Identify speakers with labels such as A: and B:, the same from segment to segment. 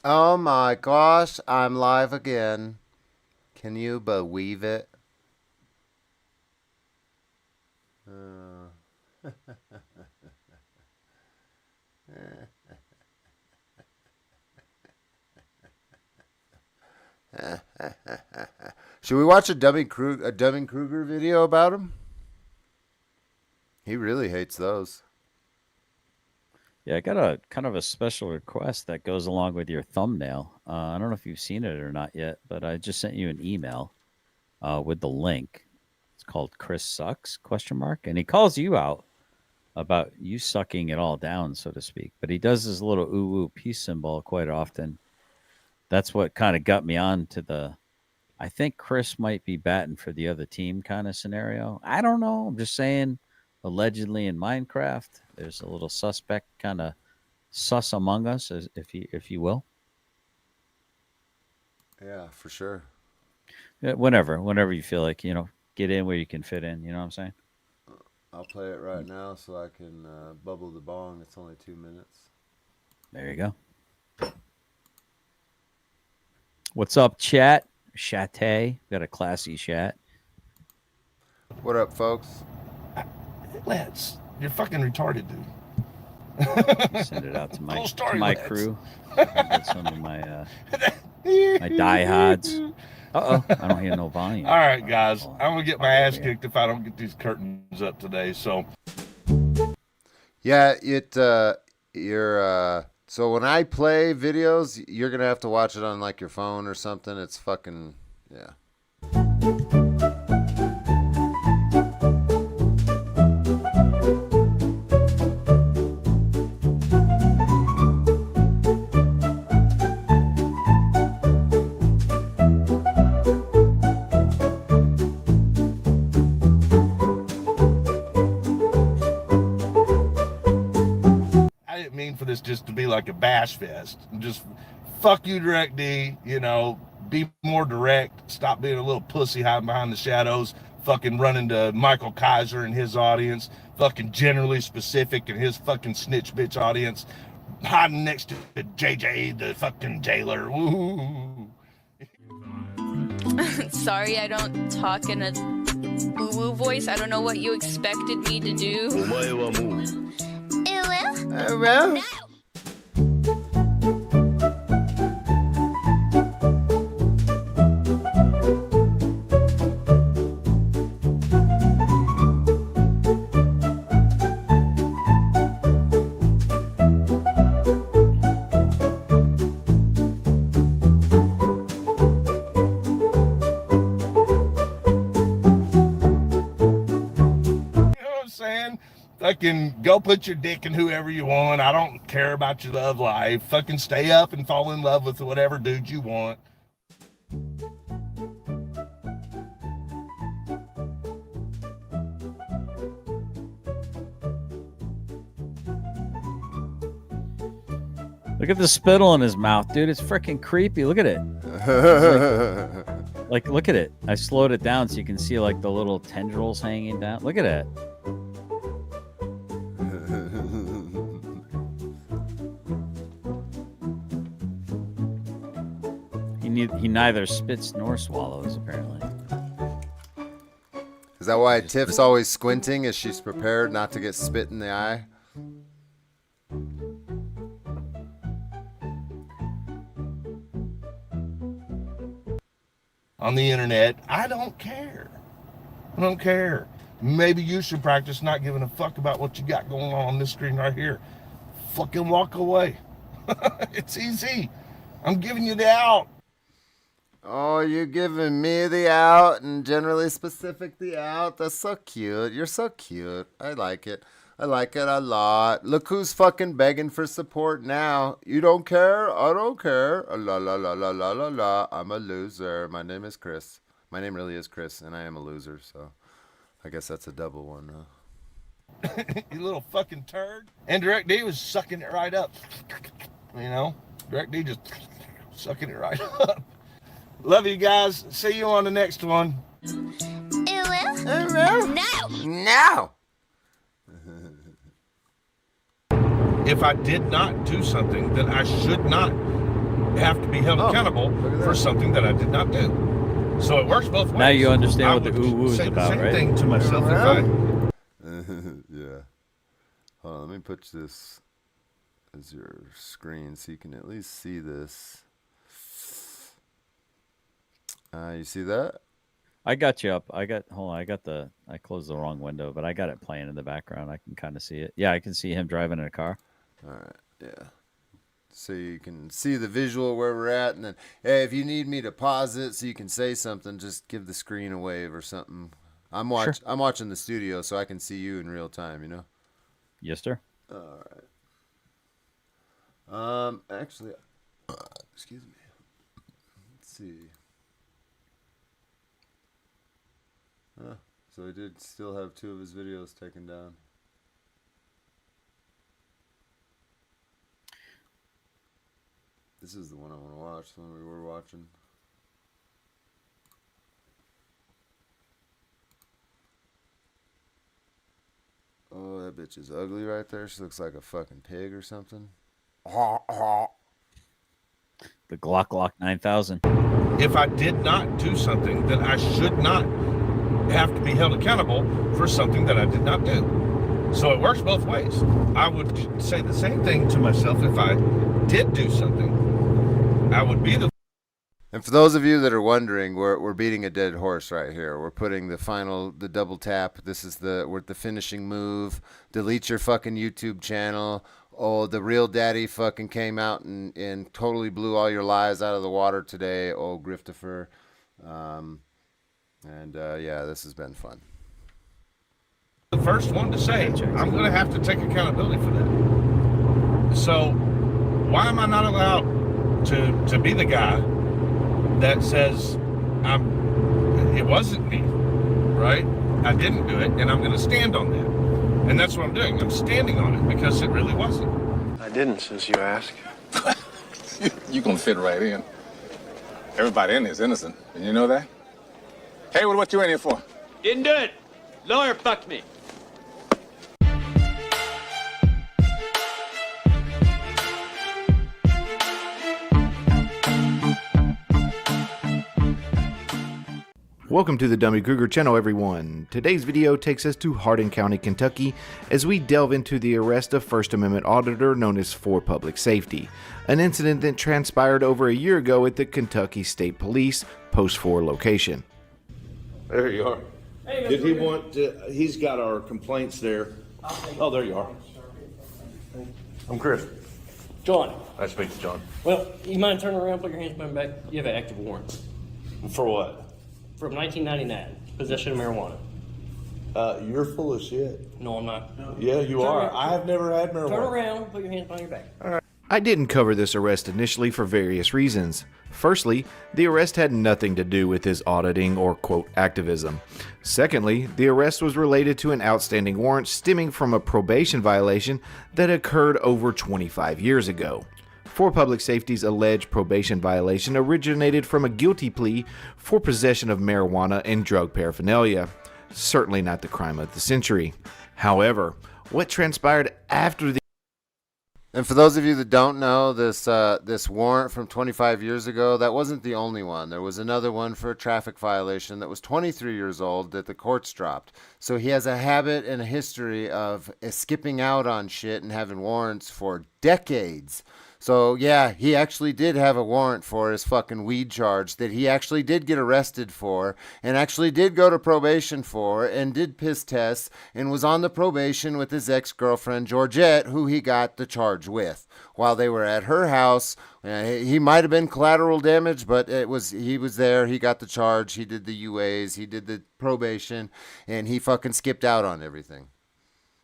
A: Oh my gosh, I'm live again. Can you believe it? Should we watch a Dunning-Kruger video about him? He really hates those.
B: Yeah, I got a kind of a special request that goes along with your thumbnail. I don't know if you've seen it or not yet, but I just sent you an email with the link. It's called Chris Sucks, ? And he calls you out about you sucking it all down, so to speak. But he does his little ooh peace symbol quite often. That's what kind of got me on to the, I think Chris might be batting for the other team kind of scenario. I don't know. I'm just saying, allegedly in Minecraft, there's a little suspect kind of sus among us, if you will.
A: Yeah, for sure.
B: Whenever you feel like, get in where you can fit in. You know what I'm saying?
A: I'll play it right now so I can bubble the bong. It's only 2 minutes.
B: There you go. What's up, chat? Chatay. Got a classy chat.
A: What up, folks?
C: Lance, you're fucking retarded, dude.
B: Send it out to my,
C: Cool story,
B: my
C: Lance.
B: crew. Get some of my my diehards. Uh-oh, I don't hear no volume.
C: All right, guys, I'm gonna get my ass kicked if I don't get these curtains up today. So,
A: Yeah, so when I play videos, you're gonna have to watch it on like your phone or something. It's fucking, yeah.
C: I didn't mean for this just to be like a bash fest. Just fuck you, Direct D. Be more direct. Stop being a little pussy hiding behind the shadows. Fucking running to Michael Kaiser and his audience. Fucking generally specific and his fucking snitch bitch audience. Hiding next to JJ, the fucking jailer. Woo.
D: Sorry, I don't talk in a woo-woo voice. I don't know what you expected me to do.
A: Well.
C: Fucking go put your dick in whoever you want. I don't care about your love life. Fucking stay up and fall in love with whatever dude you want.
B: Look at the spittle in his mouth, dude. It's freaking creepy. Look at it. Like, look at it. I slowed it down so you can see like the little tendrils hanging down. Look at it. He neither spits nor swallows, apparently.
A: Is that why Tiff's always squinting as she's prepared not to get spit in the eye?
C: On the internet, I don't care. I don't care. Maybe you should practice not giving a fuck about what you got going on this screen right here. Fucking walk away. It's easy. I'm giving you the out.
A: Oh, you're giving me the out and generally specific the out. That's so cute. You're so cute. I like it. I like it a lot. Look who's fucking begging for support now. You don't care? I don't care. La la la la la la la. I'm a loser. My name is Chris. My name really is Chris, and I am a loser, so I guess that's a double one, huh?
C: You little fucking turd. And Direct D was sucking it right up. Direct D just sucking it right up. Love you guys. See you on the next one.
A: No.
C: If I did not do something that I should not have to be held accountable for something that I did not do. So it works both ways.
B: Now you understand
C: I
B: what the
C: would
B: ooh-woo is
C: say
B: about,
C: the same
B: right?
C: thing to myself if I...
A: Yeah. Hold on, let me put this as your screen so you can at least see this. You see that?
B: I got you up. Hold on. I closed the wrong window, but I got it playing in the background. I can kind of see it. Yeah, I can see him driving in a car.
A: All right, yeah. So you can see the visual where we're at, and then, hey, if you need me to pause it so you can say something, just give the screen a wave or something. I'm watching the studio, so I can see you in real time. You know.
B: Yes, sir.
A: All right. Actually, excuse me. Let's see. So he did still have 2 of his videos taken down. This is the one I want to watch, the one we were watching. Oh, that bitch is ugly right there. She looks like a fucking pig or something.
B: The Glock 9000.
C: If I did not do something, then I should not have to be held accountable for something that I did not do. So it works both ways. I would say the same thing to myself if I did do something. I would be the...
A: And for those of you that are wondering, we're beating a dead horse right here. We're putting the double tap. We're at the finishing move. Delete your fucking YouTube channel. Oh, the real daddy fucking came out and totally blew all your lies out of the water today. Oh, Griftifer. Yeah, this has been fun.
C: The first one to say, I'm going to have to take accountability for that. So why am I not allowed to be the guy that says it wasn't me, right? I didn't do it, and I'm going to stand on that. And that's what I'm doing. I'm standing on it because it really wasn't.
E: I didn't, since you ask.
F: You gonna fit right in. Everybody in here is innocent, and you know that? Hey, what you in here for?
G: Didn't do it. Lawyer fucked me.
H: Welcome to the Dummy Kruger channel, everyone. Today's video takes us to Hardin County, Kentucky, as we delve into the arrest of First Amendment auditor known as For Public Safety, an incident that transpired over a year ago at the Kentucky State Police Post 4 location.
C: There you are. Hey, did he want to, he's got our complaints there. Oh, there you are. I'm Chris.
G: John.
C: I speak to John.
G: Well, you mind turning around, put your hands behind your back? You have an active warrant.
C: For what?
G: From 1999, possession of marijuana.
C: You're full of shit.
G: No, I'm not.
C: Yeah, you
G: Turn
C: are.
G: around.
C: I have never had marijuana.
G: Turn around, put your hands behind your back. All right.
H: I didn't cover this arrest initially for various reasons. Firstly, the arrest had nothing to do with his auditing or quote activism. Secondly, the arrest was related to an outstanding warrant stemming from a probation violation that occurred over 25 years ago. For Public Safety's alleged probation violation originated from a guilty plea for possession of marijuana and drug paraphernalia. Certainly not the crime of the century. However, what transpired after the...
A: And for those of you that don't know, this warrant from 25 years ago, that wasn't the only one. There was another one for a traffic violation that was 23 years old that the courts dropped. So he has a habit and a history of skipping out on shit and having warrants for decades. So, yeah, he actually did have a warrant for his fucking weed charge that he actually did get arrested for and actually did go to probation for and did piss tests and was on the probation with his ex-girlfriend, Georgette, who he got the charge with while they were at her house. He might have been collateral damage, but he was there. He got the charge. He did the UAs. He did the probation, and he fucking skipped out on everything.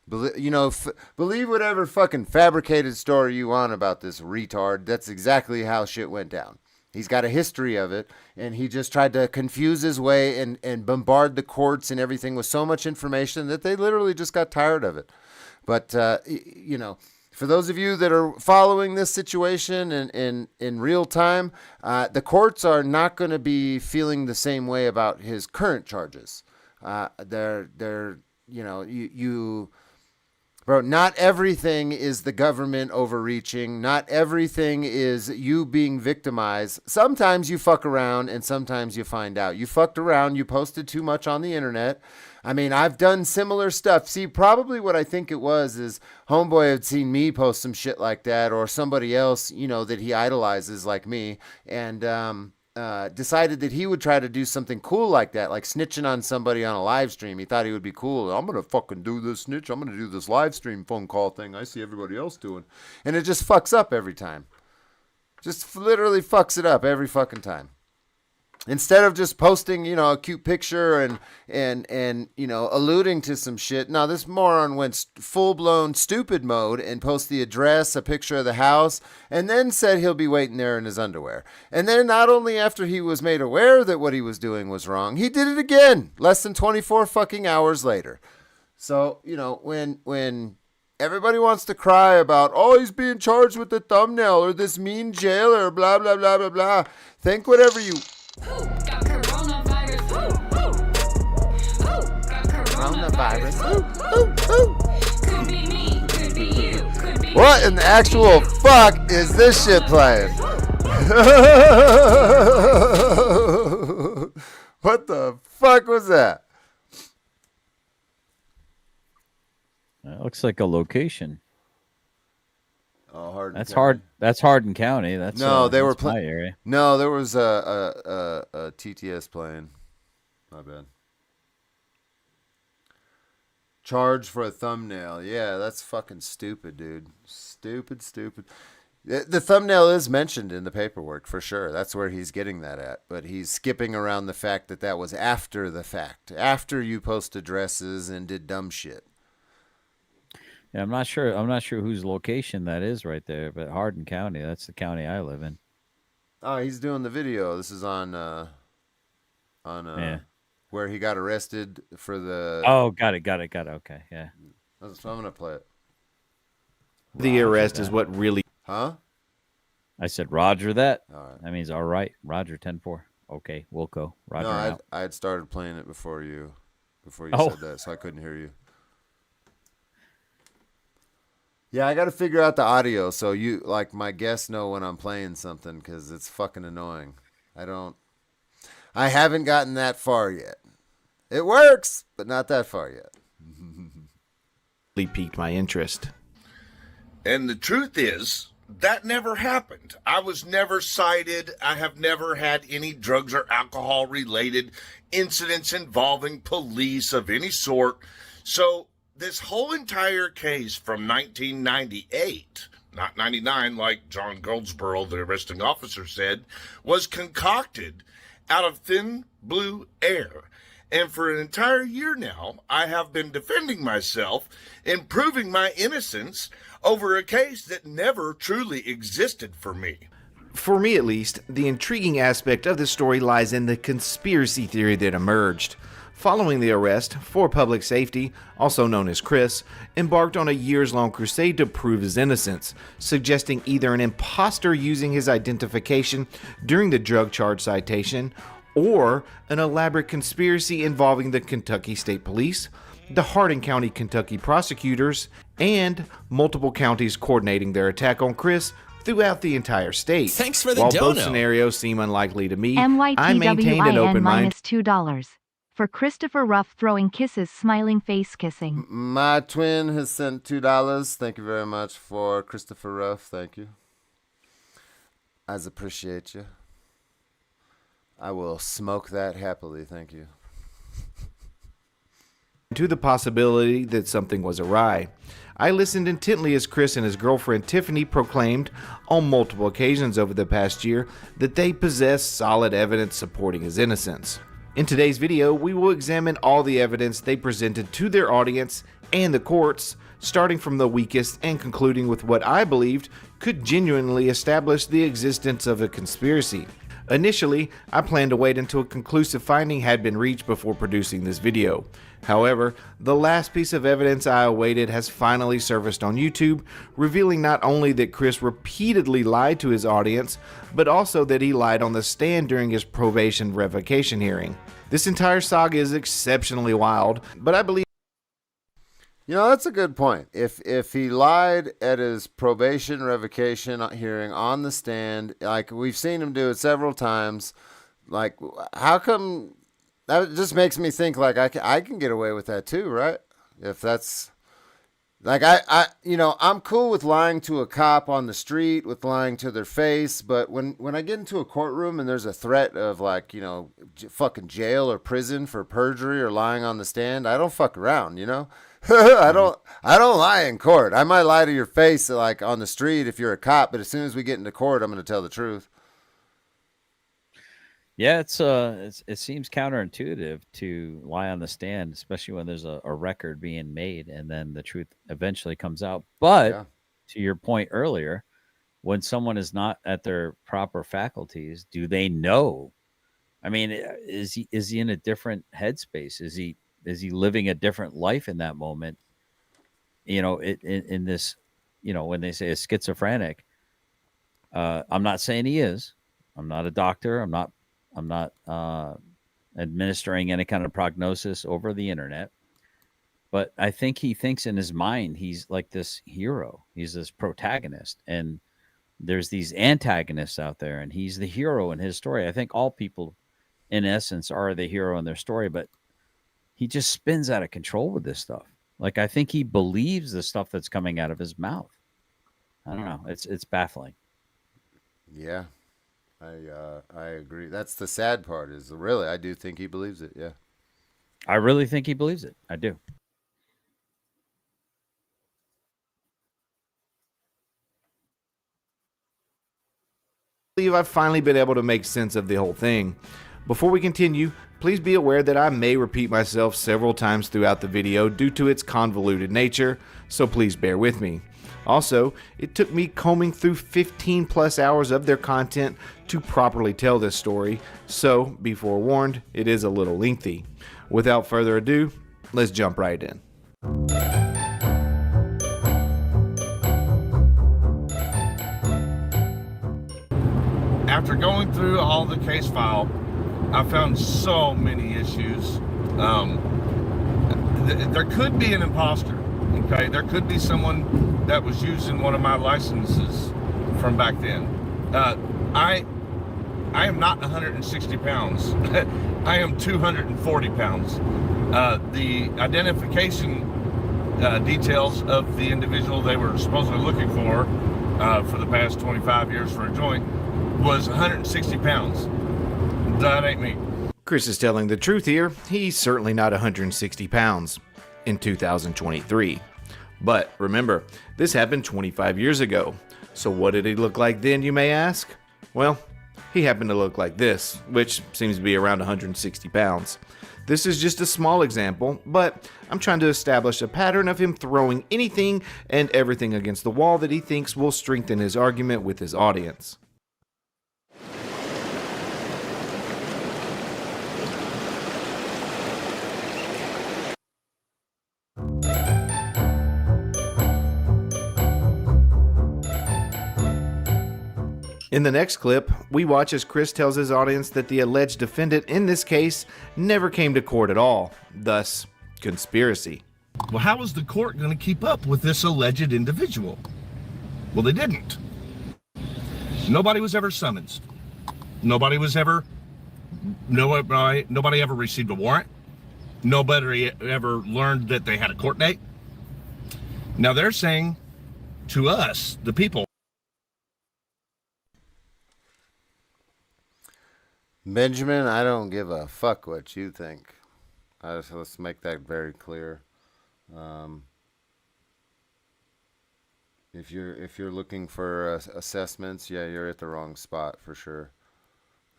A: Believe whatever fucking fabricated story you want about this retard. That's exactly how shit went down. He's got a history of it, and he just tried to confuse his way and bombard the courts and everything with so much information that they literally just got tired of it. But, for those of you that are following this situation in real time, the courts are not going to be feeling the same way about his current charges. Bro, not everything is the government overreaching. Not everything is you being victimized. Sometimes you fuck around and sometimes you find out. You fucked around, you posted too much on the internet. I mean, I've done similar stuff. See, probably what I think it was is Homeboy had seen me post some shit like that, or somebody else, you know, that he idolizes like me, and decided that he would try to do something cool like that, like snitching on somebody on a live stream. He thought he would be cool. I'm going to fucking do this snitch. I'm going to do this live stream phone call thing I see everybody else doing. And it just fucks up every time. Just literally fucks it up every fucking time. Instead of just posting, you know, a cute picture and you know, alluding to some shit. Now, this moron went full-blown stupid mode and posted the address, a picture of the house, and then said he'll be waiting there in his underwear. And then not only after he was made aware that what he was doing was wrong, he did it again less than 24 fucking hours later. So, you know, when everybody wants to cry about, oh, he's being charged with the thumbnail or this mean jailer, blah, blah, blah, blah, blah. Think whatever you...
I: Who got coronavirus? Who got
A: Coronavirus.
I: Who? Could be me, could be you, could be
A: What in the actual fuck is this shit playing? What the fuck was that?
B: It looks like a location.
A: Oh, Hardin
B: That's
A: County.
B: hard. That's Hardin County. That's
A: No, they were
B: that's my
A: playing.
B: area.
A: No, there was a TTS playing. My bad. Charge for a thumbnail. Yeah, that's fucking stupid, dude. Stupid. The thumbnail is mentioned in the paperwork for sure. That's where he's getting that at. But he's skipping around the fact that that was after the fact. After you post addresses and did dumb shit.
B: Yeah, I'm not sure whose location that is right there, but Hardin County, that's the county I live in.
A: Oh, he's doing the video. This is on
B: Yeah.
A: where he got arrested for the...
B: Oh, got it. Okay, yeah.
A: So I'm going to play it.
H: The arrest is what really...
A: Huh?
B: I said Roger that.
A: All right.
B: That means all right. Roger 10-4. Okay, we'll go. Roger out.
A: I had started playing it before you
B: Oh.
A: said that, so I couldn't hear you. Yeah, I got to figure out the audio so you, like, my guests know when I'm playing something because it's fucking annoying. I haven't gotten that far yet. It works, but not that far yet.
H: piqued my interest.
C: And the truth is, that never happened. I was never cited. I have never had any drugs or alcohol related incidents involving police of any sort. So this whole entire case from 1998, not 99 like John Goldsboro, the arresting officer, said, was concocted out of thin blue air. And for an entire year now, I have been defending myself and proving my innocence over a case that never truly existed for me.
H: For me at least, the intriguing aspect of the story lies in the conspiracy theory that emerged. Following the arrest, For Public Safety, also known as Chris, embarked on a years-long crusade to prove his innocence, suggesting either an imposter using his identification during the drug charge citation, or an elaborate conspiracy involving the Kentucky State Police, the Hardin County, Kentucky prosecutors, and multiple counties coordinating their attack on Chris throughout the entire state.
J: Thanks for the
H: While
J: dono.
H: both scenarios seem unlikely to me, I maintained an open mind.
K: $2 for Christopher Ruff throwing kisses, smiling face kissing.
A: My twin has sent $2. Thank you very much for Christopher Ruff. Thank you. I appreciate you. I will smoke that happily. Thank you.
H: To the possibility that something was awry. I listened intently as Chris and his girlfriend Tiffany proclaimed on multiple occasions over the past year that they possess solid evidence supporting his innocence. In today's video, we will examine all the evidence they presented to their audience and the courts, starting from the weakest and concluding with what I believed could genuinely establish the existence of a conspiracy. Initially, I planned to wait until a conclusive finding had been reached before producing this video. However, the last piece of evidence I awaited has finally surfaced on YouTube, revealing not only that Chris repeatedly lied to his audience, but also that he lied on the stand during his probation revocation hearing. This entire saga is exceptionally wild, but I believe
A: You know, that's a good point. If he lied at his probation revocation hearing on the stand, like we've seen him do it several times, like how come that just makes me think like I can get away with that too, right? If that's like I'm cool with lying to a cop on the street, with lying to their face, but when I get into a courtroom and there's a threat of like, fucking jail or prison for perjury or lying on the stand, I don't fuck around, I don't lie in court. I might lie to your face like on the street if you're a cop, but as soon as we get into court, I'm going to tell the truth.
B: Yeah, it seems counterintuitive to lie on the stand, especially when there's a record being made and then the truth eventually comes out. But to your point earlier, when someone is not at their proper faculties, do they know? I mean, is he in a different headspace? Is he living a different life in that moment? In this, when they say a schizophrenic, I'm not saying he is. I'm not a doctor. I'm not administering any kind of prognosis over the internet. But I think he thinks in his mind he's like this hero. He's this protagonist. And there's these antagonists out there, and he's the hero in his story. I think all people, in essence, are the hero in their story. But he just spins out of control with this stuff. Like, I think he believes the stuff that's coming out of his mouth. I don't know. It's baffling.
A: Yeah. I agree. That's the sad part is really, I do think he believes it. Yeah.
B: I really think he believes it. I do.
H: I believe I've finally been able to make sense of the whole thing. Before we continue, please be aware that I may repeat myself several times throughout the video due to its convoluted nature, so please bear with me. Also, it took me combing through 15 plus hours of their content to properly tell this story, so be forewarned, it is a little lengthy. Without further ado, let's jump right in.
C: After going through all the case file, I found so many issues. There could be an imposter. Okay, there could be someone that was using one of my licenses from back then. I am not 160 pounds. I am 240 pounds. The identification details of the individual they were supposedly looking for the past 25 years for a joint was 160 pounds. That ain't me.
H: Chris is telling the truth here. He's certainly not 160 pounds in 2023. But remember, this happened 25 years ago. So what did he look like then, you may ask? Well, he happened to look like this, which seems to be around 160 pounds. This is just a small example, but I'm trying to establish a pattern of him throwing anything and everything against the wall that he thinks will strengthen his argument with his audience. In the next clip, we watch as Chris tells his audience that the alleged defendant in this case never came to court at all, thus, conspiracy.
C: Well, how is the court going to keep up with this alleged individual? Well, they didn't. Nobody was ever summoned. Nobody ever received a warrant. Nobody ever learned that they had a court date. Now they're saying to us, the people,
A: Benjamin, I don't give a fuck what you think. Let's make that very clear. If you're looking for assessments, yeah, you're at the wrong spot for sure.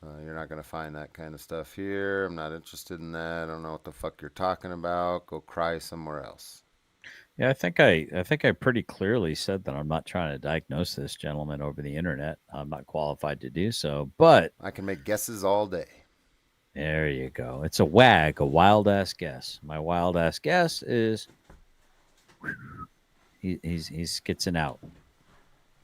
A: You're not gonna find that kind of stuff here. I'm not interested in that. I don't know what the fuck you're talking about. Go cry somewhere else.
B: Yeah, I think I pretty clearly said that I'm not trying to diagnose this gentleman over the internet. I'm not qualified to do so, but
A: I can make guesses all day.
B: There you go. It's a wild ass guess. My wild ass guess is he's skitzing out.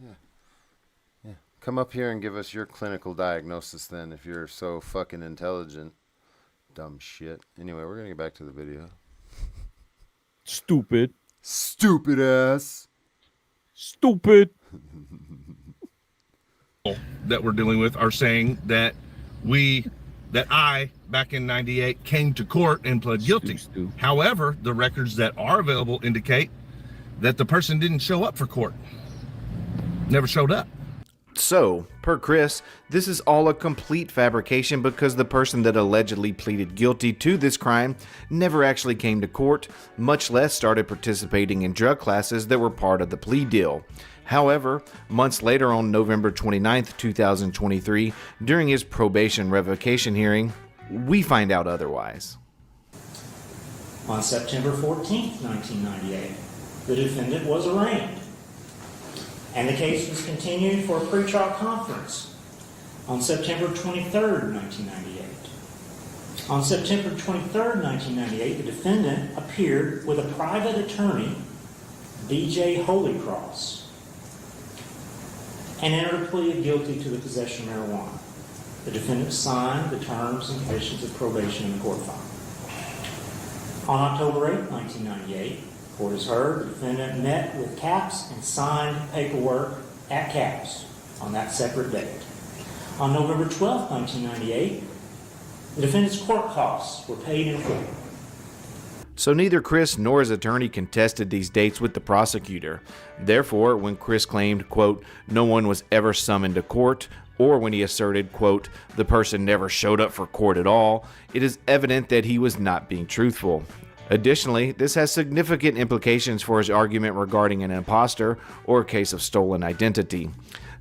A: Yeah. Come up here and give us your clinical diagnosis then, if you're so fucking intelligent. Dumb shit. Anyway, we're gonna get back to the video.
B: Stupid.
A: Stupid ass.
B: Stupid.
C: That we're dealing with are saying that I, back in 98, came to court and pled guilty. However, the records that are available indicate that the person didn't show up for court. Never showed up.
H: So, per Chris, this is all a complete fabrication because the person that allegedly pleaded guilty to this crime never actually came to court, much less started participating in drug classes that were part of the plea deal. However, months later on November 29th, 2023, during his probation revocation hearing, we find out otherwise.
J: On September 14th, 1998, the defendant was arraigned, and the case was continued for a pretrial conference on September 23rd, 1998. On September 23rd, 1998, the defendant appeared with a private attorney, B.J. Holycross, and entered a plea of guilty to the possession of marijuana. The defendant signed the terms and conditions of probation in the court file. On October 8, 1998, court has heard, the defendant met with CAPS and signed paperwork at CAPS on that separate date. On November 12, 1998, the defendant's court costs were paid in full.
H: So neither Chris nor his attorney contested these dates with the prosecutor. Therefore, when Chris claimed, quote, no one was ever summoned to court, or when he asserted, quote, the person never showed up for court at all, it is evident that he was not being truthful. Additionally, this has significant implications for his argument regarding an imposter or a case of stolen identity.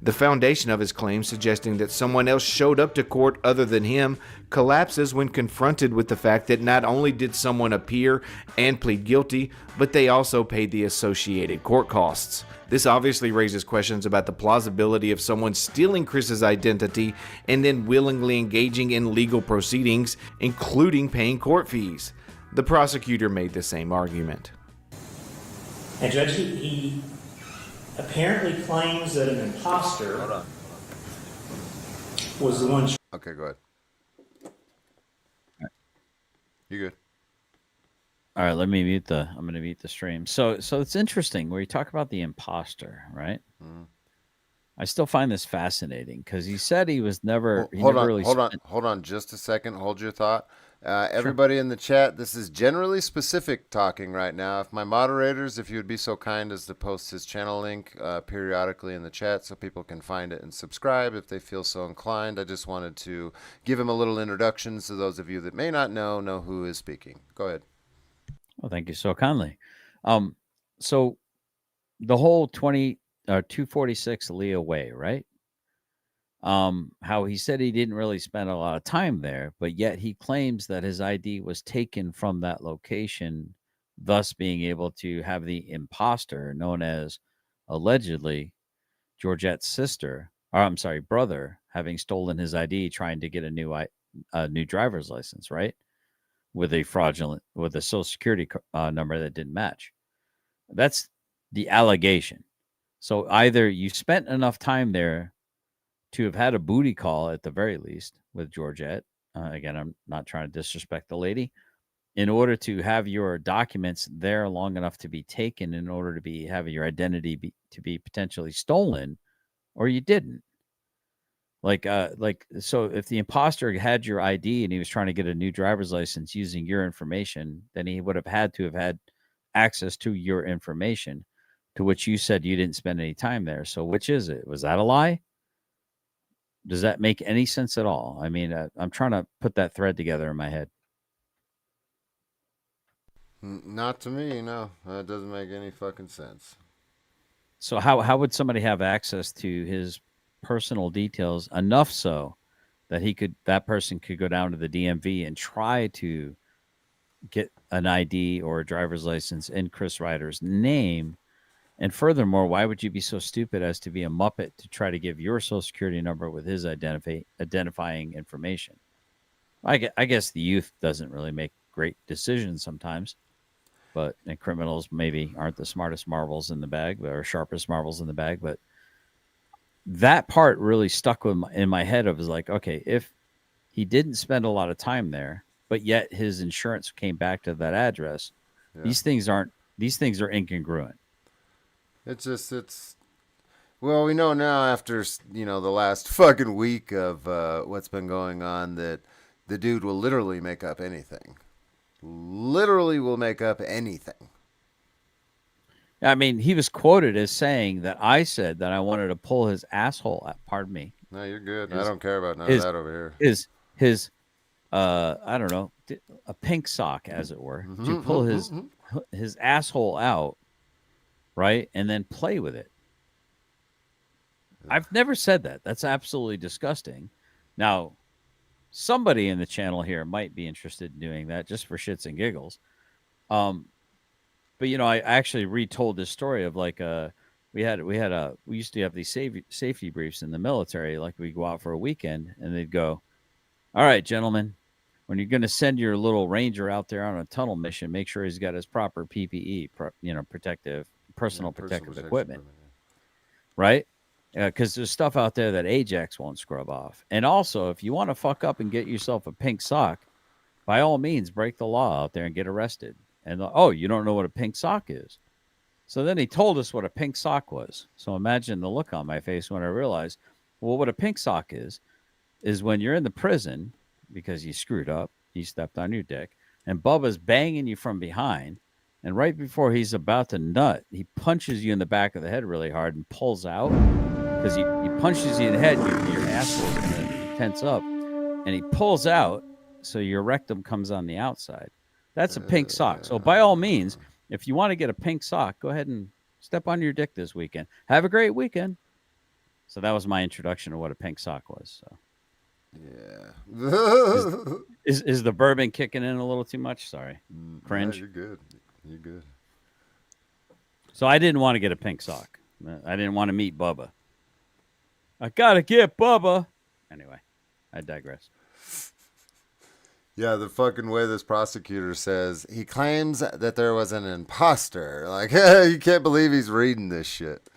H: The foundation of his claim suggesting that someone else showed up to court other than him collapses when confronted with the fact that not only did someone appear and plead guilty, but they also paid the associated court costs. This obviously raises questions about the plausibility of someone stealing Chris's identity and then willingly engaging in legal proceedings, including paying court fees. The prosecutor made the same argument.
J: And Judge, he apparently claims that an imposter was the one.
A: Okay, go ahead. You good?
B: All right, let me mute the. I'm going to mute the stream. So it's interesting where you talk about the imposter, right?
A: Mm-hmm.
B: I still find this fascinating because he said he was never.
A: Hold on, just a second. Hold your thought. Everybody in the chat, this is generally specific talking right now. If my moderators, if you would be so kind as to post his channel link periodically in the chat so people can find it and subscribe if they feel so inclined. I just wanted to give him a little introduction so those of you that may not know who is speaking. Go ahead.
B: Well, thank you so kindly. So the whole 246 Leah Way, right? How he said he didn't really spend a lot of time there, but yet he claims that his ID was taken from that location, thus being able to have the imposter known as allegedly Georgette's sister, or I'm sorry, brother, having stolen his ID, trying to get a new driver's license, right? With a social security number that didn't match. That's the allegation. So either you spent enough time there to have had a booty call at the very least with Georgette. Again, I'm not trying to disrespect the lady. In order to have your documents there long enough to be taken, in order to have your identity to be potentially stolen, or you didn't. So if the imposter had your ID and he was trying to get a new driver's license using your information, then he would have had access to your information, to which you said you didn't spend any time there. So which is it? Was that a lie? Does that make any sense at all? I mean, I'm trying to put that thread together in my head.
A: Not to me, no. That doesn't make any fucking sense.
B: So how would somebody have access to his personal details enough so that that person could go down to the DMV and try to get an ID or a driver's license in Chris Ryder's name? And furthermore, why would you be so stupid as to be a Muppet to try to give your social security number with his identifying information? I guess the youth doesn't really make great decisions sometimes, and criminals maybe aren't the smartest marbles in the bag or sharpest marbles in the bag. But that part really stuck in my head of like, okay, if he didn't spend a lot of time there, but yet his insurance came back to that address, these things aren't These things are incongruent.
A: Well, we know now after, the last fucking week of what's been going on that the dude will literally make up anything. Literally will make up anything.
B: I mean, he was quoted as saying that I said that I wanted to pull his asshole. Pardon me.
A: No, you're good. I don't care about none of that over here.
B: His I don't know, a pink sock, as it were, to pull his asshole out, right, and then play with it. I've never said that. That's absolutely disgusting. Now, somebody in the channel here might be interested in doing that just for shits and giggles. But I actually retold this story of like we used to have these safety briefs in the military. Like we go out for a weekend and they'd go, "All right, gentlemen, when you're going to send your little ranger out there on a tunnel mission, make sure he's got his proper PPE, personal protective equipment, right? Because there's stuff out there that Ajax won't scrub off. And also, if you want to fuck up and get yourself a pink sock, by all means, break the law out there and get arrested." And you don't know what a pink sock is. So then he told us what a pink sock was. So imagine the look on my face when I realized, well, what a pink sock is when you're in the prison because you screwed up, you stepped on your dick, and Bubba's banging you from behind, and right before he's about to nut, he punches you in the back of the head really hard and pulls out because he punches you in the head, your asshole is going to tense up, and he pulls out so your rectum comes on the outside. That's a pink sock. So by all means, if you want to get a pink sock, go ahead and step on your dick this weekend. Have a great weekend. So that was my introduction to what a pink sock was. So
A: yeah.
B: Is the bourbon kicking in a little too much? Sorry. Cringe.
A: No, you're good.
B: So I didn't want to get a pink sock. I didn't want to meet Bubba. I gotta get Bubba. Anyway, I digress.
A: Yeah, the fucking way this prosecutor says, he claims that there was an imposter. Like, you can't believe he's reading this shit.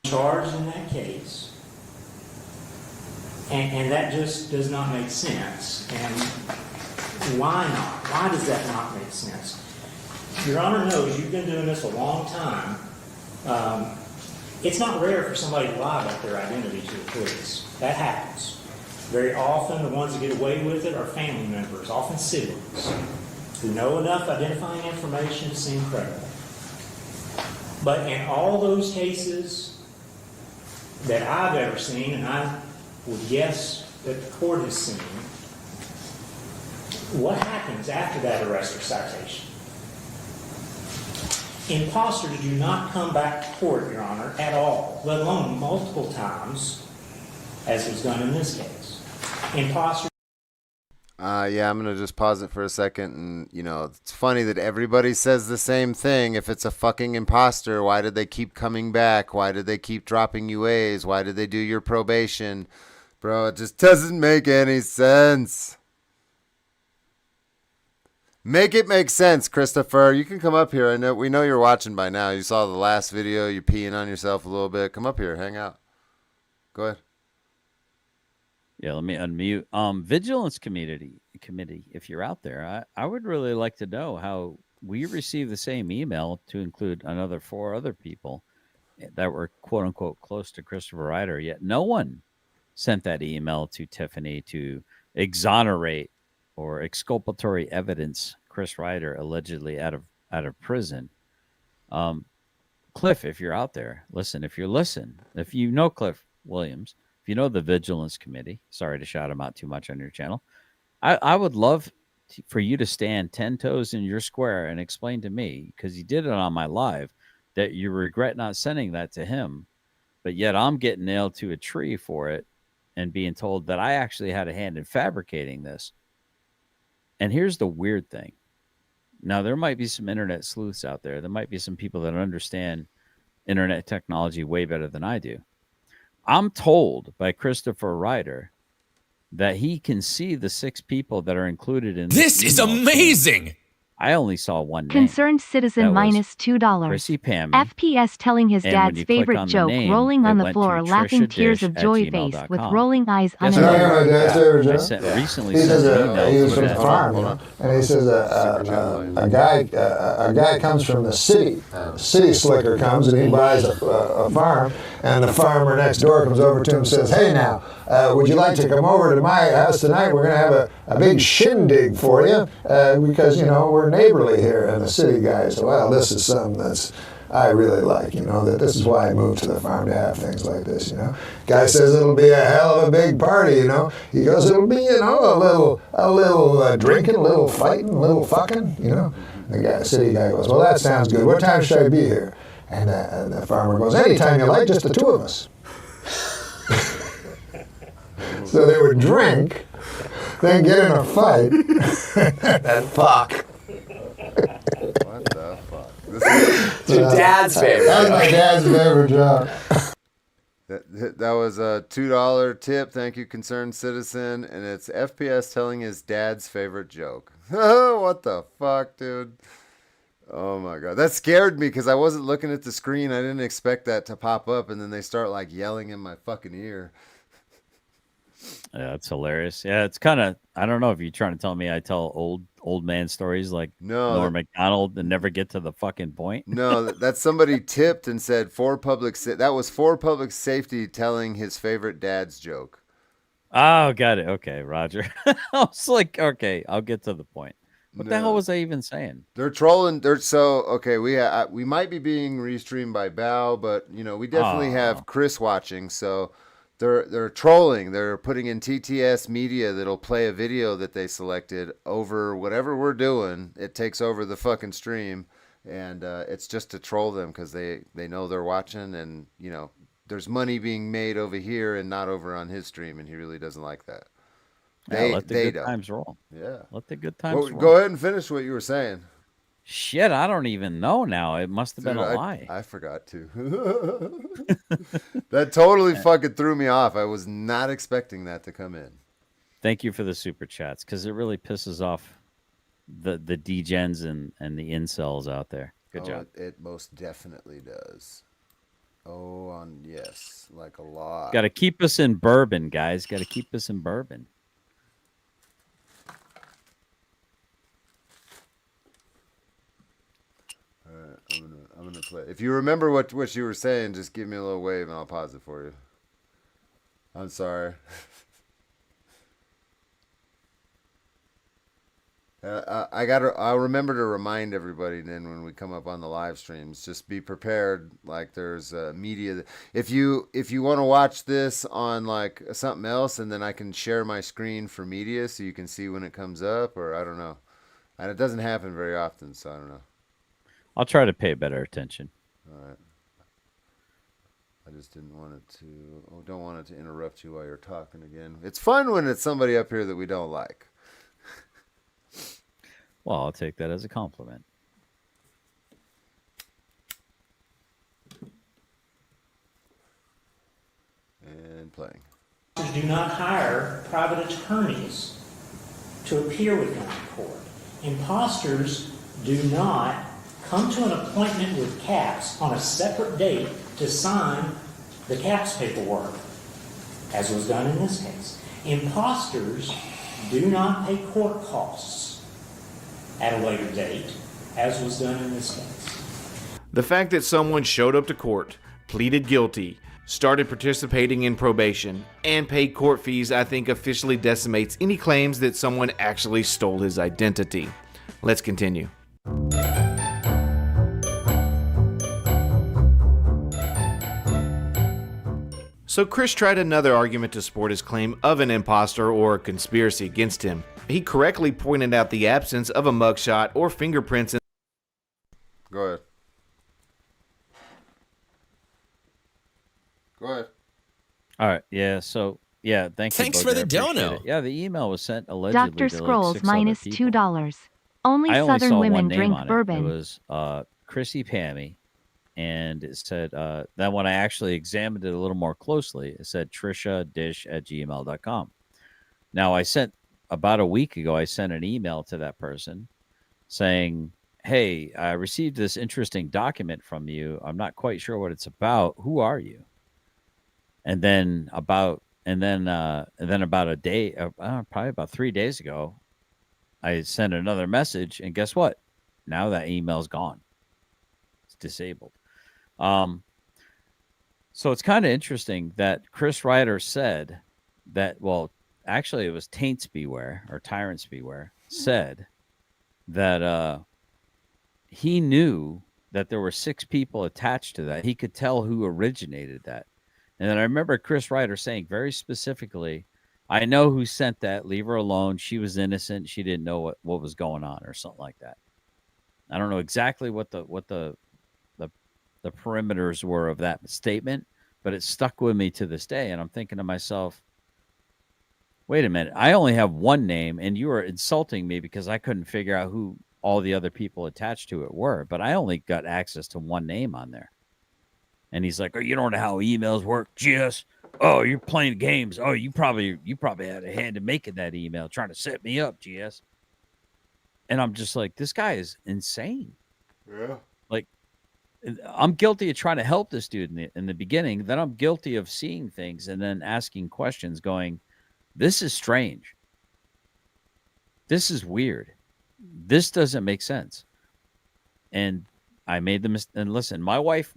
J: Charged in that case. And that just does not make sense. And why not? Why does that not make sense? Your Honor knows you've been doing this a long time. It's not rare for somebody to lie about their identity to the police. That happens. Very often, the ones that get away with it are family members, often siblings, who know enough identifying information to seem credible. But in all those cases that I've ever seen, and I would guess that the court has seen, what happens after that arrest or citation? Imposters do not come back to court, Your Honor, at all, let alone multiple times, as was done in this case. Imposter.
A: Yeah, I'm going to just pause it for a second. And, it's funny that everybody says the same thing. If it's a fucking imposter, why did they keep coming back? Why did they keep dropping UAs? Why did they do your probation? Bro, it just doesn't make any sense. Make it make sense, Christopher. You can come up here. We know you're watching by now. You saw the last video. You're peeing on yourself a little bit. Come up here. Hang out. Go ahead.
B: Yeah, let me unmute. Vigilance committee, if you're out there, I would really like to know how we received the same email to include another 4 other people that were quote unquote close to Christopher Ryder, yet no one sent that email to Tiffany to exonerate or exculpatory evidence Chris Ryder allegedly out of prison. Cliff, if you're out there, listen. If you know Cliff Williams, if you know the Vigilance Committee, sorry to shout him out too much on your channel, I would love for you to stand 10 toes in your square and explain to me, because you did it on my live, that you regret not sending that to him, but yet I'm getting nailed to a tree for it and being told that I actually had a hand in fabricating this. And here's the weird thing. Now, there might be some internet sleuths out there. There might be some people that understand internet technology way better than I do. I'm told by Christopher Ryder that he can see the 6 people that are included in
L: this is amazing.
B: I only saw one name.
K: Concerned citizen
B: That was
K: minus $2.
B: Chrissy Pammy.
K: FPS telling his
B: And when
K: dad's
B: you click
K: favorite
B: on the
K: joke,
B: name,
K: rolling
B: it
K: on the
B: went
K: floor,
B: to
K: laughing tears of joy face with
B: trishadish@gmail.com.
K: rolling eyes
B: Guess
K: on
B: what?
K: a
L: Dad's favorite
B: I
L: joke?
B: sent, recently
L: He
B: sent
L: says
B: an email
L: he was
B: to
L: from the
B: that.
L: farm, you know, and he says a guy comes from the city. City slicker comes and he buys a farm, and the farmer next door comes over to him and says, "Hey now, would you like to come over to my house tonight? We're going to have a big shindig for you because, you know, we're neighborly here." And the city guy says, "Well, this is something I really like, you know, that this is why I moved to the farm, to have things like this, you know." Guy says it'll be a hell of a big party, you know. He goes, "It'll be, you know, a little drinking, a little fighting, a little fucking, you know." The city guy goes, "Well, that sounds good. What time should I be here?" And the farmer goes, "Anytime you like, just the two of us." So they would drink, then get in a fight, and fuck.
A: What the fuck?
M: It's your dad's favorite.
L: That's my dad's favorite joke.
A: That was a $2 tip. Thank you, concerned citizen. And it's FPS telling his dad's favorite joke. What the fuck, dude? Oh my god, that scared me because I wasn't looking at the screen. I didn't expect that to pop up, and then they start like yelling in my fucking ear.
B: Yeah, it's hilarious. Yeah, it's kind of, I don't know if you're trying to tell me I tell old man stories like Norm Macdonald and never get to the fucking point.
A: No, that's somebody tipped and said that was for public safety telling his favorite dad's joke.
B: Oh, got it. Okay, Roger. I was like, okay, I'll get to the point. What the hell was I even saying?
A: They're trolling. Okay. We might be being restreamed by Bao, but you know we definitely have Chris watching. So they're trolling. They're putting in TTS media that'll play a video that they selected over whatever we're doing. It takes over the fucking stream, and it's just to troll them because they know they're watching, and you know there's money being made over here and not over on his stream, and he really doesn't like that.
B: Let the good times roll.
A: Yeah.
B: Let the good times roll.
A: Go ahead and finish what you were saying.
B: Shit, I don't even know now. It must have been a lie.
A: I forgot to. That totally fucking threw me off. I was not expecting that to come in.
B: Thank you for the super chats because it really pisses off the degens and the incels out there. Good job.
A: It most definitely does. Yes, like a lot.
B: Got to keep us in bourbon, guys. Got to keep us in bourbon.
A: I'm gonna play. If you remember what you were saying, just give me a little wave and I'll pause it for you. I'm sorry. I'll remember to remind everybody then when we come up on the live streams, just be prepared. Like there's media. If you want to watch this on like something else, and then I can share my screen for media so you can see when it comes up, or I don't know. And it doesn't happen very often, so I don't know.
B: I'll try to pay better attention.
A: All right. I just didn't want it to. Don't want it to interrupt you while you're talking again. It's fun when it's somebody up here that we don't like.
B: Well, I'll take that as a compliment.
A: And playing.
J: Do not hire private attorneys to appear with them in court. Imposters do not come to an appointment with CAPS on a separate date to sign the CAPS paperwork, as was done in this case. Imposters do not pay court costs at a later date, as was done in this case.
H: The fact that someone showed up to court, pleaded guilty, started participating in probation, and paid court fees, I think officially decimates any claims that someone actually stole his identity. Let's continue. So Chris tried another argument to support his claim of an imposter or a conspiracy against him. He correctly pointed out the absence of a mugshot or fingerprints.
A: Go ahead. Go ahead.
B: All right. Yeah. So, yeah. Thanks
N: for the dono.
B: Yeah. The email was sent allegedly
K: Dr.
B: to
K: Scrolls
B: like
K: minus $2. Only
B: I only
K: Southern
B: saw
K: women
B: one name
K: drink
B: on
K: bourbon.
B: It was Chrissy Pammy. And it said, then when I actually examined it a little more closely, it said trishadish@gmail.com. Now, about a week ago, I sent an email to that person saying, hey, I received this interesting document from you. I'm not quite sure what it's about. Who are you? And then about a day, probably about 3 days ago, I sent another message, and guess what? Now that email's gone. It's disabled. So it's kind of interesting that Chris Ryder said that, well, actually it was Taints Beware or Tyrants Beware said that he knew that there were 6 people attached to that. He could tell who originated that. And then I remember Chris Ryder saying very specifically, I know who sent that. Leave her alone. She was innocent. She didn't know what was going on or something like that. I don't know exactly what the perimeters were of that statement, but it stuck with me to this day. And I'm thinking to myself, wait a minute. I only have one name, and you are insulting me because I couldn't figure out who all the other people attached to it were, but I only got access to one name on there. And he's like, oh, you don't know how emails work, GS. Oh, you're playing games. Oh, you probably had a hand in making that email, trying to set me up, GS. And I'm just like, this guy is insane.
A: Yeah.
B: Like, I'm guilty of trying to help this dude in the beginning. Then I'm guilty of seeing things and then asking questions going, this is strange. This is weird. This doesn't make sense. And I made the mistake. And listen, my wife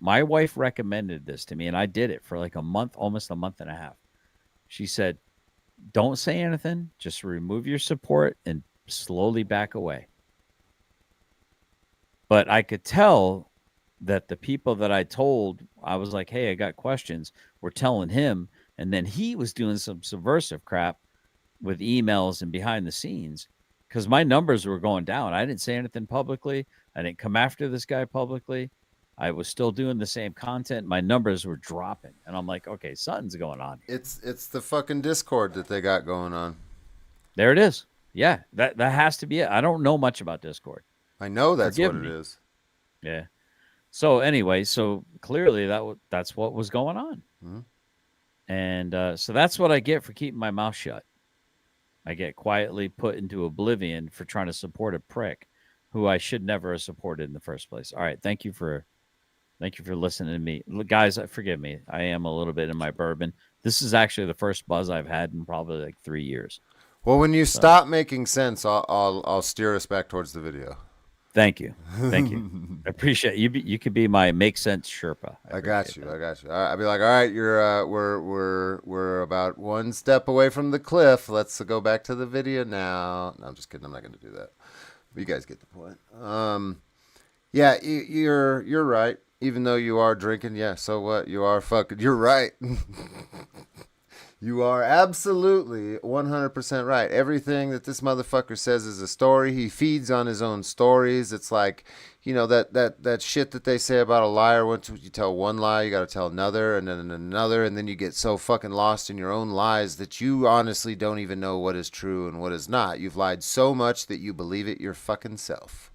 B: recommended this to me, and I did it for like a month, almost a month and a half. She said, don't say anything. Just remove your support and slowly back away. But I could tell that the people that I told, I was like, hey, I got questions, were telling him. And then he was doing some subversive crap with emails and behind the scenes because my numbers were going down. I didn't say anything publicly. I didn't come after this guy publicly. I was still doing the same content. My numbers were dropping. And I'm like, okay, something's going on here.
A: It's the fucking Discord that they got going on.
B: There it is. Yeah, that has to be it. I don't know much about Discord.
A: I know that's
B: Forgive
A: what
B: me.
A: it is.
B: Yeah. So anyway, so clearly that's what was going on.
A: Mm-hmm.
B: And so that's what I get for keeping my mouth shut. I get quietly put into oblivion for trying to support a prick who I should never have supported in the first place. All right, thank you for listening to me. Guys, forgive me. I am a little bit in my bourbon. This is actually the first buzz I've had in probably like 3 years.
A: Well, when you stop making sense, I'll steer us back towards the video.
B: Thank you. Thank you. I appreciate you. You could be my make sense Sherpa.
A: I got you. All right, I'd be like, all right, you're we're about one step away from the cliff. Let's go back to the video now. No, I'm just kidding. I'm not going to do that. You guys get the point. Yeah, you're right. Even though you are drinking, yeah. So what? You are fucking. You're right. You are absolutely 100% right. Everything that this motherfucker says is a story. He feeds on his own stories. It's like, you know, that shit that they say about a liar. Once you tell one lie, you got to tell another and then another. And then you get so fucking lost in your own lies that you honestly don't even know what is true and what is not. You've lied so much that you believe it your fucking self.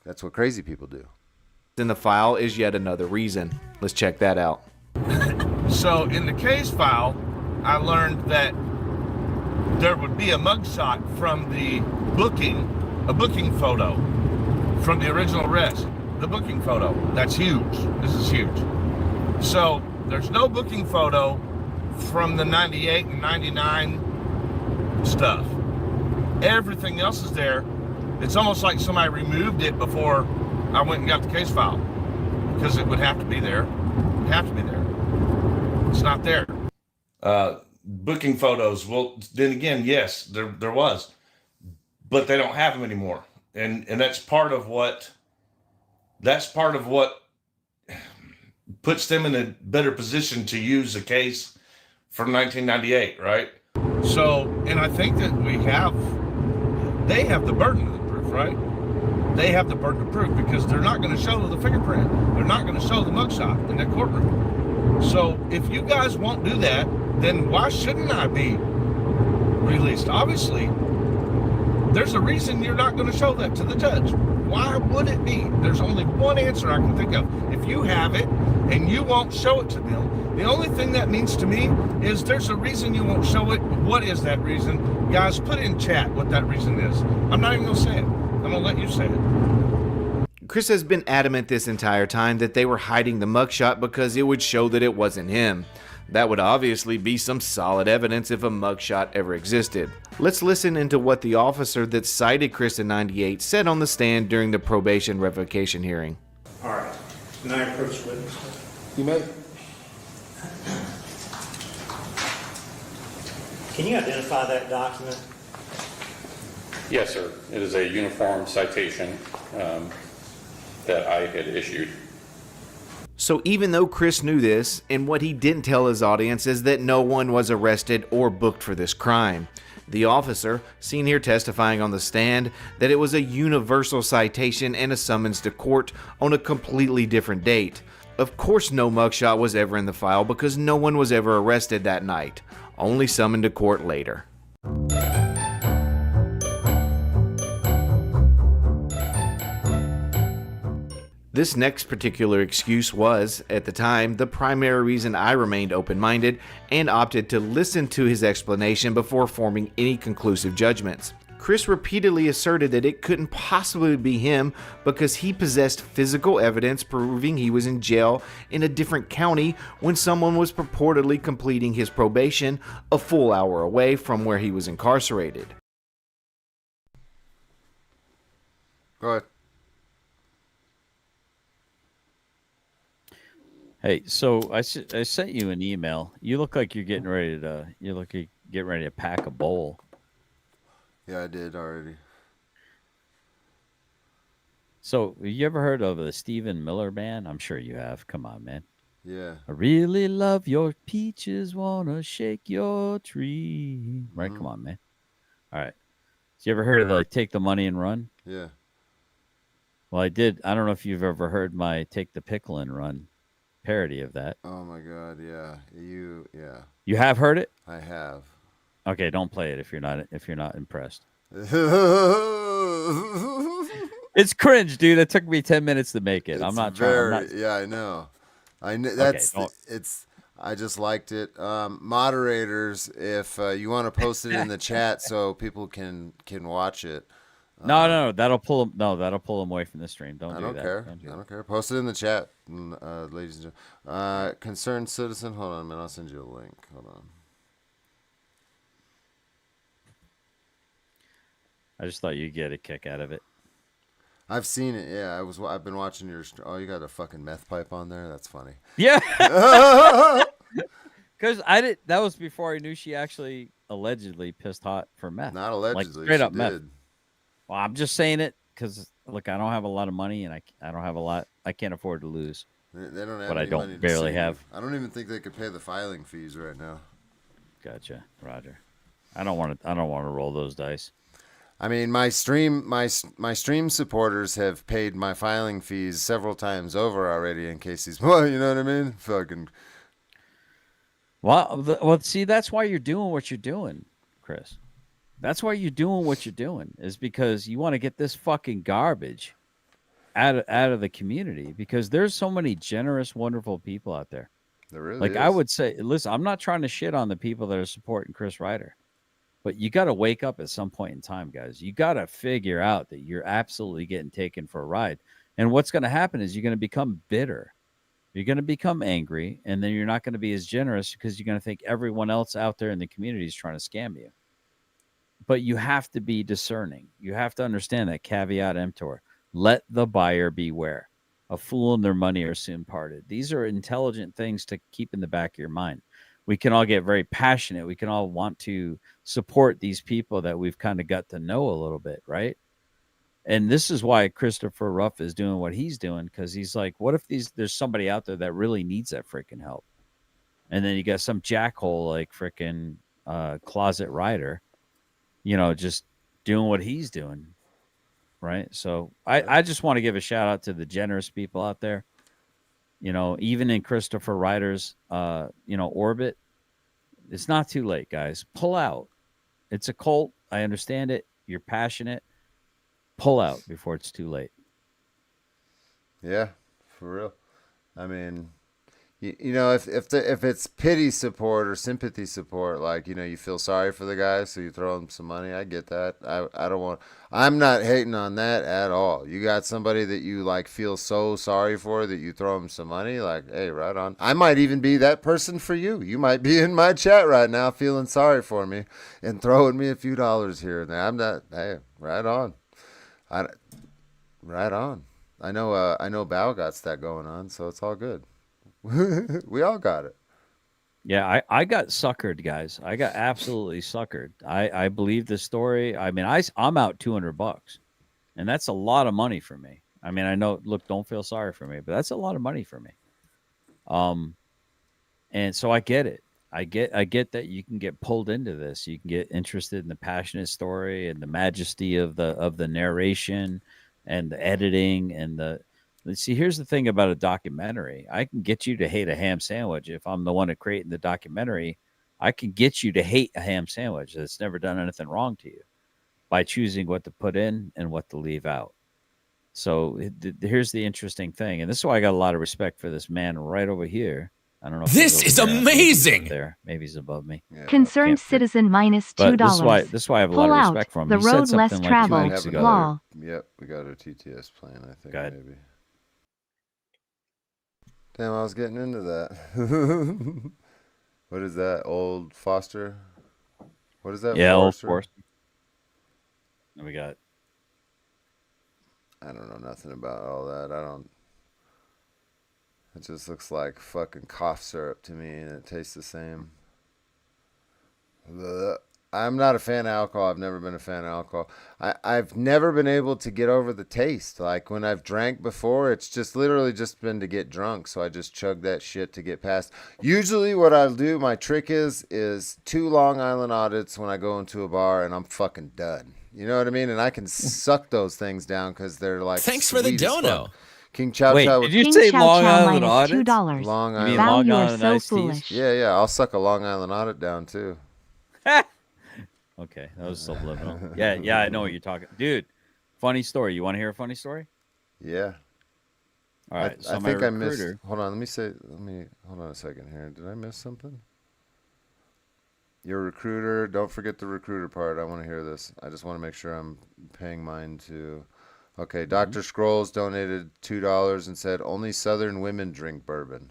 A: That's what crazy people do.
H: In the file is yet another reason. Let's check that out.
C: So in the case file, I learned that there would be a mugshot from the booking, a booking photo from the original arrest. The booking photo. That's huge. This is huge. So there's no booking photo from the 98 and 99 stuff. Everything else is there. It's almost like somebody removed it before I went and got the case file because it would have to be there. It would have to be there. It's not there. Booking photos. Well, then again, yes, there was, but they don't have them anymore, and that's part of what puts them in a better position to use a case from 1998, right? So, and I think that they have the burden of the proof, right? They have the burden of proof because they're not going to show the fingerprint. They're not going to show the mugshot in that courtroom. So if you guys won't do that, then why shouldn't I be released? Obviously, there's a reason you're not going to show that to the judge. Why would it be? There's only one answer I can think of. If you have it and you won't show it to them, the only thing that means to me is there's a reason you won't show it. What is that reason? Guys, put in chat what that reason is. I'm not even going to say it. I'm going to let you say it.
H: Chris has been adamant this entire time that they were hiding the mugshot because it would show that it wasn't him. That would obviously be some solid evidence if a mugshot ever existed. Let's listen into what the officer that cited Chris in '98 said on the stand during the probation revocation hearing.
J: All right. Can I approach the witness?
E: You may.
J: Can you identify that document?
N: Yes, sir. It is a uniform citation that I had issued.
H: So even though Chris knew this, and what he didn't tell his audience is that no one was arrested or booked for this crime. The officer, seen here testifying on the stand, that it was a universal citation and a summons to court on a completely different date. Of course no mugshot was ever in the file because no one was ever arrested that night, only summoned to court later. This next particular excuse was, at the time, the primary reason I remained open-minded and opted to listen to his explanation before forming any conclusive judgments. Chris repeatedly asserted that it couldn't possibly be him because he possessed physical evidence proving he was in jail in a different county when someone was purportedly completing his probation a full hour away from where he was incarcerated.
A: Go ahead.
B: Hey, so I sent you an email. You look like you're getting ready to pack a bowl.
A: Yeah, I did already.
B: So, you ever heard of the Stephen Miller Band? I'm sure you have. Come on, man.
A: Yeah.
B: I really love your peaches, wanna shake your tree. Right? Come on, man. All right. So you ever heard of like Take the Money and Run?
A: Yeah.
B: Well, I did. I don't know if you've ever heard my Take the Pickle and Run parody of that.
A: Oh my God, yeah. Yeah.
B: You have heard it?
A: I have.
B: Okay, don't play it if you're not impressed. It's cringe, dude. It took me 10 minutes to make it. I'm not trying.
A: Yeah, I know. I know that's it's. I just liked it. Moderators, if you want to post it in the chat so people can watch it.
B: No, that'll pull them. No, that'll pull them away from the stream. Don't do that.
A: I don't care. Post it in the chat, ladies and gentlemen. Concerned citizen. Hold on a minute. I'll send you a link. Hold on.
B: I just thought you'd get a kick out of it.
A: I've seen it. Yeah, I've been watching your. Oh, you got a fucking meth pipe on there. That's funny.
B: Yeah. Because I did. That was before I knew she actually allegedly pissed hot for meth.
A: Not allegedly.
B: Like straight up
A: did.
B: meth. Well, I'm just saying it because look, I don't have a lot of money and I don't have a lot. I can't afford to lose.
A: They don't have
B: what
A: any
B: I don't
A: money to
B: barely
A: sue.
B: have.
A: I don't even think they could pay the filing fees right now.
B: Gotcha, Roger. I don't want to roll those dice.
A: I mean, my stream supporters have paid my filing fees several times over already. In case he's, well, you know what I mean? Fucking.
B: Well, see, that's why you're doing what you're doing, Chris. That's why you're doing what you're doing is because you want to get this fucking garbage out of the community because there's so many generous, wonderful people out there.
A: There really
B: like
A: is.
B: I would say, listen, I'm not trying to shit on the people that are supporting Chris Ryder. But you got to wake up at some point in time, guys. You got to figure out that you're absolutely getting taken for a ride. And what's going to happen is you're going to become bitter. You're going to become angry. And then you're not going to be as generous because you're going to think everyone else out there in the community is trying to scam you. But you have to be discerning. You have to understand that caveat emptor. Let the buyer beware. A fool and their money are soon parted. These are intelligent things to keep in the back of your mind. We can all get very passionate. We can all want to support these people that we've kind of got to know a little bit, right? And this is why Christopher Ruff is doing what he's doing, because he's like, what if there's somebody out there that really needs that freaking help? And then you got some jackhole like freaking Closet Rider, just doing what he's doing, right? So I just want to give a shout out to the generous people out there. Even in Christopher Ryder's, orbit, it's not too late, guys. Pull out. It's a cult. I understand it. You're passionate. Pull out before it's too late.
A: Yeah, for real. I mean, you know, if it's pity support or sympathy support, like, you know, you feel sorry for the guy, so you throw him some money. I get that. I don't want. I'm not hating on that at all. You got somebody that you like feel so sorry for that you throw him some money. Like, hey, right on. I might even be that person for you. You might be in my chat right now feeling sorry for me and throwing me a few dollars here and there. I'm not. Hey, right on. Right on. I know. I know. Bao got that going on, so it's all good. We all got it.
B: Yeah, I got suckered, guys. I got absolutely suckered. I believe the story. I mean, I'm out $200, and that's a lot of money for me. I mean, I know. Look, don't feel sorry for me, but that's a lot of money for me. And so I get it. I get that you can get pulled into this. You can get interested in the passionate story and the majesty of the narration and the editing and the. See, here's the thing about a documentary. I can get you to hate a ham sandwich if I'm the one creating the documentary. I can get you to hate a ham sandwich that's never done anything wrong to you by choosing what to put in and what to leave out. So here's the interesting thing, and this is why I got a lot of respect for this man right over here. I don't know. If
O: this is amazing.
B: Maybe he's above me.
K: Yeah. Concerned citizen minus $2.
B: This is why I have a lot of respect for him.
K: The road less traveled. Law.
A: Yep, we got a TTS plan. I think maybe. Damn, I was getting into that. What is that? Old Foster? What is that?
B: Yeah, Forster? Old Forster. And we got.
A: I don't know nothing about all that. It just looks like fucking cough syrup to me, and it tastes the same. Ugh. I'm not a fan of alcohol. I've never been a fan of alcohol. I've never been able to get over the taste. Like when I've drank before, it's just literally just been to get drunk. So I just chug that shit to get past. Usually what I'll do, my trick is 2 Long Island audits when I go into a bar and I'm fucking done. You know what I mean? And I can suck those things down because they're like.
O: Thanks for the dono.
A: King Chow Chow.
B: Did you say Long Island audit?
K: $2.
A: Long Island.
K: Val, you are so foolish.
A: Yeah. I'll suck a Long Island audit down too.
B: Okay, that was subliminal. Yeah, I know what you're talking, dude. Funny story. You want to hear a funny story?
A: Yeah.
B: All right.
A: I think I missed. Hold on. Hold on a second here. Did I miss something? Your recruiter. Don't forget the recruiter part. I want to hear this. I just want to make sure I'm paying mine to. Okay. Dr. Scrolls donated $2 and said only Southern women drink bourbon.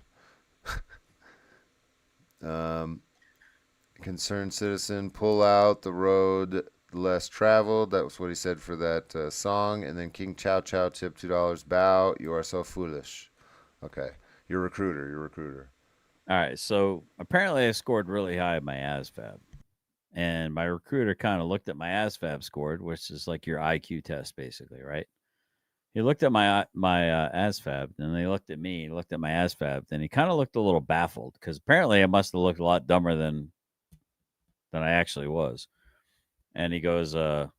A: Concerned citizen, pull out the road less traveled. That was what he said for that song. And then King Chow Chow tip $2. Bow, you are so foolish. Okay, your recruiter.
B: All right, so apparently I scored really high in my ASVAB, and my recruiter kind of looked at my ASVAB score, which is like your IQ test, basically, right? He looked at my ASVAB, and he looked at me. He looked at my ASVAB, then he kind of looked a little baffled because apparently I must have looked a lot dumber than I actually was. And he goes, what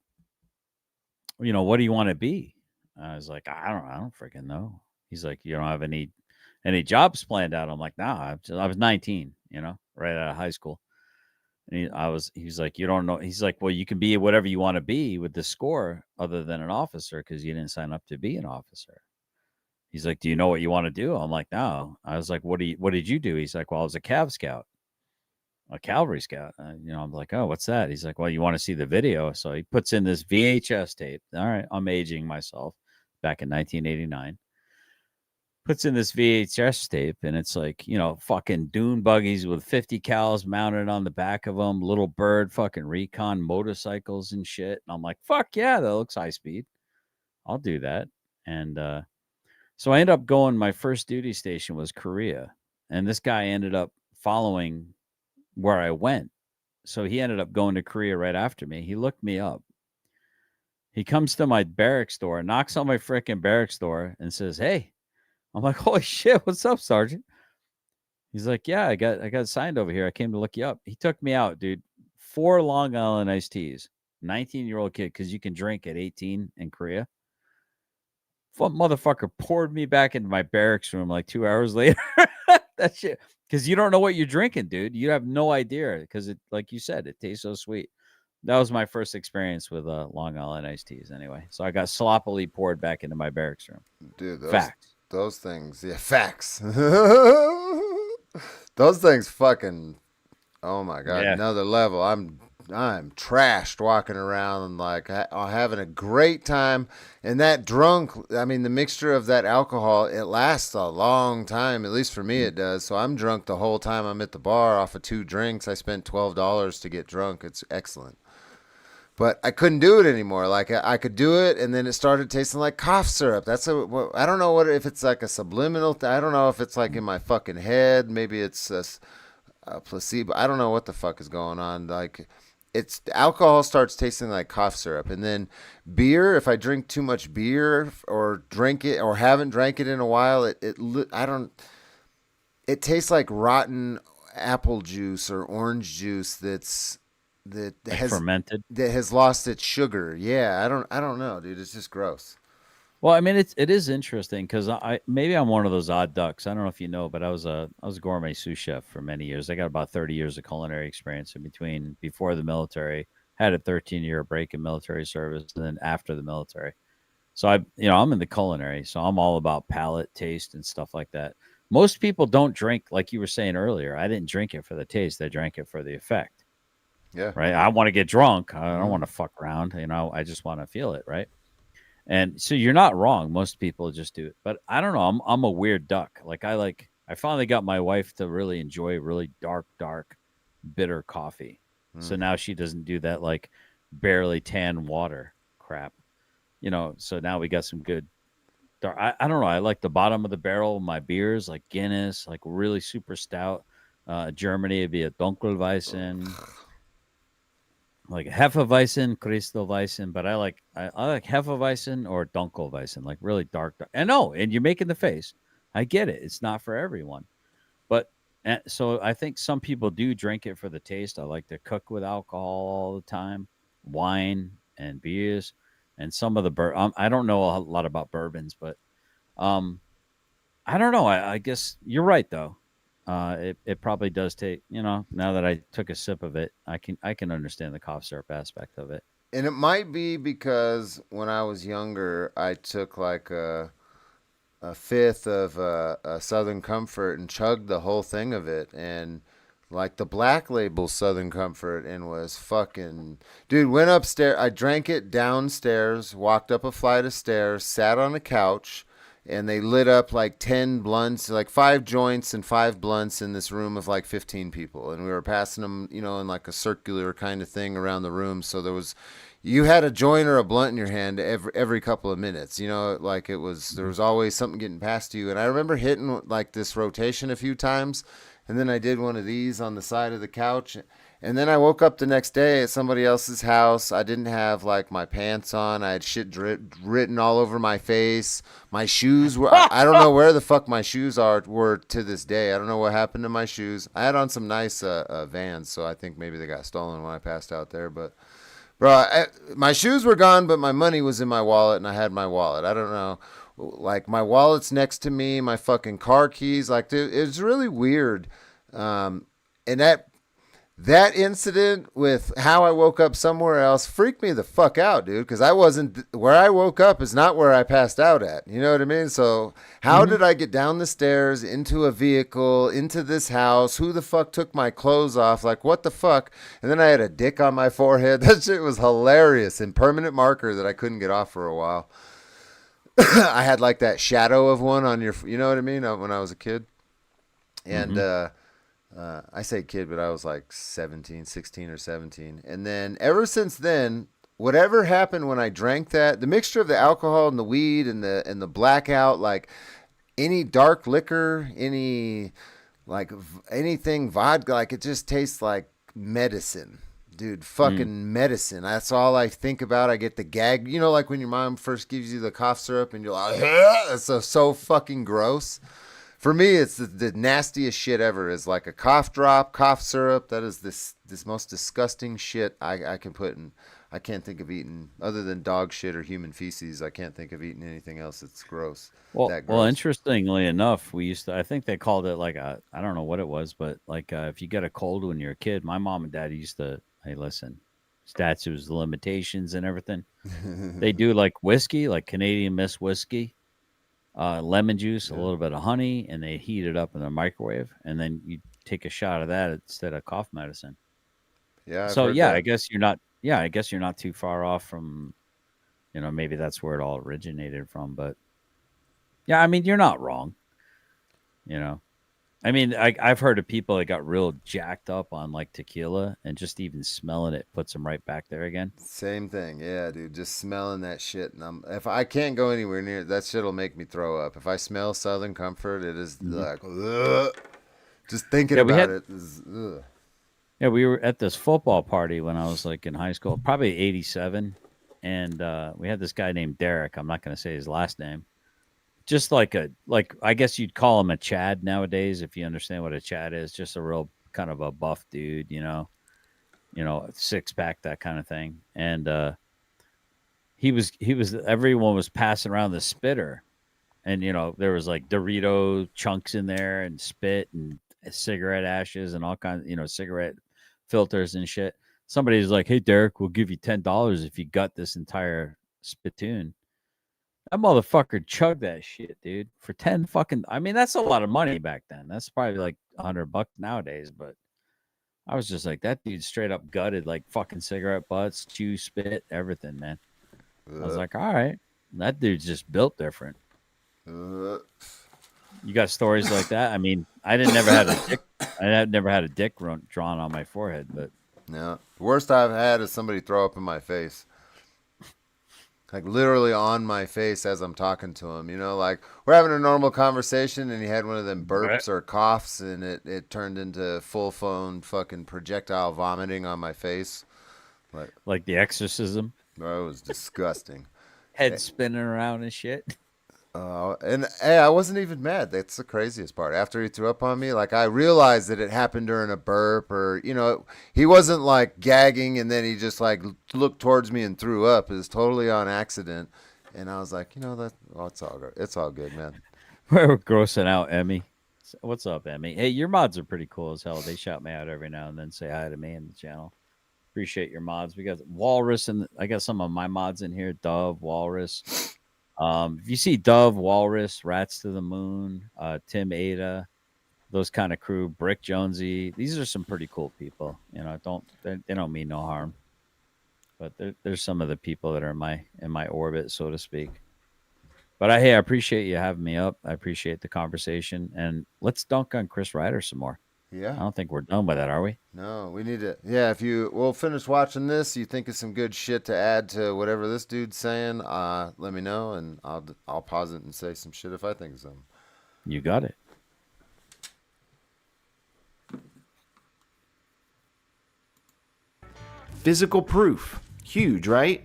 B: do you want to be? I was like, I don't freaking know. He's like, you don't have any jobs planned out? I'm like, nah, I was 19, right out of high school. And he's like, you don't know. He's like, well, you can be whatever you want to be with the score other than an officer because you didn't sign up to be an officer. He's like, do you know what you want to do? I'm like, no. I was like, what did you do? He's like, well, I was a Cav Scout. A cavalry scout. I'm like, oh, what's that? He's like, well, you want to see the video? So he puts in this VHS tape. All right, I'm aging myself. Back in 1989. Puts in this VHS tape, and it's like, fucking dune buggies with 50 cals mounted on the back of them, little bird fucking recon motorcycles and shit. And I'm like, fuck yeah, that looks high speed. I'll do that. And so I ended up going, my first duty station was Korea. And this guy ended up following where I went. So he ended up going to Korea right after me. He looked me up. He comes to my barracks door, knocks on my freaking barracks door and says, hey. I'm like, holy shit, what's up, Sergeant? He's like, yeah, I got signed over here. I came to look you up. He took me out, dude. 4 Long Island iced teas. 19-year-old kid, because you can drink at 18 in Korea. Motherfucker poured me back into my barracks room like 2 hours later. That shit. Because you don't know what you're drinking, dude. You have no idea. Because it, like you said, it tastes so sweet. That was my first experience with Long Island iced teas anyway. So I got sloppily poured back into my barracks room.
A: Dude,
B: Fact.
A: those things, yeah, facts. Those things fucking, oh my God,
B: Yeah.
A: another level. I'm trashed walking around and like having a great time. And that drunk, I mean, the mixture of that alcohol, it lasts a long time. At least for me, it does. So I'm drunk the whole time I'm at the bar off of 2 drinks. I spent $12 to get drunk. It's excellent. But I couldn't do it anymore. Like I could do it, and then it started tasting like cough syrup. I don't know if it's like a subliminal. I don't know if it's like in my fucking head. Maybe it's a placebo. I don't know what the fuck is going on. Like, it's alcohol starts tasting like cough syrup, and then beer. If I drink too much beer or drink it or haven't drank it in a while, it tastes like rotten apple juice or orange juice that
B: Like
A: has
B: fermented.
A: that has lost its sugar. Yeah, I don't know, dude. It's just gross.
B: Well, I mean, it is interesting because maybe I'm one of those odd ducks. I don't know if you know, but I was a gourmet sous chef for many years. I got about 30 years of culinary experience before the military. Had a 13-year break in military service, and then after the military. So I'm in the culinary, so I'm all about palate, taste, and stuff like that. Most people don't drink, like you were saying earlier. I didn't drink it for the taste. I drank it for the effect.
A: Yeah.
B: Right. I want to get drunk. I don't want to fuck around. I just want to feel it. Right. And so you're not wrong. Most people just do it. But I don't know. I'm a weird duck. I finally got my wife to really enjoy really dark, bitter coffee. So now she doesn't do that like barely tan water crap. So now we got some good dark. I don't know. I like the bottom of the barrel of my beers, like Guinness, like really super stout. Germany, it'd be a Dunkelweizen. Like Hefeweizen, Crystalweizen, but I like Hefeweizen or Dunkelweizen, like really dark. And you're making the face. I get it. It's not for everyone. But so I think some people do drink it for the taste. I like to cook with alcohol all the time, wine and beers, and some of the I don't know a lot about bourbons, but I don't know. I guess you're right though. It probably does take, now that I took a sip of it, I can understand the cough syrup aspect of it.
A: And it might be because when I was younger, I took like a fifth of a Southern Comfort and chugged the whole thing of it, and like the Black Label Southern Comfort, and was fucking, dude, went upstairs. I drank it downstairs, walked up a flight of stairs, sat on a couch, and they lit up like 10 blunts, like 5 joints and 5 blunts in this room of like 15 people. And we were passing them, in like a circular kind of thing around the room. So you had a joint or a blunt in your hand every couple of minutes, like there was always something getting past you. And I remember hitting like this rotation a few times. And then I did one of these on the side of the couch. And then I woke up the next day at somebody else's house. I didn't have like my pants on. I had shit written all over my face. My shoes were, I don't know where the fuck my shoes were to this day. I don't know what happened to my shoes. I had on some nice Vans, so I think maybe they got stolen when I passed out there. But bro, my shoes were gone, but my money was in my wallet, and I had my wallet. I don't know. Like, my wallet's next to me, my fucking car keys. Like, dude, it was really weird. And that incident with how I woke up somewhere else freaked me the fuck out, dude, because where I woke up is not where I passed out at. You know what I mean? So how did I get down the stairs, into a vehicle, into this house? Who the fuck took my clothes off? Like, what the fuck? And then I had a dick on my forehead. That shit was hilarious, and permanent marker that I couldn't get off for a while. I had like that shadow of one on you know what I mean? When I was a kid. And, I say kid, but I was like 16 or 17. And then ever since then, whatever happened when I drank that, the mixture of the alcohol and the weed and the blackout, like any dark liquor, any like anything vodka, like it just tastes like medicine. Dude, fucking medicine. That's all I think about. I get the gag. Like when your mom first gives you the cough syrup and you're like, it's so fucking gross. For me, it's the nastiest shit ever. Is like a cough drop, cough syrup. That is this most disgusting shit I can put in. I can't think of eating, other than dog shit or human feces, I can't think of eating anything else that's gross.
B: Well, interestingly enough, I think they called it like I don't know what it was, but like if you get a cold when you're a kid, my mom and dad used to, hey, listen, statutes, limitations and everything. They do like whiskey, like Canadian Miss whiskey. lemon juice, a little bit of honey, and they heat it up in the microwave, and then you take a shot of that instead of cough medicine.
A: Yeah, I've
B: So
A: heard
B: yeah,
A: that.
B: I guess you're not. Yeah, I guess you're not too far off from, maybe that's where it all originated from. But yeah, I mean, you're not wrong. I mean, I've heard of people that got real jacked up on like tequila, and just even smelling it puts them right back there again.
A: Same thing, yeah, dude. Just smelling that shit, and if I can't go anywhere near it, that shit'll make me throw up. If I smell Southern Comfort, it is like, ugh. Just thinking about it is, ugh.
B: Yeah, we were at this football party when I was like in high school, probably '87, and we had this guy named Derek. I'm not going to say his last name. Just like I guess you'd call him a Chad nowadays, if you understand what a Chad is. Just a real kind of a buff dude, six pack, that kind of thing. And everyone was passing around the spitter, and there was like Dorito chunks in there, and spit, and cigarette ashes, and all kinds, cigarette filters and shit. Somebody's like, "Hey, Derek, we'll give you $10 if you gut this entire spittoon." That motherfucker chugged that shit, dude, for 10 fucking. I mean, that's a lot of money back then. That's probably like $100 nowadays. But I was just like, that dude straight up gutted like fucking cigarette butts, chew, spit, everything, man. I was like, all right, that dude's just built different. You got stories like that? I mean, I never had a dick. I had never had a dick drawn on my forehead, but
A: yeah, the worst I've had is somebody throw up in my face. Like literally on my face as I'm talking to him, like we're having a normal conversation and he had one of them burps or coughs and it turned into full-blown fucking projectile vomiting on my face.
B: Like the exorcism.
A: Bro, it was disgusting.
B: Head spinning around and shit.
A: And hey, I wasn't even mad. That's the craziest part. After he threw up on me, like I realized that it happened during a burp, or he wasn't like gagging and then he just like looked towards me and threw up. It was totally on accident, and I was like, it's all good. It's all good, man.
B: We're grossing out Emmy. What's up, Emmy? Hey, your mods are pretty cool as hell. They shout me out every now and then, say hi to me in the channel. Appreciate your mods. We got Walrus, and I got some of my mods in here. Dove, Walrus. If you see Dove, Walrus, Rats to the Moon, Tim Ada, those kind of crew, Brick Jonesy, these are some pretty cool people. They don't mean no harm, but there's some of the people that are in my orbit, so to speak. But I appreciate you having me up. I appreciate the conversation, and let's dunk on Chris Ryder some more.
A: Yeah.
B: I don't think we're done with that, are we?
A: No, we need to. Yeah, we'll finish watching this, you think of some good shit to add to whatever this dude's saying, let me know, and I'll pause it and say some shit if I think of something.
B: You got it.
H: Physical proof. Huge, right?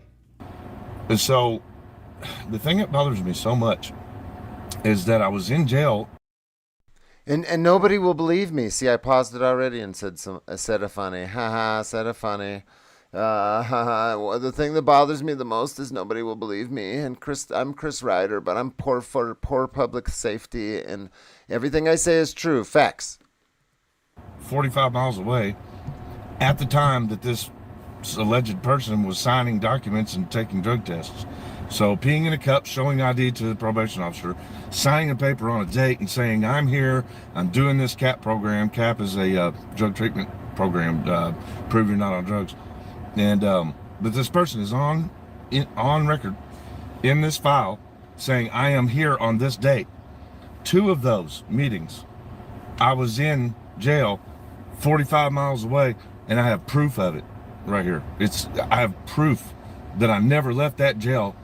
C: And so the thing that bothers me so much is that I was in jail.
A: And nobody will believe me. See, I paused it already and said a funny. Haha, said a funny. The thing that bothers me the most is nobody will believe me. And I'm Chris Ryder, but I'm poor for poor public safety, and everything I say is true. Facts.
C: 45 miles away at the time that this alleged person was signing documents and taking drug tests. So peeing in a cup, showing ID to the probation officer, signing a paper on a date and saying, I'm here, I'm doing this CAP program. CAP is a drug treatment program, prove you're not on drugs. And but this person is on record in this file saying, I am here on this date. 2 of those meetings, I was in jail 45 miles away, and I have proof of it right here. I have proof that I never left that jail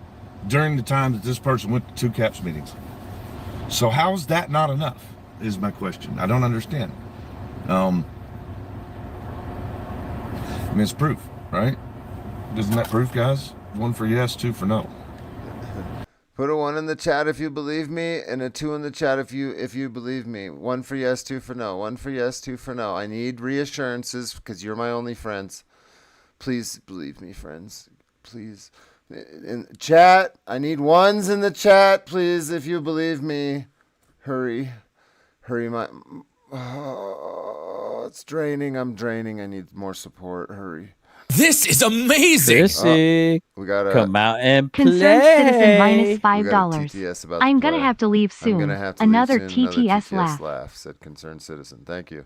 C: during the time that this person went to 2 CAPS meetings. So how is that not enough, is my question. I don't understand. I mean, it's proof, right? Isn't that proof, guys? 1 for yes, 2 for no.
A: Put a 1 in the chat if you believe me, and a 2 in the chat if you believe me. 1 for yes, 2 for no. 1 for yes, 2 for no. I need reassurances because you're my only friends. Please believe me, friends. Please. In chat, I need 1s in the chat, please, if you believe me. Hurry. Oh, it's draining. I'm draining. I need more support. Hurry.
O: This is amazing.
B: Chrissy,
A: We got
B: come out and play.
K: Concerned citizen minus
A: We got a
K: $5.
A: TTS about
K: I'm
A: to
K: gonna
A: play.
K: have to leave
A: I'm
K: soon.
A: gonna have to
K: Another
A: leave soon.
K: TTS
A: Another
K: laugh.
A: said concerned citizen. Thank you.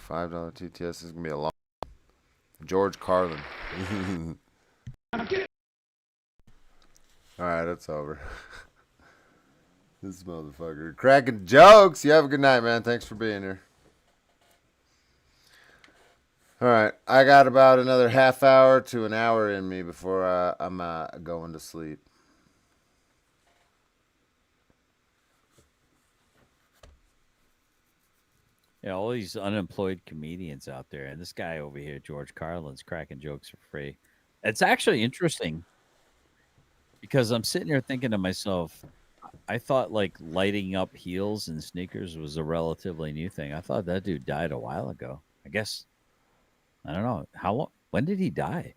A: $5 TTS is gonna be a long. George Carlin. All right, it's over. This motherfucker cracking jokes. You have a good night, man. Thanks for being here. All right, I got about another half hour to an hour in me before I'm going to sleep.
B: Yeah, all these unemployed comedians out there, and this guy over here, George Carlin's cracking jokes for free. It's actually interesting because I'm sitting here thinking to myself, I thought like lighting up heels and sneakers was a relatively new thing. I thought that dude died a while ago. I guess I don't know how long. When did he die?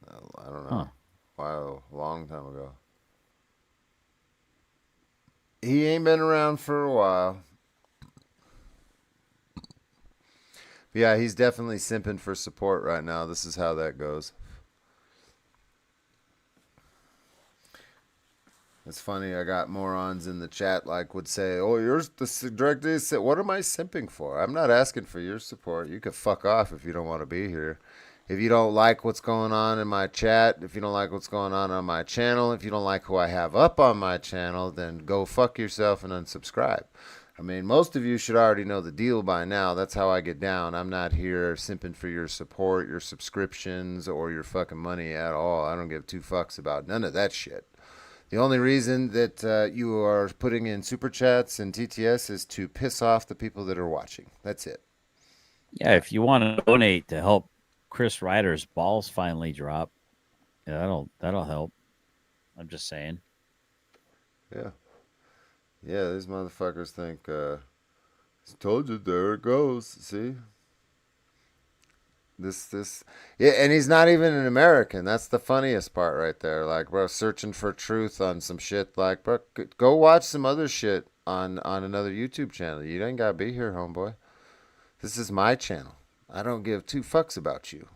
A: I don't know. Wow, a long time ago. He ain't been around for a while. Yeah, he's definitely simping for support right now. This is how that goes. It's funny, I got morons in the chat like would say, "Oh, you're the director." What am I simping for? I'm not asking for your support. You could fuck off if you don't want to be here. If you don't like what's going on in my chat, if you don't like what's going on my channel, if you don't like who I have up on my channel, then go fuck yourself and unsubscribe. I mean, most of you should already know the deal by now. That's how I get down. I'm not here simping for your support, your subscriptions, or your fucking money at all. I don't give two fucks about none of that shit. The only reason that you are putting in super chats and TTS is to piss off the people that are watching. That's it.
B: Yeah, if you want to donate to help Chris Ryder's balls finally drop, yeah, that'll help. I'm just saying.
A: Yeah. Yeah, these motherfuckers think, told you, there it goes. See? Yeah, and he's not even an American. That's the funniest part right there. Like, bro, searching for truth on some shit. Like, bro, go watch some other shit on another YouTube channel. You ain't gotta be here, homeboy. This is my channel. I don't give two fucks about you.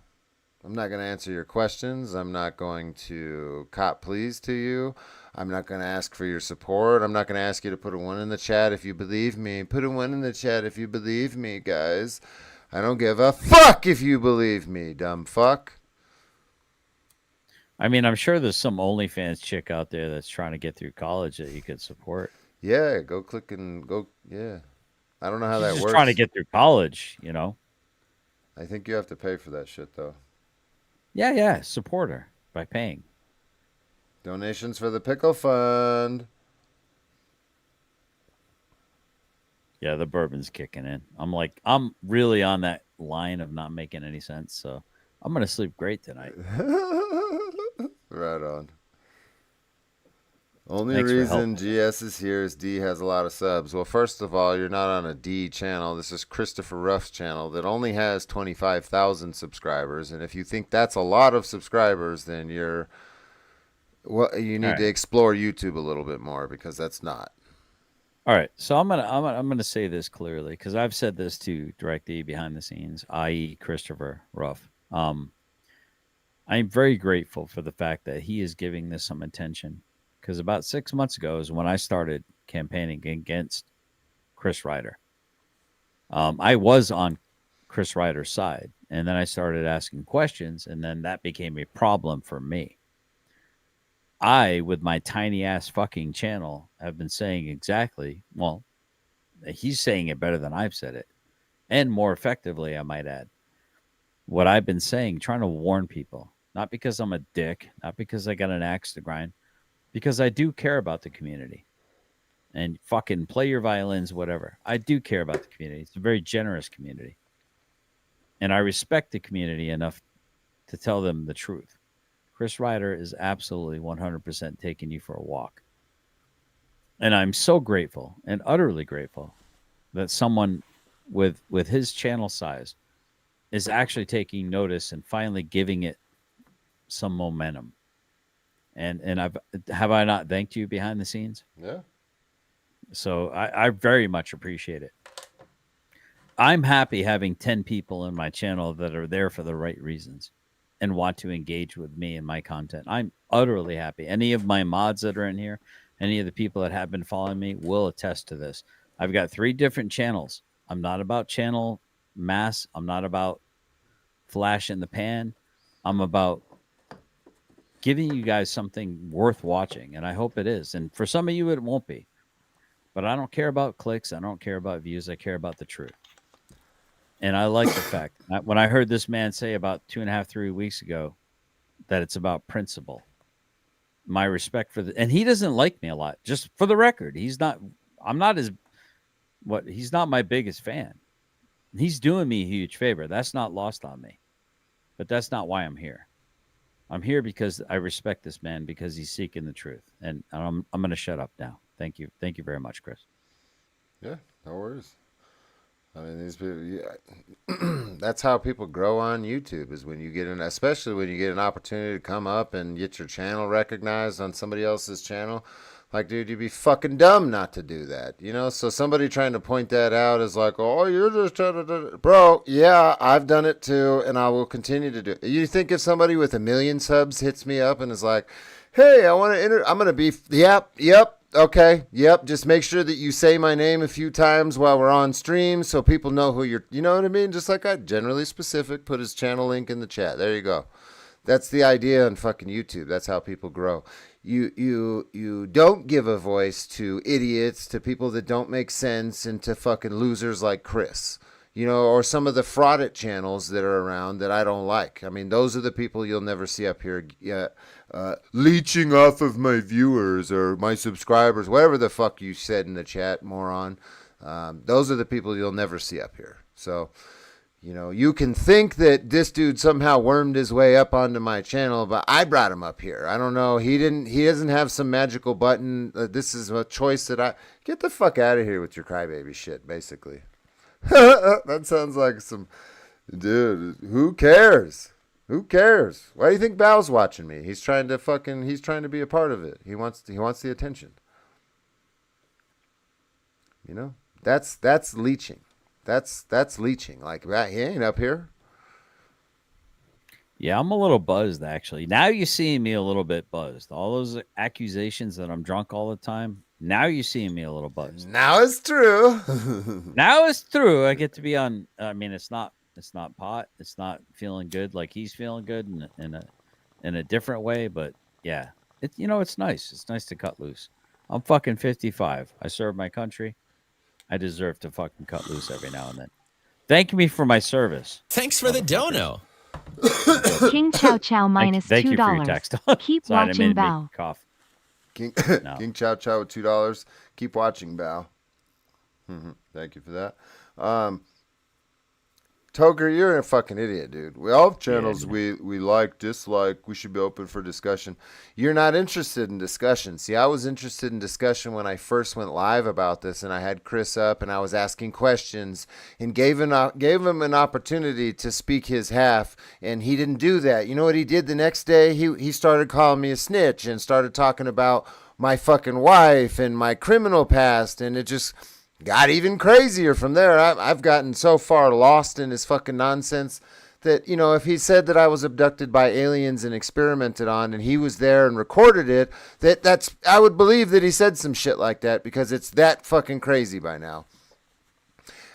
A: I'm not gonna answer your questions. I'm not going to cop pleas to you. I'm not going to ask for your support. I'm not going to ask you to put a 1 in the chat if you believe me. Put a 1 in the chat if you believe me, guys. I don't give a fuck if you believe me, dumb fuck.
B: I mean, I'm sure there's some OnlyFans chick out there that's trying to get through college that you could support.
A: Yeah, go click and go. Yeah. I don't know how
B: She's
A: that
B: just
A: works.
B: trying to get through college, you know?
A: I think you have to pay for that shit, though.
B: Yeah. Support her by paying.
A: Donations for the Pickle Fund.
B: Yeah, the bourbon's kicking in. I'm really on that line of not making any sense, so I'm gonna sleep great tonight.
A: Right on. Only
B: Thanks for
A: reason
B: helping.
A: GS is here is D has a lot of subs. Well, first of all, you're not on a D channel. This is Christopher Ruff's channel that only has 25,000 subscribers. And if you think that's a lot of subscribers, then you need to explore YouTube a little bit more, because that's not.
B: All right, so I'm gonna say this clearly, because I've said this to DirectD behind the scenes, i.e. Christopher Ruff. I'm very grateful for the fact that he is giving this some attention, because about 6 months ago is when I started campaigning against Chris Ryder. I was on Chris Ryder's side, and then I started asking questions, and then that became a problem for me. I, with my tiny ass fucking channel, have been saying exactly, well, he's saying it better than I've said it, and more effectively, I might add, what I've been saying, trying to warn people, not because I'm a dick, not because I got an axe to grind, because I do care about the community. And fucking play your violins, whatever. I do care about the community. It's a very generous community. And I respect the community enough to tell them the truth. Chris Ryder is absolutely 100% taking you for a walk. And I'm so grateful and utterly grateful that someone with his channel size is actually taking notice and finally giving it some momentum. And have I not thanked you behind the scenes?
A: Yeah.
B: So I very much appreciate it. I'm happy having 10 people in my channel that are there for the right reasons and want to engage with me and my content. I'm utterly happy. Any of my mods that are in here, any of the people that have been following me will attest to this. I've got 3 different channels. I'm not about channel mass. I'm not about flash in the pan. I'm about giving you guys something worth watching, and I hope it is. And for some of you, it won't be. But I don't care about clicks. I don't care about views. I care about the truth. And I like the fact when I heard this man say about 2.5, 3 weeks ago that it's about principle, my respect for and he doesn't like me a lot, just for the record. He's not my biggest fan. He's doing me a huge favor. That's not lost on me, but that's not why I'm here. I'm here because I respect this man because he's seeking the truth. And I'm going to shut up now. Thank you. Thank you very much, Chris.
A: Yeah, no worries. I mean, these people, that's how people grow on YouTube is when you get especially when you get an opportunity to come up and get your channel recognized on somebody else's channel. Like, dude, you'd be fucking dumb not to do that, you know? So somebody trying to point that out is like, oh, you're just trying to do it. Bro, yeah, I've done it too, and I will continue to do it. You think if somebody with 1 million subs hits me up and is like, hey, I want to I'm going to be, yep, okay, yep, just make sure that you say my name a few times while we're on stream so people know who you're, you know what I mean? Just like I generally specific, put his channel link in the chat. There you go. That's the idea on fucking YouTube. That's how people grow. You don't give a voice to idiots, to people that don't make sense, and to fucking losers like Chris, you know, or some of the fraudit channels that are around that I don't like. I mean, those are the people you'll never see up here leeching off of my viewers or my subscribers, whatever the fuck you said in the chat, moron. Those are the people you'll never see up here. So, you know, you can think that this dude somehow wormed his way up onto my channel, but I brought him up here. I don't know. He doesn't have some magical button. This is a choice that get the fuck out of here with your crybaby shit, basically. That sounds like some, dude, who cares? Who cares? Why do you think Bao's watching me? He's trying to be a part of it. He wants the attention. You know? That's leeching. That's leeching. Like, he ain't up here.
B: Yeah, I'm a little buzzed, actually. Now you see me a little bit buzzed. All those accusations that I'm drunk all the time, now you see me a little buzzed.
A: Now it's true.
B: Now it's true. I get to be on, I mean, it's not pot. It's not feeling good like he's feeling good in a different way. But, yeah, it's nice. It's nice to cut loose. I'm fucking 55. I serve my country. I deserve to fucking cut loose every now and then. Thank me for my service.
O: Thanks for the dono.
K: King Chow Chow minus
B: thank you for your
K: $2.
B: text.
K: Keep
B: Sorry, I
K: watching
B: made
K: Bao.
B: me cough.
A: King Chow Chow with $2. Keep watching, Bao. Thank you for that. Toger, you're a fucking idiot, dude. We all have channels we like, dislike. We should be open for discussion. You're not interested in discussion. See, I was interested in discussion when I first went live about this, and I had Chris up, and I was asking questions, and gave him an opportunity to speak his half, and he didn't do that. You know what he did the next day? He started calling me a snitch and started talking about my fucking wife and my criminal past, and it just got even crazier from there. I've gotten so far lost in his fucking nonsense that, you know, if he said that I was abducted by aliens and experimented on and he was there and recorded it, I would believe that he said some shit like that because it's that fucking crazy by now.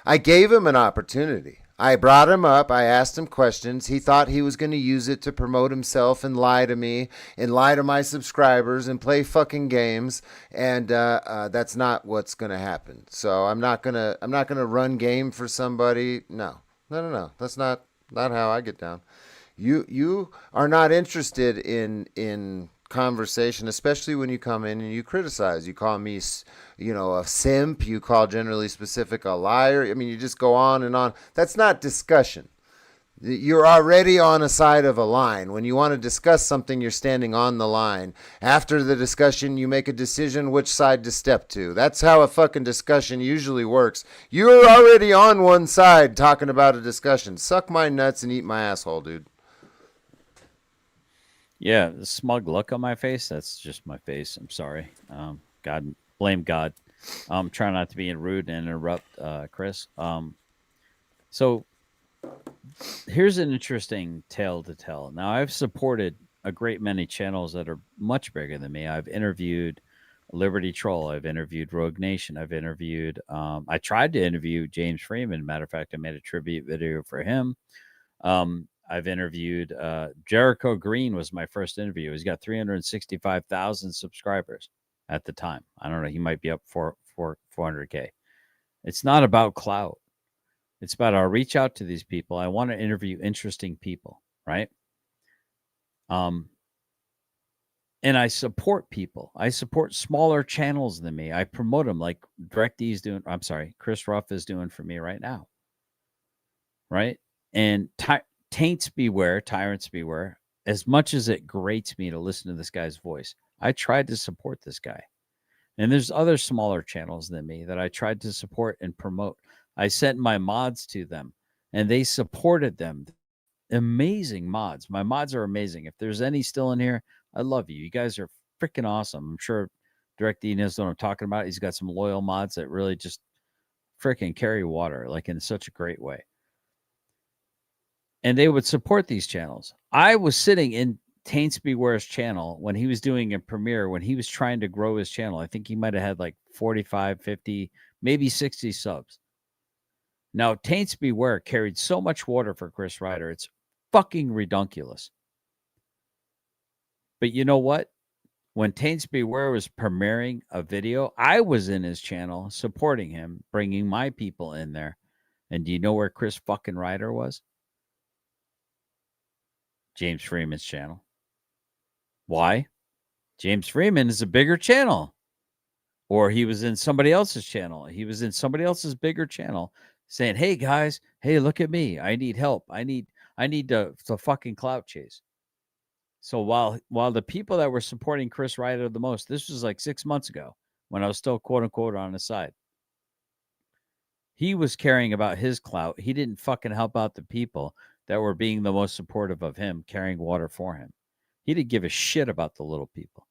A: I gave him an opportunity. I brought him up. I asked him questions. He thought he was going to use it to promote himself and lie to me and lie to my subscribers and play fucking games. And that's not what's going to happen. So I'm not gonna run game for somebody. No. That's not how I get down. You are not interested in conversation, especially when you come in and you criticize. You call me, you know, a simp. You call generally specific a liar. I mean, you just go on and on. That's not discussion. You're already on a side of a line. When you want to discuss something, you're standing on the line. After the discussion, you make a decision which side to step to. That's how a fucking discussion usually works. You're already on one side talking about a discussion. Suck my nuts and eat my asshole, dude.
B: Yeah, the smug look on my face, that's just my face. I'm sorry. Blame God. I'm trying not to be rude and interrupt Chris. So here's an interesting tale to tell. Now, I've supported a great many channels that are much bigger than me. I've interviewed Liberty Troll. I've interviewed Rogue Nation. I've interviewed, I tried to interview James Freeman. Matter of fact, I made a tribute video for him. I've interviewed Jericho Green was my first interview. He's got 365,000 subscribers at the time. I don't know. He might be up for 400K. It's not about clout. It's about I'll reach out to these people. I want to interview interesting people, right? And I support people. I support smaller channels than me. I promote them like DirectD's doing. I'm sorry, Chris Ruff is doing for me right now. Right? And taints beware, tyrants beware. As much as it grates me to listen to this guy's voice, I tried to support this guy. And there's other smaller channels than me that I tried to support and promote. I sent my mods to them, and they supported them. Amazing mods. My mods are amazing. If there's any still in here, I love you. You guys are freaking awesome. I'm sure DirectD knows what I'm talking about. He's got some loyal mods that really just freaking carry water, like in such a great way. And they would support these channels. I was sitting in Taints Beware's channel when he was doing a premiere, when he was trying to grow his channel. I think he might have had like 45, 50, maybe 60 subs. Now, Taints Beware carried so much water for Chris Ryder. It's fucking redunculous. But you know what? When Taints Beware was premiering a video, I was in his channel supporting him, bringing my people in there. And do you know where Chris fucking Ryder was? James Freeman's channel. Why? James Freeman is a bigger channel. Or he was in somebody else's channel. He was in somebody else's bigger channel saying, hey guys, hey, look at me. I need help. I need to fucking clout chase. So while the people that were supporting Chris Ryder the most, this was like 6 months ago when I was still quote unquote on his side. He was caring about his clout. He didn't fucking help out the people that were being the most supportive of him, carrying water for him. He didn't give a shit about the little people.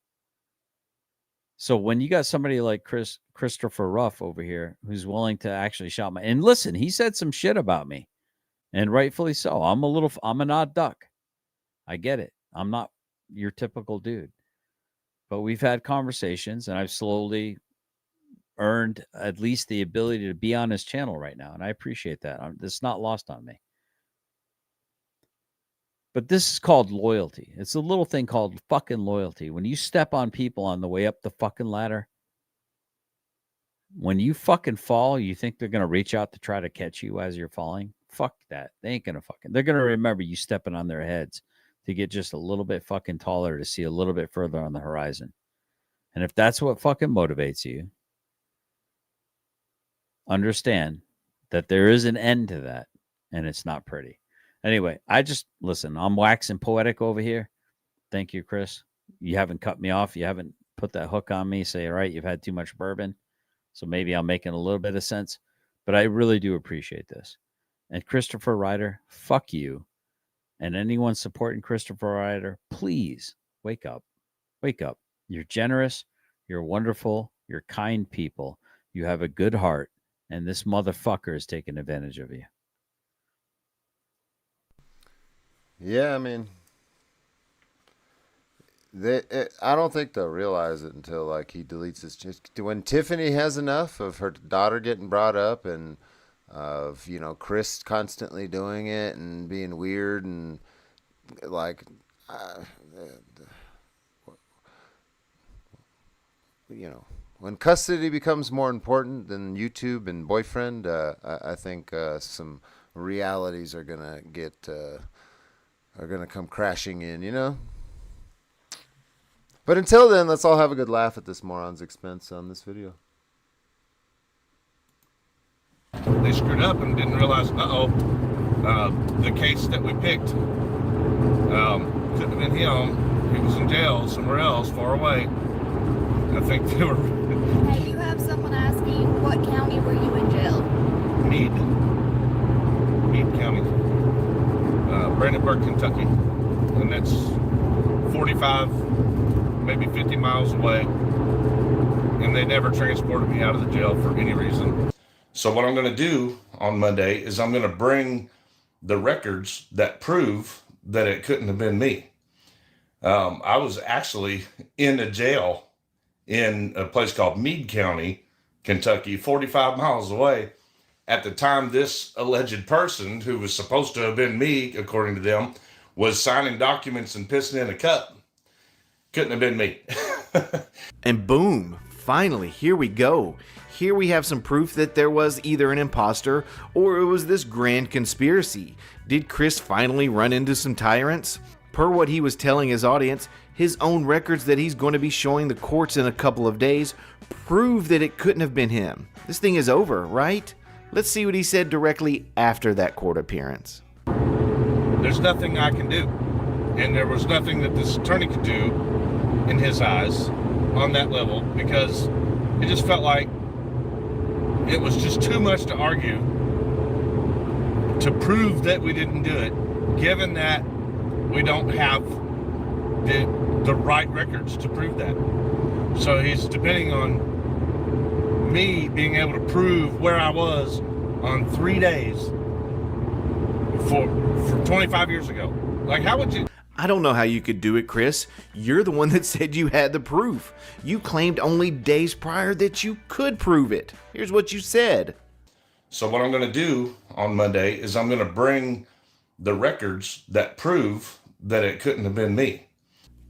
B: So when you got somebody like Christopher Ruff over here who's willing to actually shout my, and listen, he said some shit about me, and rightfully so. I'm an odd duck. I get it. I'm not your typical dude, but we've had conversations, and I've slowly earned at least the ability to be on his channel right now, and I appreciate that. It's not lost on me. But this is called loyalty. It's a little thing called fucking loyalty. When you step on people on the way up the fucking ladder, when you fucking fall, you think they're going to reach out to try to catch you as you're falling? Fuck that. They ain't going to fucking, they're going to remember you stepping on their heads to get just a little bit fucking taller to see a little bit further on the horizon. And if that's what fucking motivates you, understand that there is an end to that, and it's not pretty. Anyway, listen, I'm waxing poetic over here. Thank you, Chris. You haven't cut me off. You haven't put that hook on me. Say, all right, you've had too much bourbon. So maybe I'm making a little bit of sense. But I really do appreciate this. And Christopher Ryder, fuck you. And anyone supporting Christopher Ryder, please wake up. Wake up. You're generous. You're wonderful. You're kind people. You have a good heart. And this motherfucker is taking advantage of you.
A: Yeah, I mean, I don't think they'll realize it until like he deletes his. When Tiffany has enough of her daughter getting brought up and of Chris constantly doing it and being weird and like, when custody becomes more important than YouTube and boyfriend, I think some realities are gonna come crashing in, But until then, let's all have a good laugh at this moron's expense on this video.
C: They screwed up and didn't realize, the case that we picked couldn't have been him. He was in jail somewhere else, far away. I think they were...
P: Hey, you have someone asking, what county were you in jail?
C: Meade County. Brandenburg, Kentucky, and that's 45, maybe 50 miles away, and they never transported me out of the jail for any reason. So what I'm going to do on Monday is I'm going to bring the records that prove that it couldn't have been me. I was actually in a jail in a place called Meade County, Kentucky, 45 miles away, at the time this alleged person, who was supposed to have been me, according to them, was signing documents and pissing in a cup. Couldn't have been me.
H: And boom, finally, here we go. Here we have some proof that there was either an imposter or it was this grand conspiracy. Did Chris finally run into some tyrants? Per what he was telling his audience, his own records that he's going to be showing the courts in a couple of days prove that it couldn't have been him. This thing is over, right? Let's see what he said directly after that court appearance.
C: There's nothing I can do. And there was nothing that this attorney could do in his eyes on that level, because it just felt like it was just too much to argue to prove that we didn't do it, given that we don't have the right records to prove that. So he's depending on me being able to prove where I was on 3 days for 25 years ago. Like, how would you...
H: I don't know how you could do it, Chris. You're the one that said you had the proof. You claimed only days prior that you could prove it. Here's what you said.
C: So what I'm going to do on Monday is I'm going to bring the records that prove that it couldn't have been me.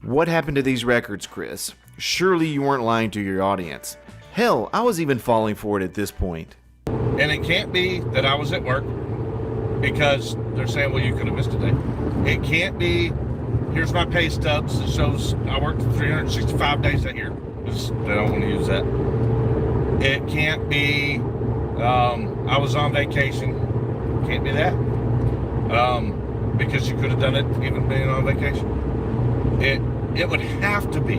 H: What happened to these records, Chris? Surely you weren't lying to your audience. Hell, I was even falling for it at this point.
C: And it can't be that I was at work, because they're saying, well, you could have missed a day. It can't be, here's my pay stubs that shows I worked 365 days that year. They don't want to use that. It can't be I was on vacation. Can't be that. Because you could have done it even being on vacation. It would have to be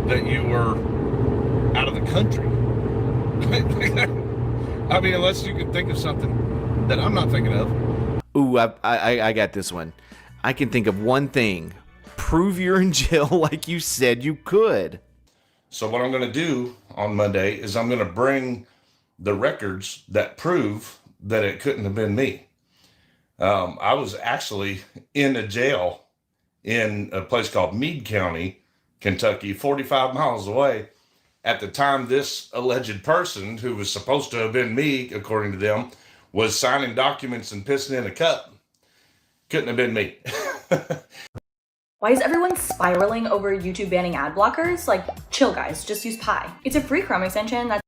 C: that you were out of the country. I mean, unless you can think of something that I'm not thinking of.
H: Ooh, I got this one. I can think of one thing. Prove you're in jail like you said you could.
C: So what I'm going to do on Monday is I'm going to bring the records that prove that it couldn't have been me. I was actually in a jail in a place called Meade County, Kentucky, 45 miles away, at the time this alleged person, who was supposed to have been me, according to them, was signing documents and pissing in a cup. Couldn't have been me.
Q: Why is everyone spiraling over YouTube banning ad blockers? Like, chill guys, just use Pi. It's a free Chrome extension that's...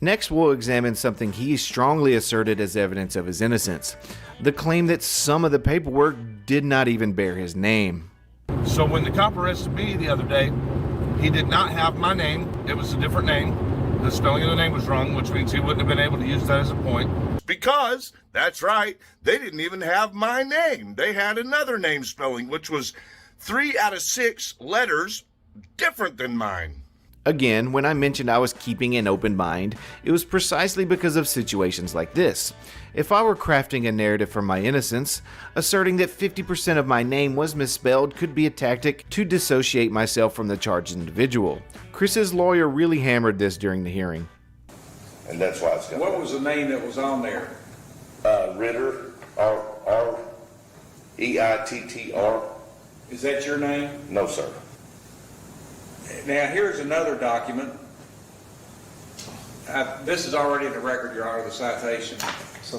H: Next, we'll examine something he strongly asserted as evidence of his innocence. The claim that some of the paperwork did not even bear his name.
C: So when the cop arrested me the other day, he did not have my name. It was a different name. The spelling of the name was wrong, which means he wouldn't have been able to use that as a point. Because, that's right, they didn't even have my name. They had another name spelling, which was 3 out of 6 letters different than mine.
H: Again, when I mentioned I was keeping an open mind, it was precisely because of situations like this. If I were crafting a narrative for my innocence, asserting that 50% of my name was misspelled could be a tactic to dissociate myself from the charged individual. Chris's lawyer really hammered this during the hearing.
R: And that's why it's got...
S: What was the name that was on there?
R: Ritter, R-E-I-T-T-R.
S: Is that your name?
R: No, sir.
S: Now, here's another document. This is already in the record, Your Honor, the citation.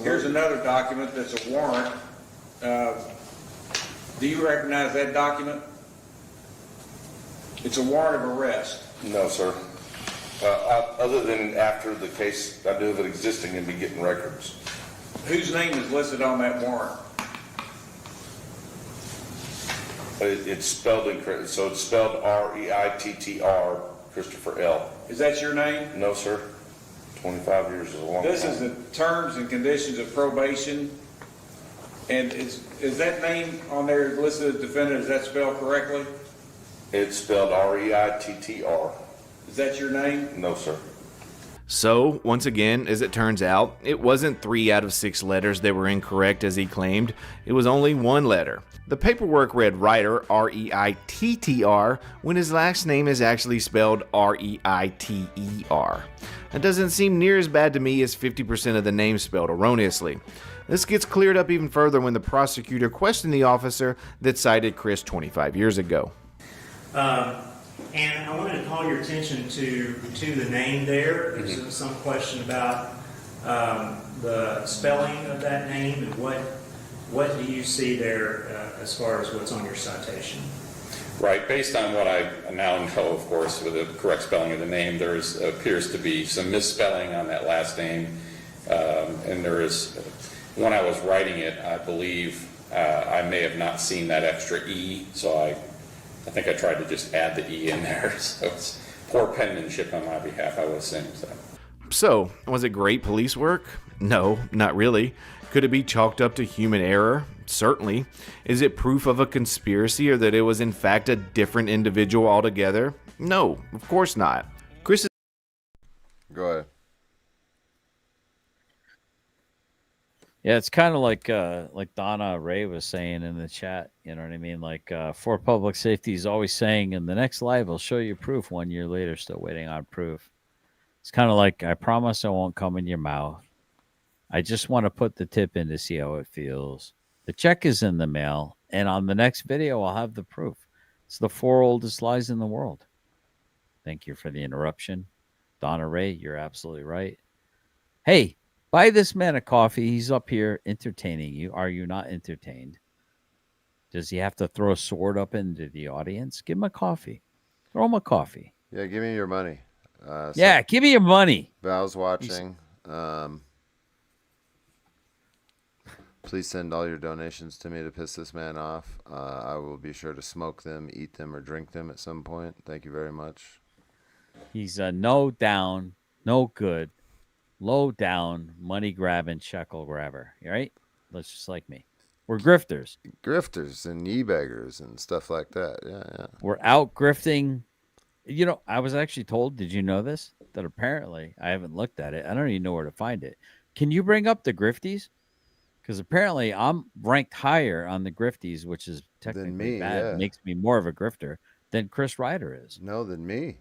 S: Here's another document that's a warrant. Do you recognize that document? It's a warrant of arrest.
R: No, sir. Other than after the case, I do have it existing and be getting records.
S: Whose name is listed on that warrant?
R: It's spelled incorrect, so it's spelled R-E-I-T-T-R, Christopher L.
S: Is that your name?
R: No, sir. 25 years is a long time.
S: This is the terms and conditions of probation. And is that name on there listed as defendant, is that spelled correctly?
R: It's spelled R-E-I-T-T-R.
S: Is that your name?
R: No, sir.
H: So, once again, as it turns out, it wasn't 3 out of 6 letters that were incorrect as he claimed, it was only 1 letter. The paperwork read Reiter, R-E-I-T-T-R, when his last name is actually spelled R-E-I-T-E-R. That doesn't seem near as bad to me as 50% of the name spelled erroneously. This gets cleared up even further when the prosecutor questioned the officer that cited Chris 25 years ago.
J: And I wanted to call your attention to the name there. There's some question about the spelling of that name and what do you see there as far as what's on your citation?
N: Right, based on what I now know, of course, with the correct spelling of the name, there appears to be some misspelling on that last name. And there is, when I was writing it, I believe I may have not seen that extra E, so I think I tried to just add the E in there. So it's poor penmanship on my behalf, I would assume.
H: So, was it great police work? No, not really. Could it be chalked up to human error? Certainly. Is it proof of a conspiracy or that it was in fact a different individual altogether? No, of course not. Chris.
A: Go ahead.
B: Yeah, it's kind of like Donna Ray was saying in the chat. You know what I mean? Like for public safety is always saying, in the next live, I'll show you proof. 1 year later, still waiting on proof. It's kind of like, I promise I won't come in your mouth. I just want to put the tip in to see how it feels. The check is in the mail, and on the next video, I'll have the proof. It's the 4 oldest lies in the world. Thank you for the interruption. Donna Ray, you're absolutely right. Hey, buy this man a coffee. He's up here entertaining you. Are you not entertained? Does he have to throw a sword up into the audience? Give him a coffee. Throw him a coffee.
A: Yeah, give me your money.
B: Yeah, give me your money.
A: Val's watching. Please send all your donations to me to piss this man off. I will be sure to smoke them, eat them, or drink them at some point. Thank you very much.
B: He's a no down, no good, low down, money grabbing, shekel grabber. Right? That's just like me. We're grifters.
A: Grifters and e-beggars and stuff like that. Yeah.
B: We're out grifting. You know, I was actually told, did you know this? That apparently, I haven't looked at it. I don't even know where to find it. Can you bring up the grifties? Because apparently I'm ranked higher on the grifties, which is technically bad.
A: Yeah.
B: Makes me more of a grifter than Chris Ryder is.
A: No, than me.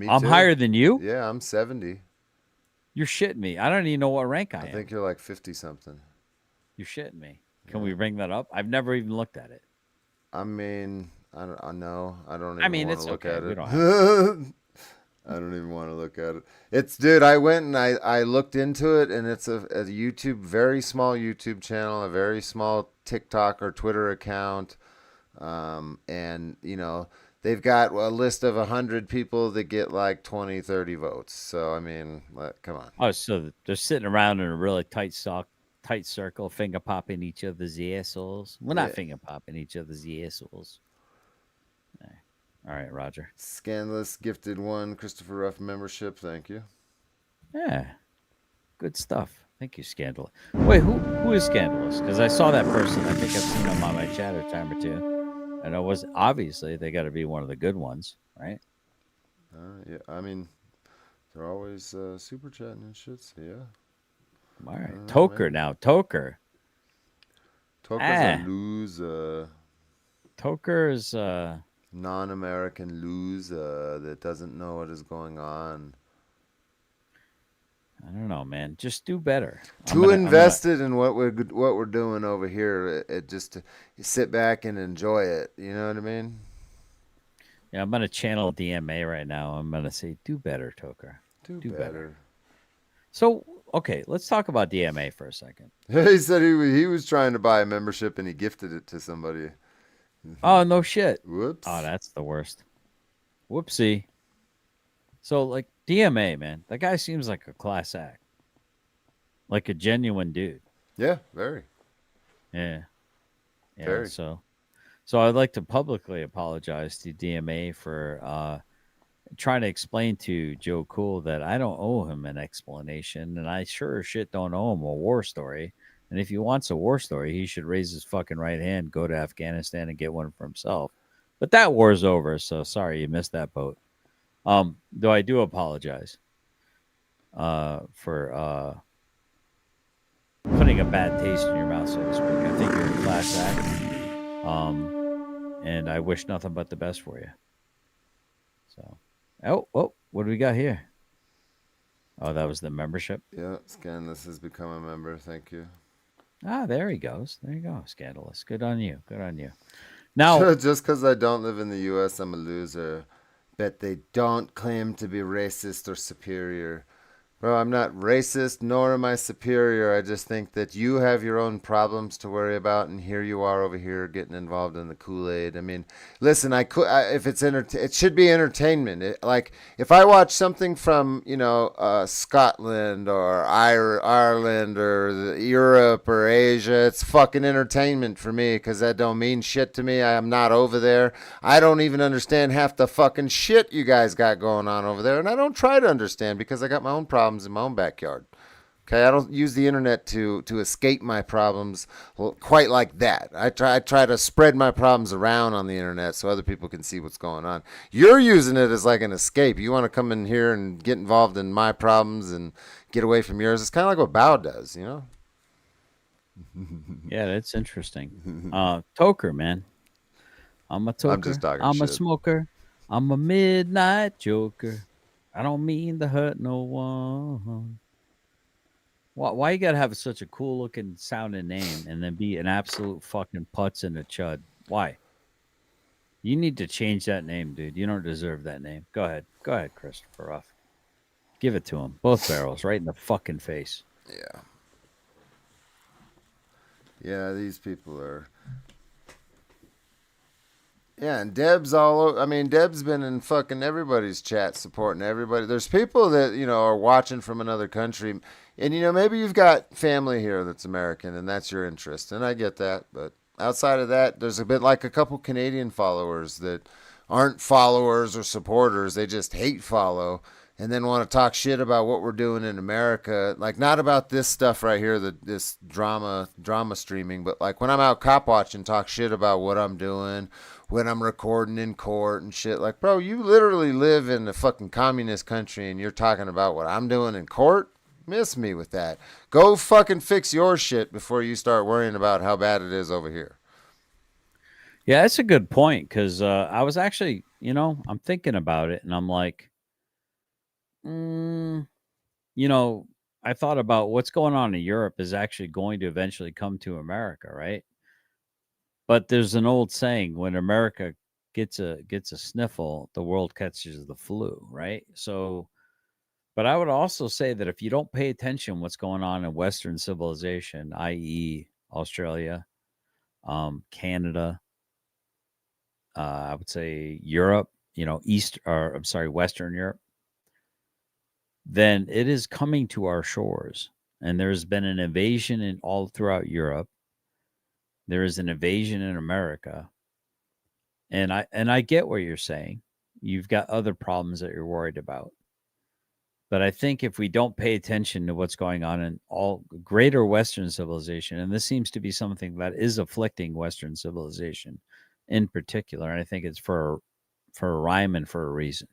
B: I'm
A: too.
B: higher than you?
A: Yeah, I'm 70.
B: You're shitting me. I don't even know what rank I am.
A: I think you're like 50-something.
B: You're shitting me. Can we bring that up? I've never even looked at it.
A: I mean, I don't know. I don't even want to look at it.
B: We don't have
A: I don't even want to look at it. It's, dude, I went and I looked into it, and it's a YouTube, very small YouTube channel, a very small TikTok or Twitter account. And, you know, they've got a list of 100 people that get like 20, 30 votes. So, I mean, come on.
B: Oh, so they're sitting around in a really tight circle, finger popping each other's assholes. We're not finger popping each other's assholes. All right, Roger.
A: Scandalous gifted 1 Christopher Ruff membership. Thank you.
B: Yeah, good stuff. Thank you, Scandalous. Wait, who is Scandalous? Because I saw that person. I think I've seen them on my chat a time or two. And it was obviously they got to be one of the good ones, right?
A: Yeah, I mean, they're always super chatting and shit. So yeah.
B: All right, Toker now. Toker's
A: a loser.
B: Toker is
A: non-American loser that doesn't know what is going on.
B: I don't know, man. Just do better.
A: Too invested in what we're doing over here. It just to sit back and enjoy it. You know what I mean?
B: Yeah, I'm gonna channel DMA right now. I'm gonna say, do better, Toker.
A: Do better.
B: So, okay, let's talk about DMA for a second.
A: He said he was trying to buy a membership and he gifted it to somebody.
B: Oh, no shit.
A: Whoops.
B: Oh, that's the worst. Whoopsie. So, like, DMA, man, that guy seems like a class act. Like a genuine dude.
A: Yeah, very.
B: Yeah.
A: Very.
B: So I'd like to publicly apologize to DMA for trying to explain to Joe Cool that I don't owe him an explanation, and I sure as shit don't owe him a war story. And if he wants a war story, he should raise his fucking right hand, go to Afghanistan, and get one for himself. But that war's over, so sorry you missed that boat. Though I do apologize. for putting a bad taste in your mouth, so to speak. I think you're a class act. And I wish nothing but the best for you. So, what do we got here? Oh, that was the membership.
A: Yeah, Scandalous has become a member. Thank you.
B: Ah, there he goes. There you go, Scandalous. Good on you. Good on you. Now,
A: just because I don't live in the U.S., I'm a loser. Bet they don't claim to be racist or superior. Bro, I'm not racist, nor am I superior. I just think that you have your own problems to worry about, and here you are over here getting involved in the Kool-Aid. I mean, listen, if it's it should be entertainment. Like if I watch something from Scotland or Ireland or Europe or Asia, it's fucking entertainment for me because that don't mean shit to me. I am not over there. I don't even understand half the fucking shit you guys got going on over there, and I don't try to understand because I got my own problems in my own backyard. Okay, I don't use the internet to escape my problems quite like that. I try to spread my problems around on the internet so other people can see what's going on. You're using it as like an escape. You want to come in here and get involved in my problems and get away from yours. It's kind of like what Bao does, you know?
B: Yeah, that's interesting. Toker, man. I'm a toker.
A: I'm just talking
B: I'm
A: shit.
B: a smoker. I'm a midnight joker. I don't mean to hurt no one. Why you gotta have such a cool looking sounding name and then be an absolute fucking putz and a chud? Why? You need to change that name, dude. You don't deserve that name. Go ahead, Christopher Ruff. Give it to him. Both barrels, right in the fucking face.
A: Yeah. Yeah, these people are. Yeah, and Deb's all over. I mean, Deb's been in fucking everybody's chat supporting everybody. There's people that, are watching from another country. And, maybe you've got family here that's American and that's your interest. And I get that. But outside of that, there's a bit like a couple Canadian followers that aren't followers or supporters. They just hate follow and then want to talk shit about what we're doing in America. Like, not about this stuff right here, this drama streaming, but like when I'm out cop watching, talk shit about what I'm doing, when I'm recording in court and shit. Like, bro, you literally live in a fucking communist country and you're talking about what I'm doing in court? Miss me with that. Go fucking fix your shit before you start worrying about how bad it is over here.
B: Yeah, that's a good point because I was actually, I'm thinking about it and I'm like, I thought about what's going on in Europe is actually going to eventually come to America, right? But there's an old saying: when America gets a sniffle, the world catches the flu, right? So, but I would also say that if you don't pay attention what's going on in Western civilization, i.e., Australia, Canada, I would say Europe, Western Europe, then it is coming to our shores. And there's been an invasion in all throughout Europe. There is an invasion in America. And I get what you're saying. You've got other problems that you're worried about. But I think if we don't pay attention to what's going on in all greater Western civilization, and this seems to be something that is afflicting Western civilization in particular, and I think it's for a rhyme and for a reason.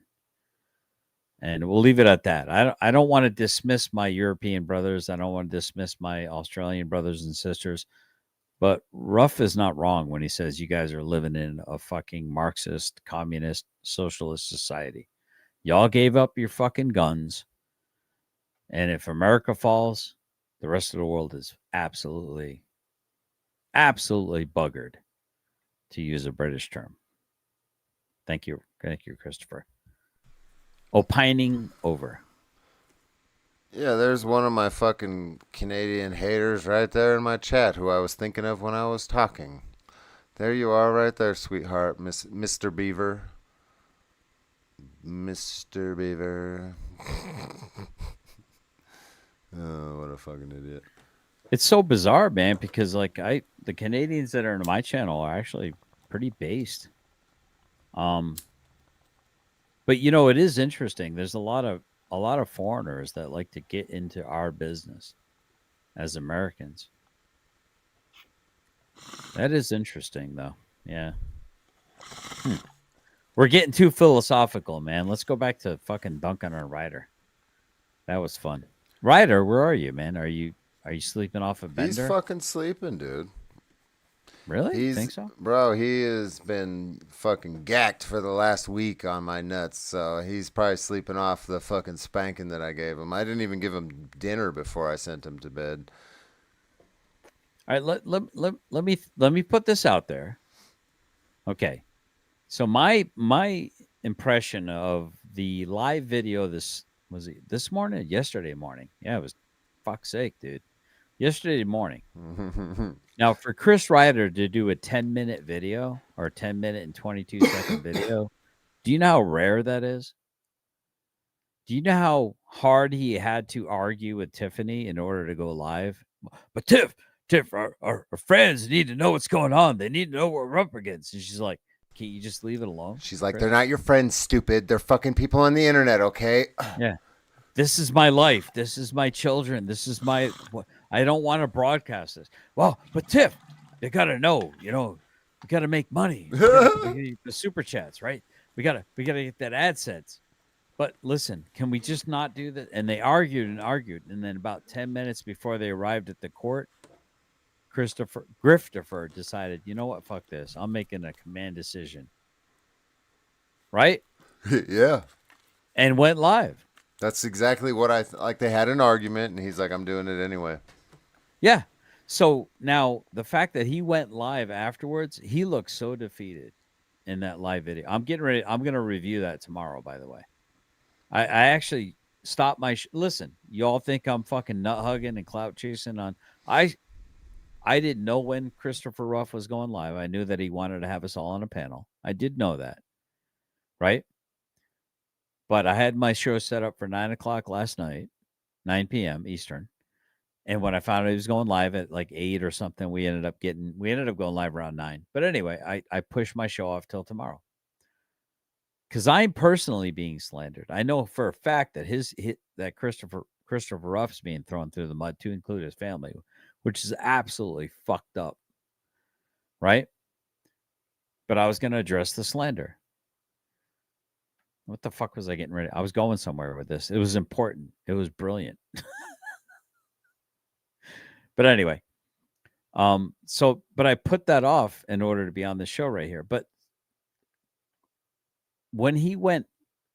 B: And we'll leave it at that. I don't want to dismiss my European brothers. I don't want to dismiss my Australian brothers and sisters. But Ruff is not wrong when he says you guys are living in a fucking Marxist, communist, socialist society. Y'all gave up your fucking guns. And if America falls, the rest of the world is absolutely, absolutely buggered, to use a British term. Thank you. Thank you, Christopher. Opining over.
A: Yeah, there's one of my fucking Canadian haters right there in my chat who I was thinking of when I was talking. There you are right there, sweetheart, Mr. Beaver. Mr. Beaver. Oh, what a fucking idiot.
B: It's so bizarre, man, because the Canadians that are in my channel are actually pretty based. But it is interesting. There's a lot of foreigners that like to get into our business as Americans. That is interesting, though. Yeah. We're getting too philosophical, man. Let's go back to fucking Duncan and Ryder. That was fun. Ryder, where are you, man? Are you sleeping off a bender?
A: He's fucking sleeping, dude.
B: Really? Think so?
A: Bro, he has been fucking gacked for the last week on my nuts, so he's probably sleeping off the fucking spanking that I gave him. I didn't even give him dinner before I sent him to bed.
B: All right, let me put this out there. Okay. So my impression of the live video this morning or yesterday morning. Yeah, it was fuck's sake, dude. Yesterday morning. Now, for Chris Ryder to do a 10-minute video or 10-minute and 22-second video, do you know how rare that is? Do you know how hard he had to argue with Tiffany in order to go live? But Tiff, our friends need to know what's going on. They need to know what we're up against. And she's like, can you just leave it alone?
A: She's like,
B: Chris?
A: they're not your friends, stupid. They're fucking people on the internet, okay?
B: Yeah. This is my life. This is my children. This is my... I don't want to broadcast this. Well, but Tiff, they got to know, we got to make money. We gotta the super chats, right? We got to get that AdSense. But listen, can we just not do that? And they argued. And then about 10 minutes before they arrived at the court, Grifter decided, you know what? Fuck this. I'm making a command decision. Right?
A: Yeah.
B: And went live.
A: That's exactly what like. They had an argument, and he's like, I'm doing it anyway.
B: Yeah. So now the fact that he went live afterwards, he looks so defeated in that live video. I'm getting ready. I'm going to review that tomorrow, by the way. I actually stopped my... Listen, y'all think I'm fucking nut hugging and clout chasing on... I didn't know when Christopher Ruff was going live. I knew that he wanted to have us all on a panel. I did know that. Right? But I had my show set up for 9 o'clock last night, 9 p.m. Eastern. And when I found out he was going live at like 8 or something, we ended up going live around 9. But anyway, I pushed my show off till tomorrow. Because I'm personally being slandered. I know for a fact that that Christopher Ruff's being thrown through the mud, to include his family, which is absolutely fucked up. Right? But I was going to address the slander. What the fuck was I getting ready? I was going somewhere with this. It was important. It was brilliant. But anyway, but I put that off in order to be on the show right here. But when he went,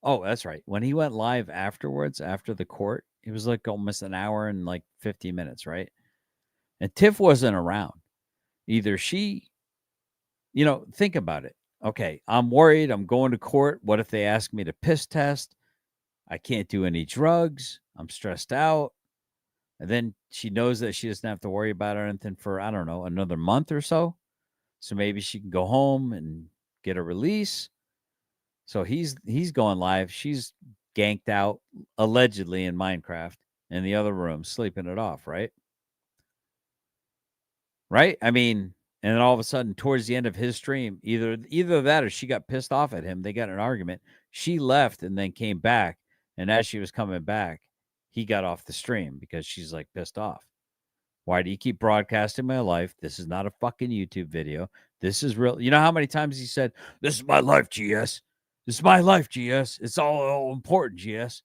B: that's right. When he went live afterwards, after the court, it was like almost an hour and like 50 minutes, right? And Tiff wasn't around. Either she, think about it. Okay, I'm worried. I'm going to court. What if they ask me to piss test? I can't do any drugs. I'm stressed out. And then she knows that she doesn't have to worry about anything for, I don't know, another month or so. So maybe she can go home and get a release. So he's going live. She's ganked out, allegedly, in Minecraft in the other room, sleeping it off, right? Right? I mean... And then all of a sudden, towards the end of his stream, either that or she got pissed off at him. They got in an argument. She left and then came back. And as she was coming back, he got off the stream because she's like pissed off. Why do you keep broadcasting my life? This is not a fucking YouTube video. This is real. You know how many times he said, this is my life, GS. This is my life, GS. It's all important, GS.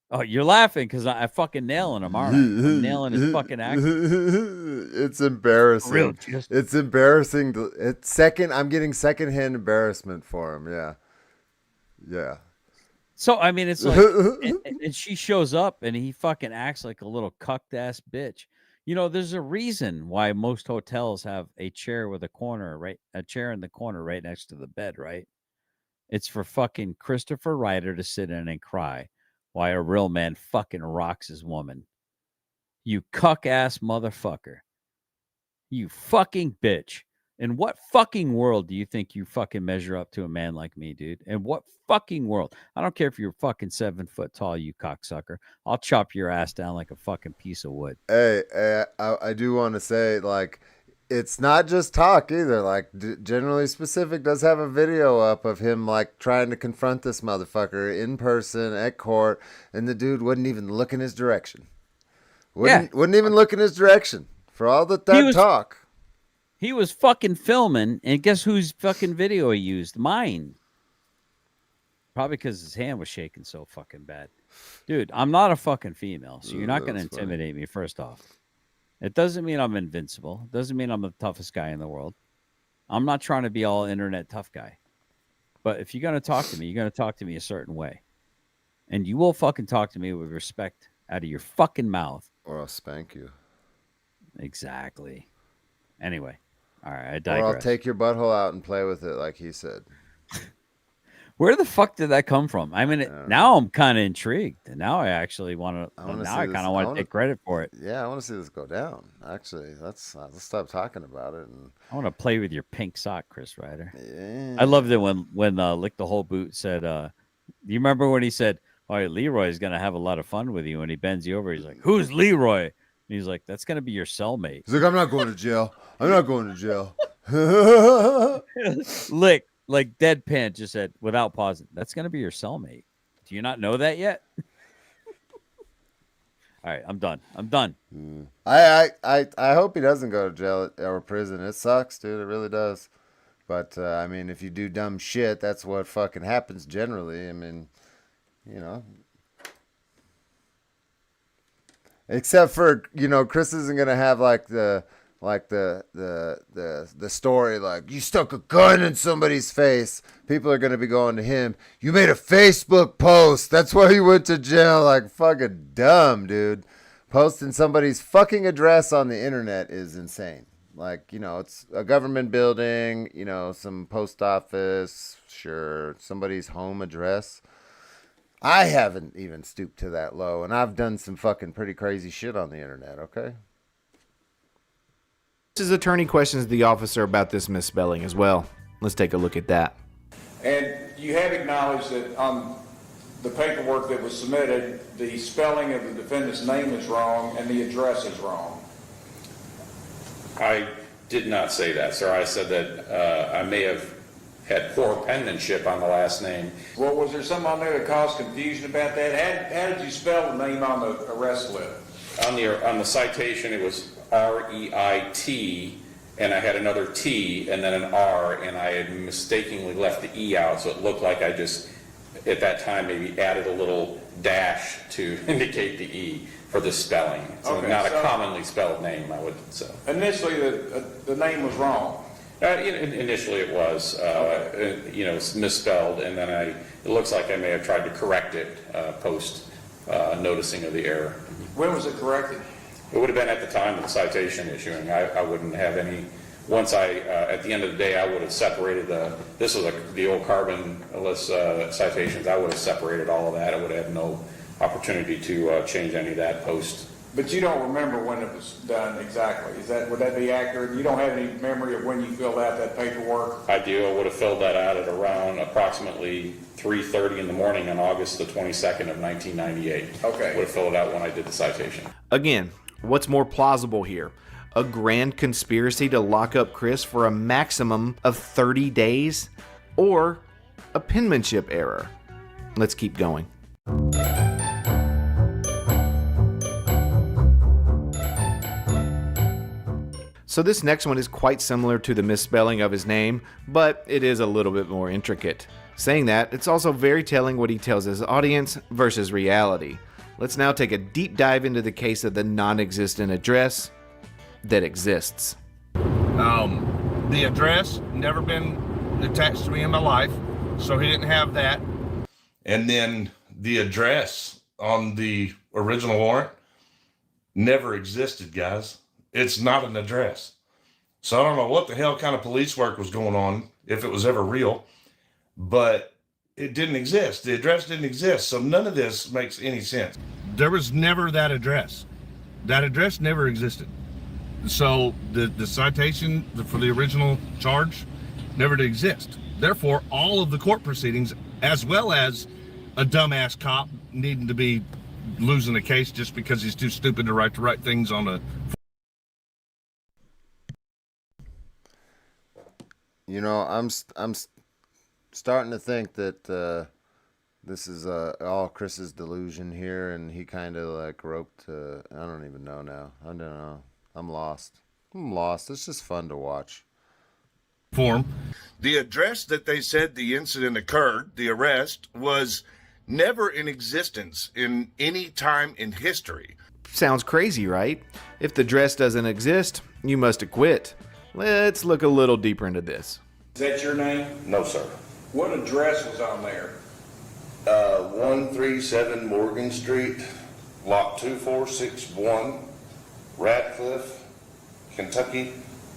B: Oh, you're laughing because I fucking nailing him, aren't I? I'm nailing his fucking accent.
A: It's embarrassing.
B: Real,
A: it's embarrassing. I'm getting secondhand embarrassment for him. Yeah. Yeah.
B: So, I mean, it's like, and she shows up and he fucking acts like a little cucked ass bitch. There's a reason why most hotels have a chair with a chair in the corner right next to the bed, right? It's for fucking Christopher Ryder to sit in and cry. Why a real man fucking rocks his woman. You cuck-ass motherfucker. You fucking bitch. In what fucking world do you think you fucking measure up to a man like me, dude? In what fucking world? I don't care if you're fucking 7 foot tall, you cocksucker. I'll chop your ass down like a fucking piece of wood.
A: Hey, I do want to say, like, it's not just talk either. Like, Generally Specific does have a video up of him, like, trying to confront this motherfucker in person at court, and the dude wouldn't even look in his direction. Wouldn't even look in his direction for all that talk.
B: He was fucking filming, and guess whose fucking video he used? Mine. Probably because his hand was shaking so fucking bad. Dude, I'm not a fucking female, so you're not going to
A: That's funny.
B: intimidate me, first off. It doesn't mean I'm invincible. It doesn't mean I'm the toughest guy in the world. I'm not trying to be all internet tough guy. But if you're going to talk to me, you're going to talk to me a certain way. And you will fucking talk to me with respect out of your fucking mouth.
A: Or I'll spank you.
B: Exactly. Anyway. All right, I
A: Or
B: digress.
A: I'll take your butthole out and play with it like he said.
B: Where the fuck did that come from? I mean, now I'm kind of intrigued. And now I actually want to. Now I kind of want to take credit for it.
A: Yeah, I want to see this go down. Actually, let's stop talking about it. And
B: I want to play with your pink sock, Chris Ryder.
A: Yeah.
B: I loved it when Lick the Whole Boot said, you remember when he said, all right, Leroy's going to have a lot of fun with you. And he bends you over. He's like, who's Leroy? And he's like, that's going to be your cellmate.
A: He's like, I'm not going to jail. I'm not going to jail.
B: Lick, like deadpan, just said without pausing, that's going to be your cellmate. Do you not know that yet? All right, I'm done.
A: I hope he doesn't go to jail or prison. It sucks, dude. It really does. But, I mean, if you do dumb shit, that's what fucking happens generally. I mean, you know. Except for, you know, Chris isn't going to have like the story like you stuck a gun in somebody's face. People are going to be going to him, you made a Facebook post, that's why you went to jail. Like, fucking dumb, dude. Posting somebody's fucking address on the internet is insane. Like, you know, it's a government building, you know, some post office, sure, somebody's home address. I haven't even stooped to that low, and I've done some fucking pretty crazy shit on the internet, okay?
H: His attorney questions the officer about this misspelling as well. Let's take a look at that.
S: And you have acknowledged that on the paperwork that was submitted, the spelling of the defendant's name is wrong and the address is wrong.
N: I did not say that, sir. I said that I may have had poor penmanship on the last name.
S: Well, was there something on there that caused confusion about that? How did you spell the name on the arrest slip?
N: On the citation, it was R-E-I-T, and I had another T and then an R, and I had mistakenly left the E out, so it looked like I just, at that time, maybe added a little dash to indicate the E for the spelling. It's not a commonly spelled name, I would say.
S: Initially, the name was wrong.
N: Initially it was, you know, misspelled, and then it looks like I may have tried to correct it post noticing of the error.
S: When was it corrected?
N: It would have been at the time of the citation issuing. I wouldn't have any, once at the end of the day, I would have separated this was the old carbon-less citations. I would have separated all of that. I would have had no opportunity to change any of that post.
S: But you don't remember when it was done exactly. Would that be accurate? You don't have any memory of when you filled out that paperwork?
N: I do. I would have filled that out at around approximately 3:30 in the morning on August the 22nd of 1998.
S: Okay.
N: Would have filled it out when I did the citation.
H: Again, what's more plausible here? A grand conspiracy to lock up Chris for a maximum of 30 days? Or a penmanship error? Let's keep going. So this next one is quite similar to the misspelling of his name, but it is a little bit more intricate. Saying that, it's also very telling what he tells his audience versus reality. Let's now take a deep dive into the case of the non-existent address that exists.
C: The address never been attached to me in my life, so he didn't have that. And then the address on the original warrant never existed, guys. It's not an address. So I don't know what the hell kind of police work was going on, if it was ever real, but it didn't exist. The address didn't exist. So none of this makes any sense. There was never that address. That address never existed. So the citation for the original charge never did exist. Therefore, all of the court proceedings, as well as a dumbass cop needing to be losing a case just because he's too stupid to write the right things on a...
A: You know, I'm starting to think that this is all Chris's delusion here, and he kind of like roped. I don't even know now. I don't know. I'm lost. It's just fun to watch.
C: form. The address that they said the incident occurred, the arrest, was never in existence in any time in history.
H: Sounds crazy, right? If the address doesn't exist, you must have quit. Let's look a little deeper into this.
S: Is that your name?
R: No, sir.
S: What address was on there?
R: 137 Morgan Street, lot 2461, Radcliffe, Kentucky,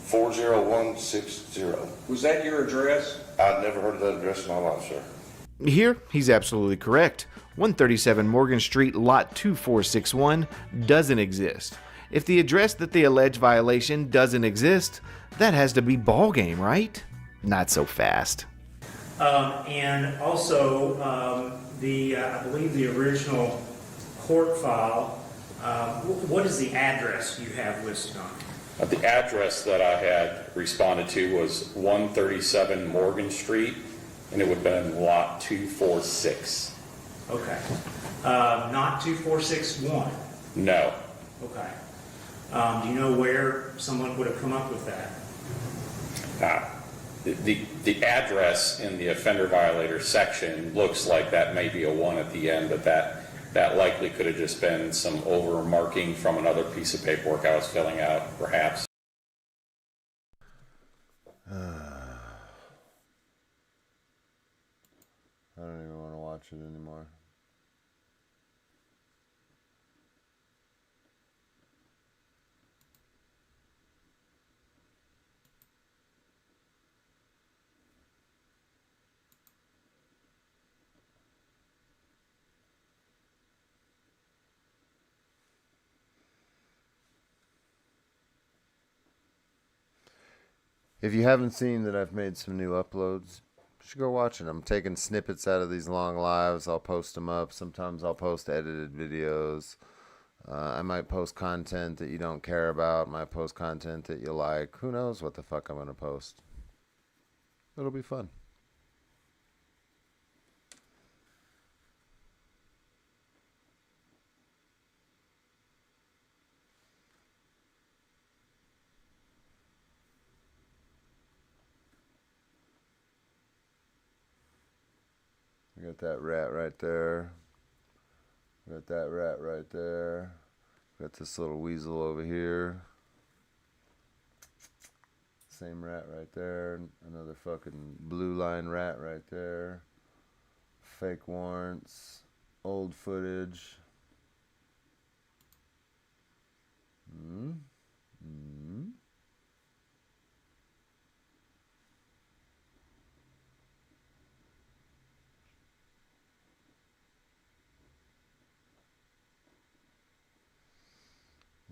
R: 40160.
S: Was that your address?
R: I'd never heard of that address in my life, sir.
H: Here, he's absolutely correct. 137 Morgan Street, lot 2461 doesn't exist. If the address that the alleged violation doesn't exist, that has to be ballgame, right? Not so fast.
J: And also, I believe the original court file, what is the address you have listed on it?
N: The address that I had responded to was 137 Morgan Street, and it would have been lot 246.
J: Okay. Not 2461?
N: No.
J: Okay. Do you know where someone would have come up with that?
N: The address in the offender violator section looks like that may be a 1 at the end, but that likely could have just been some overmarking from another piece of paperwork I was filling out, perhaps.
A: I don't even want to watch it anymore. If you haven't seen that I've made some new uploads, you should go watch it. I'm taking snippets out of these long lives. I'll post them up. Sometimes I'll post edited videos. I might post content that you don't care about. Might post content that you like. Who knows what the fuck I'm going to post. It'll be fun. I got that rat right there. Got that rat right there. Got this little weasel over here. Same rat right there. Another fucking blue line rat right there. Fake warrants. Old footage.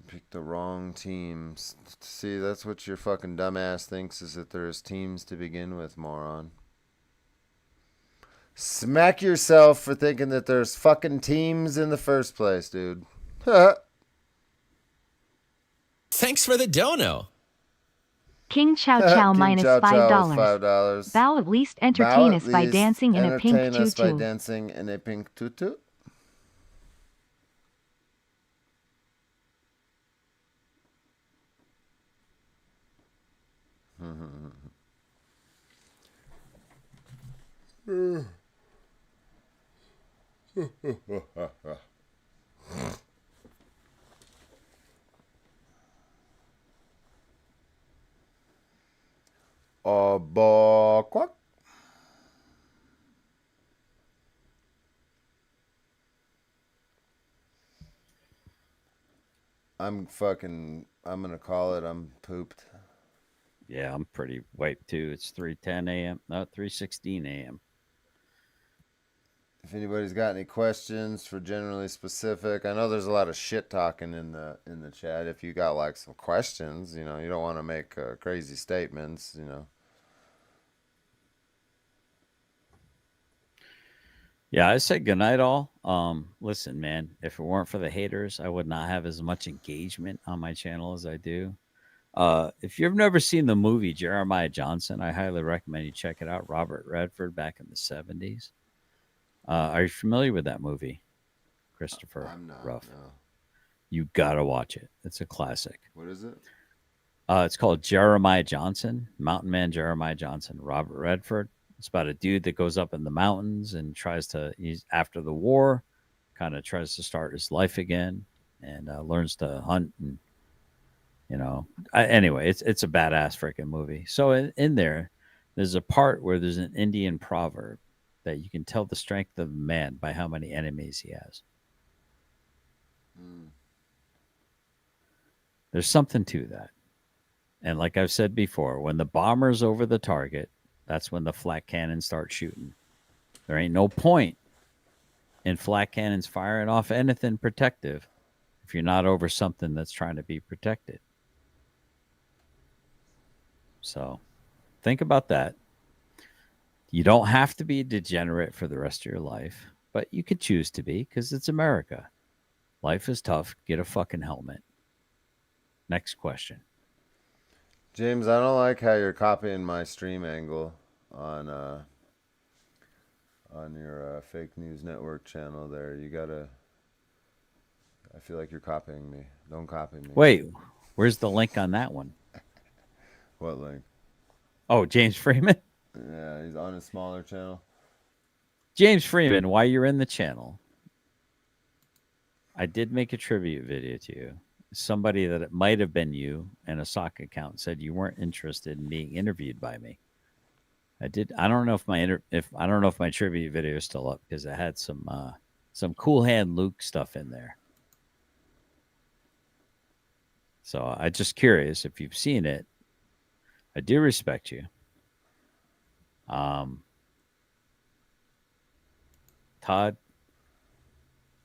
A: Pick the wrong teams. See, that's what your fucking dumbass thinks, is that there's teams to begin with, moron. Smack yourself for thinking that there's fucking teams in the first place, dude.
O: Thanks for the dono.
K: King Chow Chow
A: King
K: minus
A: Chow Chow is
K: $5.
A: $5.
K: Thou at least entertain
A: Thou
K: us
A: at
K: by
A: least
K: dancing in a pink
A: entertain us by
K: tutu.
A: dancing in a pink tutu. Quack. I'm gonna call it. I'm pooped.
B: Yeah, I'm pretty wiped too. It's 3:10 a.m. No, 3:16 a.m.
A: If anybody's got any questions for generally specific, I know there's a lot of shit talking in the chat. If you got like some questions, you know, you don't want to make crazy statements, you know.
B: Yeah, I said goodnight all. Listen, man, if it weren't for the haters, I would not have as much engagement on my channel as I do. If you've never seen the movie Jeremiah Johnson, I highly recommend you check it out. Robert Redford back in the 70s. Are you familiar with that movie, Christopher?
A: I'm not.
B: Ruff?
A: No.
B: You gotta watch it. It's a classic.
A: What is it?
B: It's called Jeremiah Johnson, Mountain Man Jeremiah Johnson, Robert Redford. It's about a dude that goes up in the mountains and he's after the war, kind of tries to start his life again and learns to hunt. And, anyway, it's a badass freaking movie. So in there, there's a part where there's an Indian proverb that you can tell the strength of a man by how many enemies he has. There's something to that. And like I've said before, when the bomber's over the target, that's when the flat cannons start shooting. There ain't no point in flat cannons firing off anything protective if you're not over something that's trying to be protected. So think about that. You don't have to be a degenerate for the rest of your life, but you could choose to be because it's America. Life is tough. Get a fucking helmet. Next question.
A: James, I don't like how you're copying my stream angle on your fake news network channel there. You gotta. I feel like you're copying me. Don't copy me.
B: Wait, where's the link on that one?
A: What link?
B: Oh, James Freeman?
A: Yeah, he's on his smaller channel.
B: James Freeman, while you're in the channel, I did make a tribute video to you. Somebody that it might have been you and a sock account said you weren't interested in being interviewed by me. I did. I don't know if my tribute video is still up because it had some Cool Hand Luke stuff in there. So I'm just curious if you've seen it. I do respect you. Todd,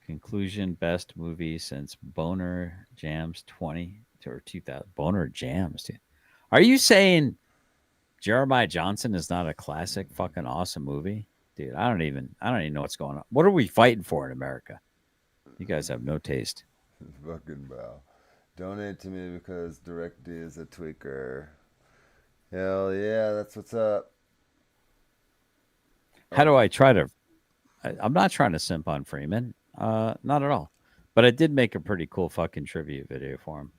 B: conclusion, best movie since Boner Jams 20 or 2000. Boner Jams, dude. Are you saying Jeremiah Johnson is not a classic fucking awesome movie? Dude, I don't even know what's going on. What are we fighting for in America? You guys have no taste.
A: Fucking bro. Donate to me because Direct D is a tweaker. Hell yeah, that's what's up.
B: How do I try to... I'm not trying to simp on Freeman. Not at all. But I did make a pretty cool fucking tribute video for him.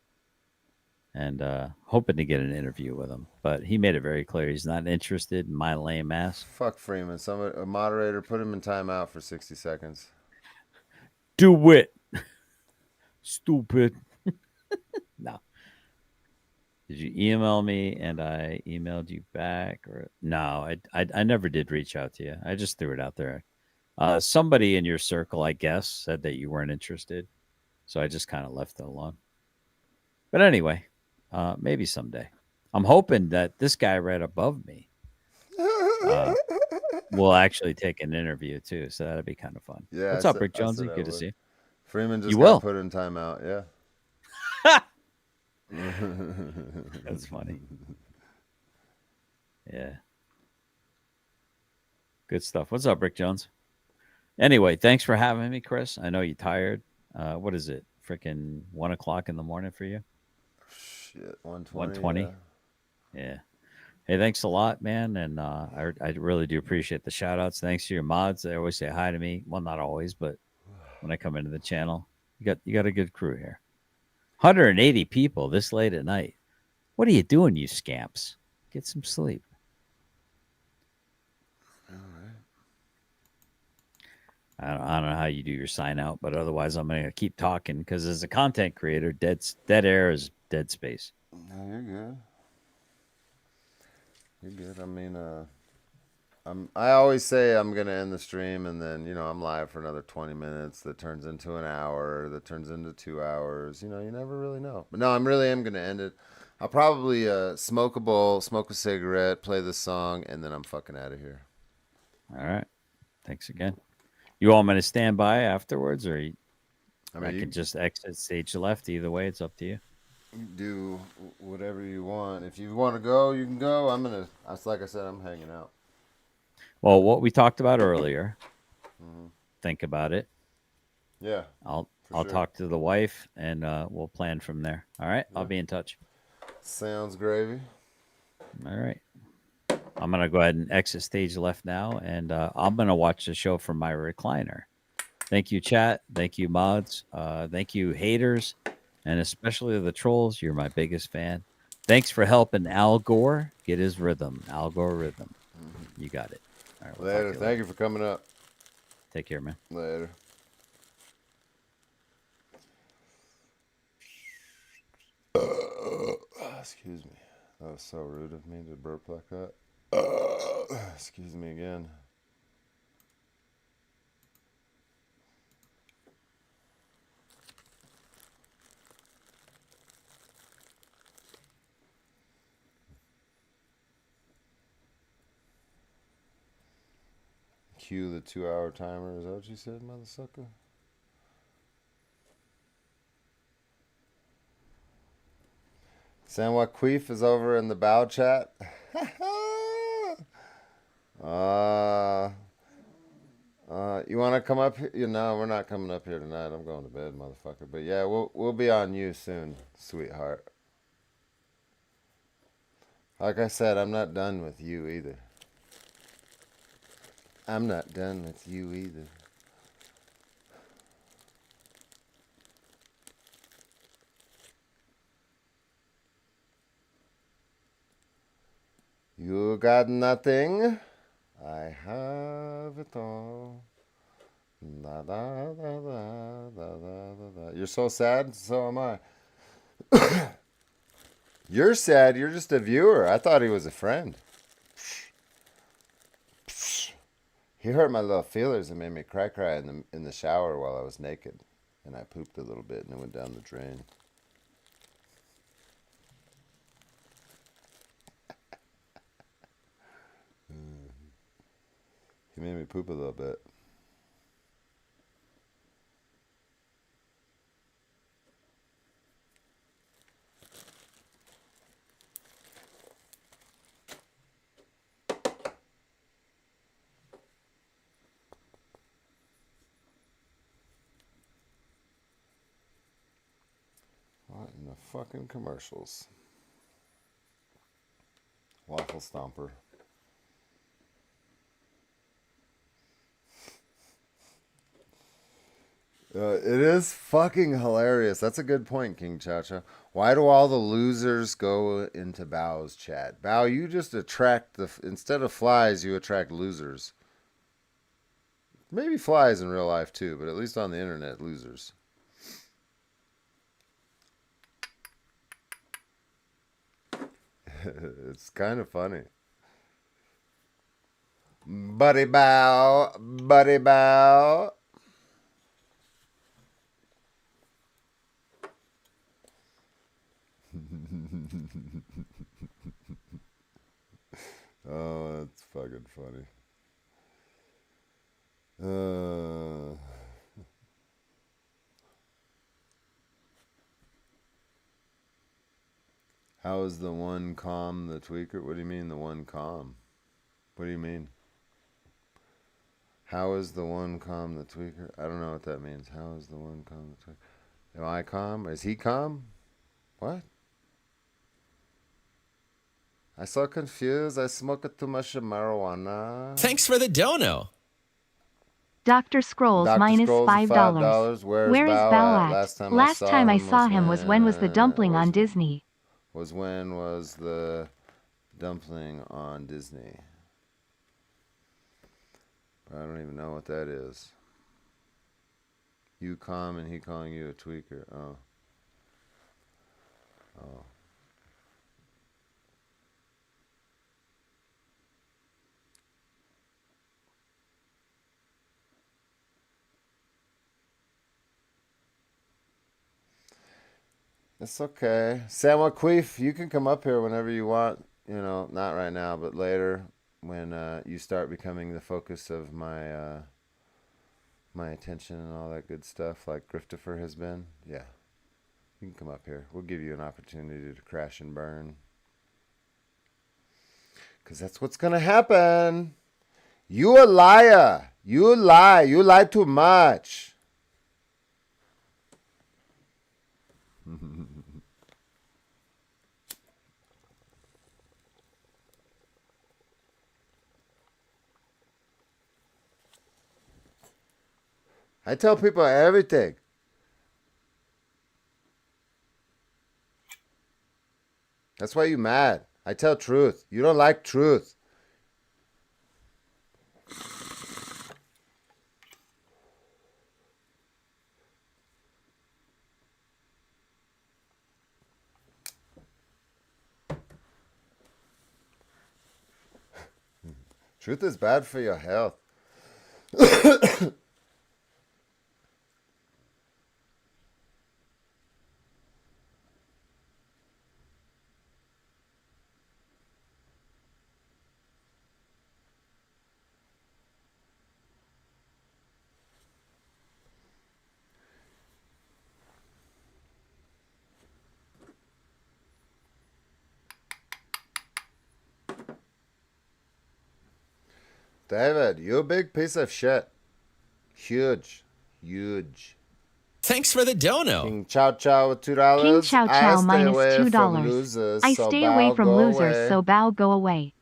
B: And hoping to get an interview with him. But he made it very clear he's not interested in my lame ass.
A: Fuck Freeman. A moderator, put him in timeout for 60 seconds.
B: Do it. Stupid. No. Did you email me and I emailed you back? Or no, I never did reach out to you. I just threw it out there. Somebody in your circle, I guess, said that you weren't interested. So I just kind of left it alone. But anyway, maybe someday. I'm hoping that this guy right above me will actually take an interview too. So that'd be kind of fun.
A: Yeah.
B: What's up, Rick Jonesy? Good to see you.
A: Freeman just
B: you
A: got
B: will
A: put in timeout. Yeah.
B: That's funny. Yeah. Good stuff. What's up, Rick Jones? Anyway, thanks for having me, Chris. I know you're tired. What is it? Freaking 1 o'clock in the morning for you?
A: Shit, 1:20.
B: 1:20. Yeah. Hey, thanks a lot, man. And I really do appreciate the shout outs. Thanks to your mods. They always say hi to me. Well, not always, but when I come into the channel, you got a good crew here. 180 people this late at night. What are you doing, you scamps? Get some sleep.
A: All right.
B: I don't know how you do your sign out, but otherwise I'm going to keep talking because as a content creator, dead air is dead space.
A: No, you're good. You're good. I mean, I always say I'm going to end the stream and then, I'm live for another 20 minutes. That turns into an hour. That turns into 2 hours. You never really know. But no, I really am going to end it. I'll probably smoke a bowl, smoke a cigarette, play the song, and then I'm fucking out of here.
B: All right. Thanks again. You want me to stand by afterwards or I can just exit stage left? Either way, it's up to you.
A: You do whatever you want. If you want to go, you can go. Like I said, I'm hanging out.
B: Well, what we talked about earlier, think about it.
A: Yeah.
B: I'll talk to the wife and we'll plan from there. All right. Yeah. I'll be in touch.
A: Sounds gravy.
B: All right. I'm going to go ahead and exit stage left now, and I'm going to watch the show from my recliner. Thank you, chat. Thank you, mods. Thank you, haters, and especially the trolls. You're my biggest fan. Thanks for helping Al Gore get his rhythm. Al Gore rhythm. You got it. All right,
A: Later. Thank you for coming up.
B: Take care, man.
A: Later. Excuse me. That was so rude of me to burp like that. Excuse me again. Cue the 2-hour timer. Is that what you said, mother sucker? Sanwa Queef is over in the bow chat. You want to come up here? No, we're not coming up here tonight. I'm going to bed, motherfucker. But yeah, we'll be on you soon, sweetheart. Like I said, I'm not done with you either. I'm not done with you either. You got nothing. I have it all. Da, da, da, da, da, da, da. You're so sad, so am I. You're sad, you're just a viewer. I thought he was a friend. He hurt my little feelers and made me cry in the shower while I was naked. And I pooped a little bit and it went down the drain. He made me poop a little bit. What in the fucking commercials? Waffle Stomper. It is fucking hilarious. That's a good point, King Chacha. Why do all the losers go into Bow's chat? Bow, you just attract instead of flies, you attract losers. Maybe flies in real life too, but at least on the internet, losers. It's kind of funny. Buddy Bow, Buddy Bow. Oh, that's fucking funny. How is the one calm the tweaker? What do you mean the one calm? What do you mean? How is the one calm the tweaker? I don't know what that means. How is the one calm the tweaker? Am I calm? Is he calm? What? I so confused. I smoked too much marijuana.
O: Thanks for the dono.
K: Dr. Scrolls
A: Dr.
K: minus
A: Scrolls
K: $5. Where is Bell at? Last time I saw him was when was the dumpling on Disney?
A: When was the dumpling on Disney? I don't even know what that is. You calm and he calling you a tweaker. Oh. Oh. It's okay. Samuel Queef, you can come up here whenever you want. You know, not right now, but later when you start becoming the focus of my my attention and all that good stuff like Christopher has been. Yeah. You can come up here. We'll give you an opportunity to crash and burn. Because that's what's going to happen. You a liar. You lie. You lie too much. I tell people everything. That's why you mad. I tell truth. You don't like truth. Truth is bad for your health. David, you a big piece of shit. Huge. Huge.
O: Thanks for the dono.
A: King Chow Chow with $2.
K: King Chow Chow minus $2.
A: Losers,
K: I
A: so
K: stay away
A: bow,
K: from
A: go
K: losers,
A: away.
K: so bow go away.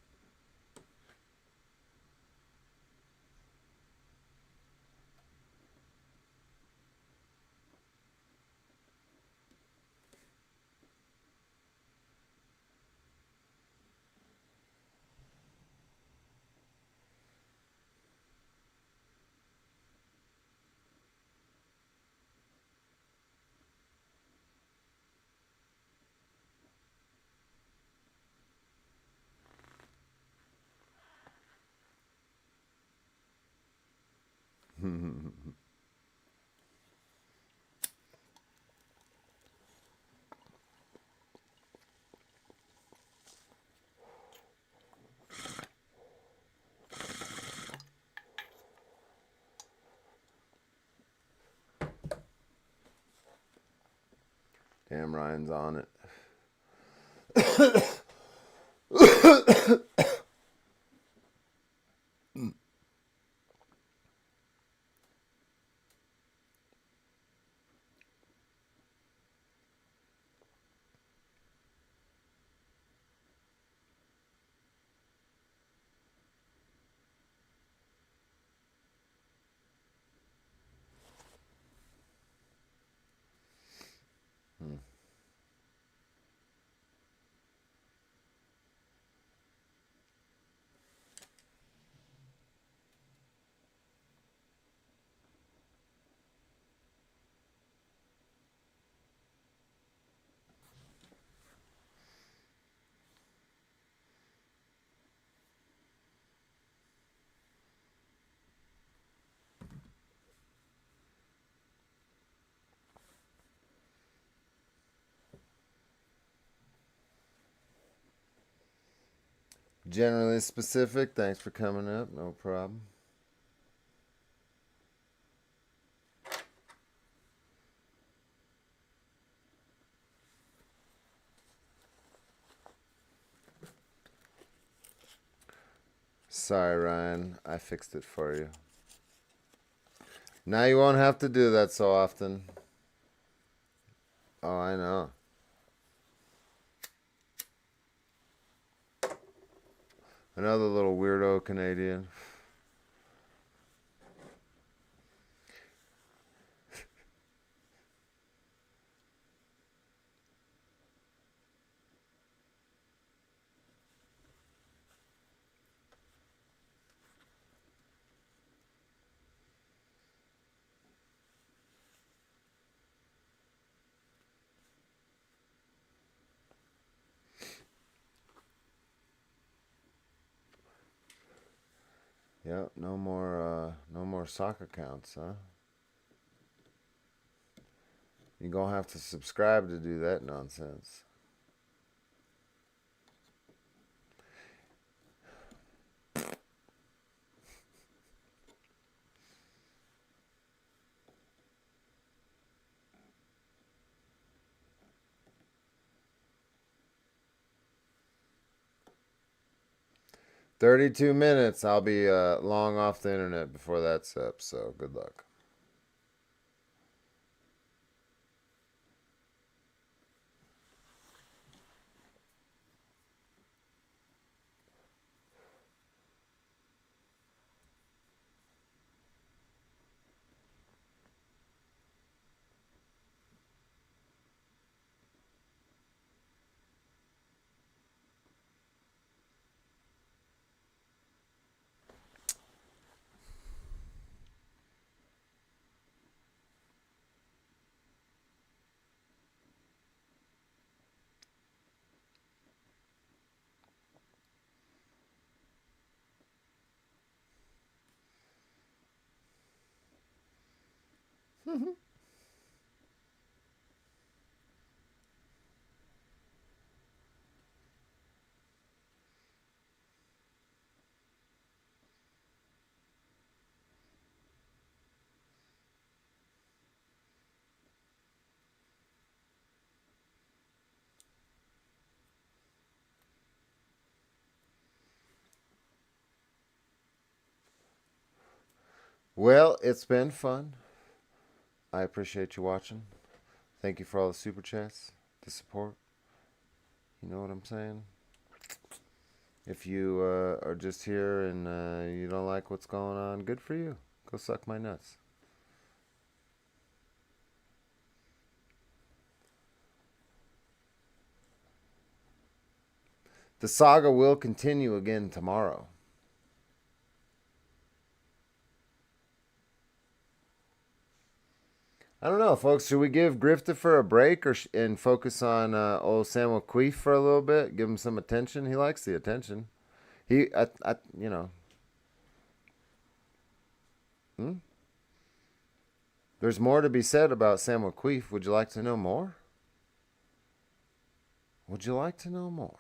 K: Damn, Ryan's on it. Generally specific. Thanks for coming up. No problem. Sorry, Ryan. I fixed it for you. Now you won't have to do that so often. Oh, I know. Another little weirdo Canadian. Yep, no more sock accounts, huh? You're gonna have to subscribe to do that nonsense. "32 minutes. I'll be long off the internet before that's up, so good luck."
A: Well, it's been fun. I appreciate you watching. Thank you for all the super chats, the support. You know what I'm saying? If you are just here and you don't like what's going on, good for you. Go suck my nuts. The saga will continue again tomorrow. I don't know, folks. Should we give Griftifer a break and focus on old Samuel Queef for a little bit? Give him some attention. He likes the attention. You know. There's more to be said about Samuel Queef. Would you like to know more? Would you like to know more?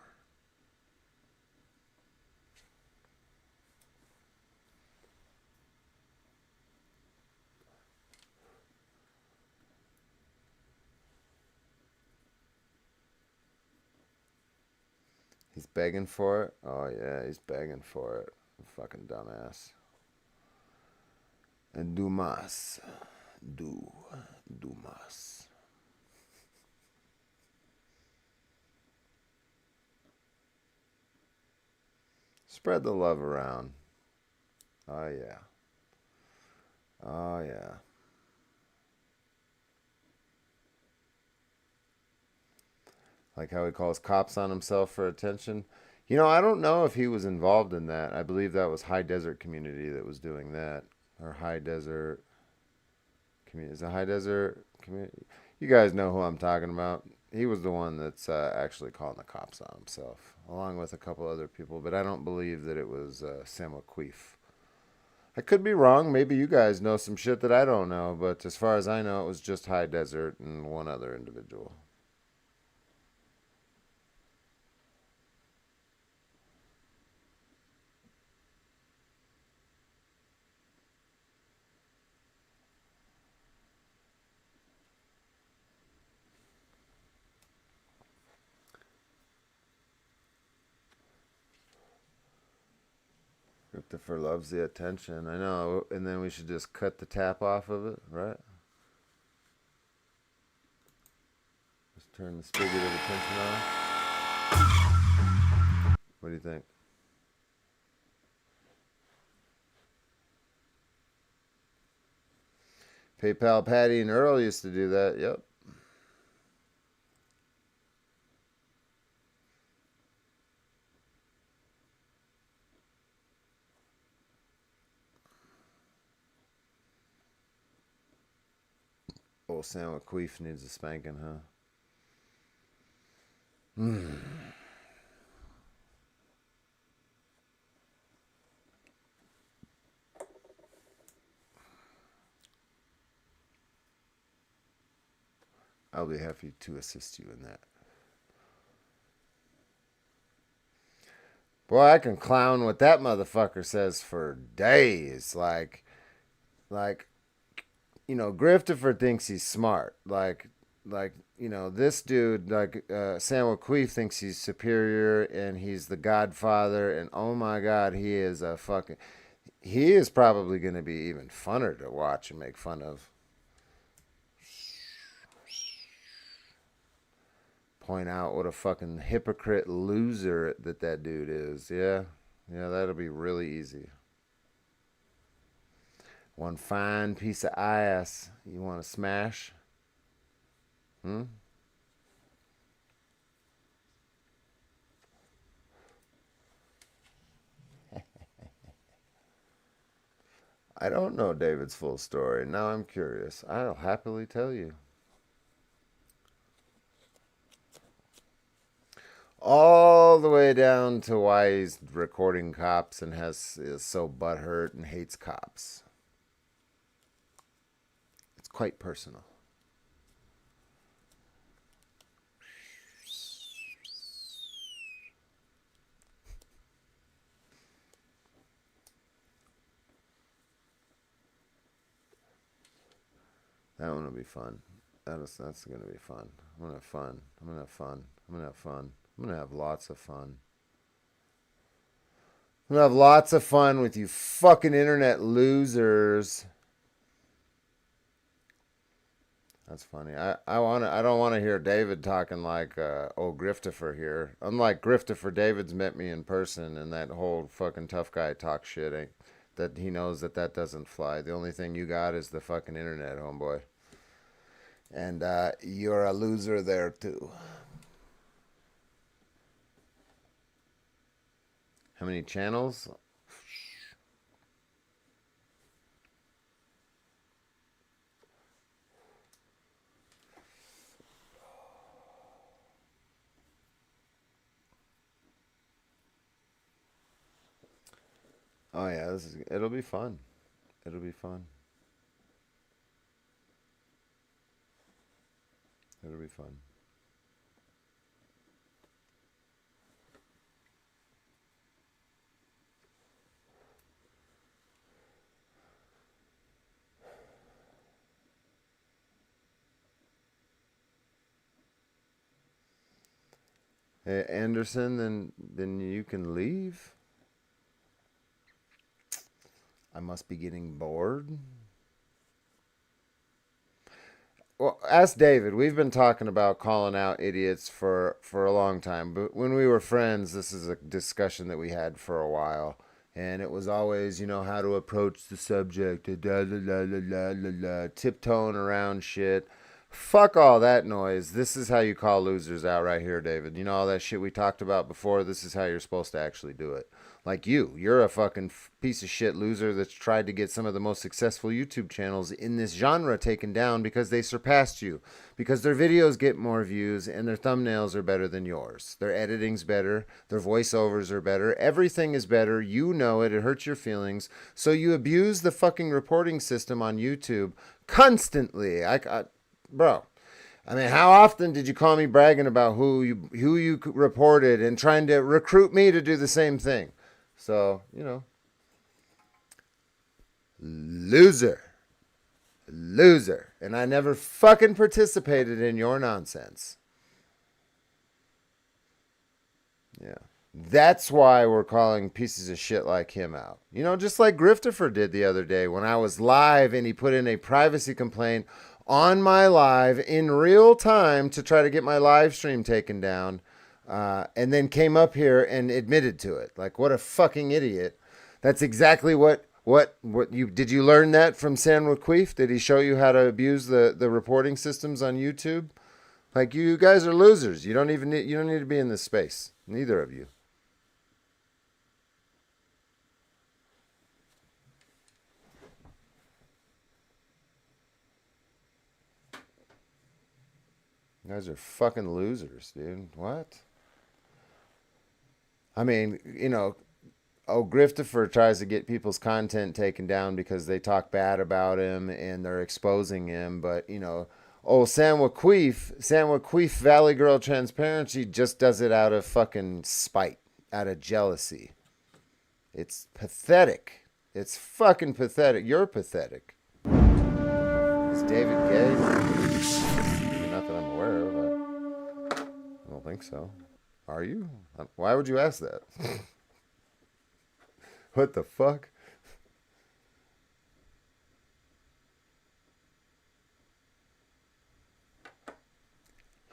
A: He's begging for it? Oh, yeah, he's begging for it. Fucking dumbass. And Dumas. Dumas. Spread the love around. Oh, yeah. Oh, yeah. Like how he calls cops on himself for attention. You know, I don't know if he was involved in that. I believe that was High Desert Community that was doing that. Or High Desert Community. Is it High Desert Community? You guys know who I'm talking about. He was the one that's actually calling the cops on himself, along with a couple other people. But I don't believe that it was Samuel Queef. I could be wrong. Maybe you guys know some shit that I don't know. But as far as I know, it was just High Desert and one other individual. Christopher loves the attention. I know. And then we should just cut the tap off of it, right? Just turn the spigot of attention on. What do you think? PayPal Patty and Earl used to do that. Yep. Old Sam Queef needs a spanking, huh? I'll be happy to assist you in that. Boy, I can clown what that motherfucker says for days. Like, you know, Griftifer thinks he's smart. Like, you know, this dude, like, Samuel Queef thinks he's superior and he's the godfather. And oh my God, he is he is probably going to be even funner to watch and make fun of. Point out what a fucking hypocrite loser that dude is. Yeah, that'll be really easy. One fine piece of ass you want to smash? I don't know David's full story. Now I'm curious. I'll happily tell you. All the way down to why he's recording cops and is so butthurt and hates cops. It's quite personal. That one will be fun. That's going to be fun. I'm going to have fun. I'm going to have fun. I'm going to have fun. I'm going to have lots of fun. I'm going to have lots of fun with you fucking internet losers. That's funny. I don't want to hear David talking like old Griftifer here. Unlike Griftifer, David's met me in person, and that whole fucking tough guy talk shit ain't that he knows that doesn't fly. The only thing you got is the fucking internet, homeboy. And you're a loser there too. How many channels? Oh yeah, it'll be fun. It'll be fun. It'll be fun. Hey, Anderson, then you can leave. I must be getting bored. Well, ask David. We've been talking about calling out idiots for a long time. But when we were friends, this is a discussion that we had for a while. And it was always, how to approach the subject. Tiptoeing around shit. Fuck all that noise. This is how you call losers out right here, David. You know all that shit we talked about before? This is how you're supposed to actually do it. Like you're a fucking piece of shit loser that's tried to get some of the most successful YouTube channels in this genre taken down because they surpassed you. Because their videos get more views and their thumbnails are better than yours. Their editing's better. Their voiceovers are better. Everything is better. You know it. It hurts your feelings. So you abuse the fucking reporting system on YouTube constantly. Bro, I mean, how often did you call me bragging about who you reported and trying to recruit me to do the same thing? So, loser. And I never fucking participated in your nonsense. Yeah. That's why we're calling pieces of shit like him out. Just like Griftifer did the other day when I was live and he put in a privacy complaint on my live in real time to try to get my live stream taken down, and then came up here and admitted to it. Like, what a fucking idiot. That's exactly what did you learn that from San Waqueef? Did he show you how to abuse the reporting systems on YouTube? Like, you guys are losers. You don't need to be in this space. Neither of you. You guys are fucking losers, dude. What? I mean, Griftifer tries to get people's content taken down because they talk bad about him and they're exposing him. But, San Waqueef Valley Girl Transparency just does it out of fucking spite, out of jealousy. It's pathetic. It's fucking pathetic. You're pathetic. Is David gay? Not that I'm aware of. I don't think so. Are you? Why would you ask that? What the fuck?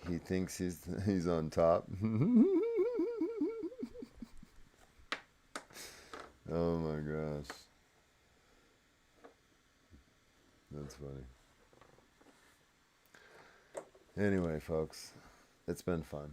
A: He thinks he's on top. Oh my gosh. That's funny. Anyway, folks, it's been fun.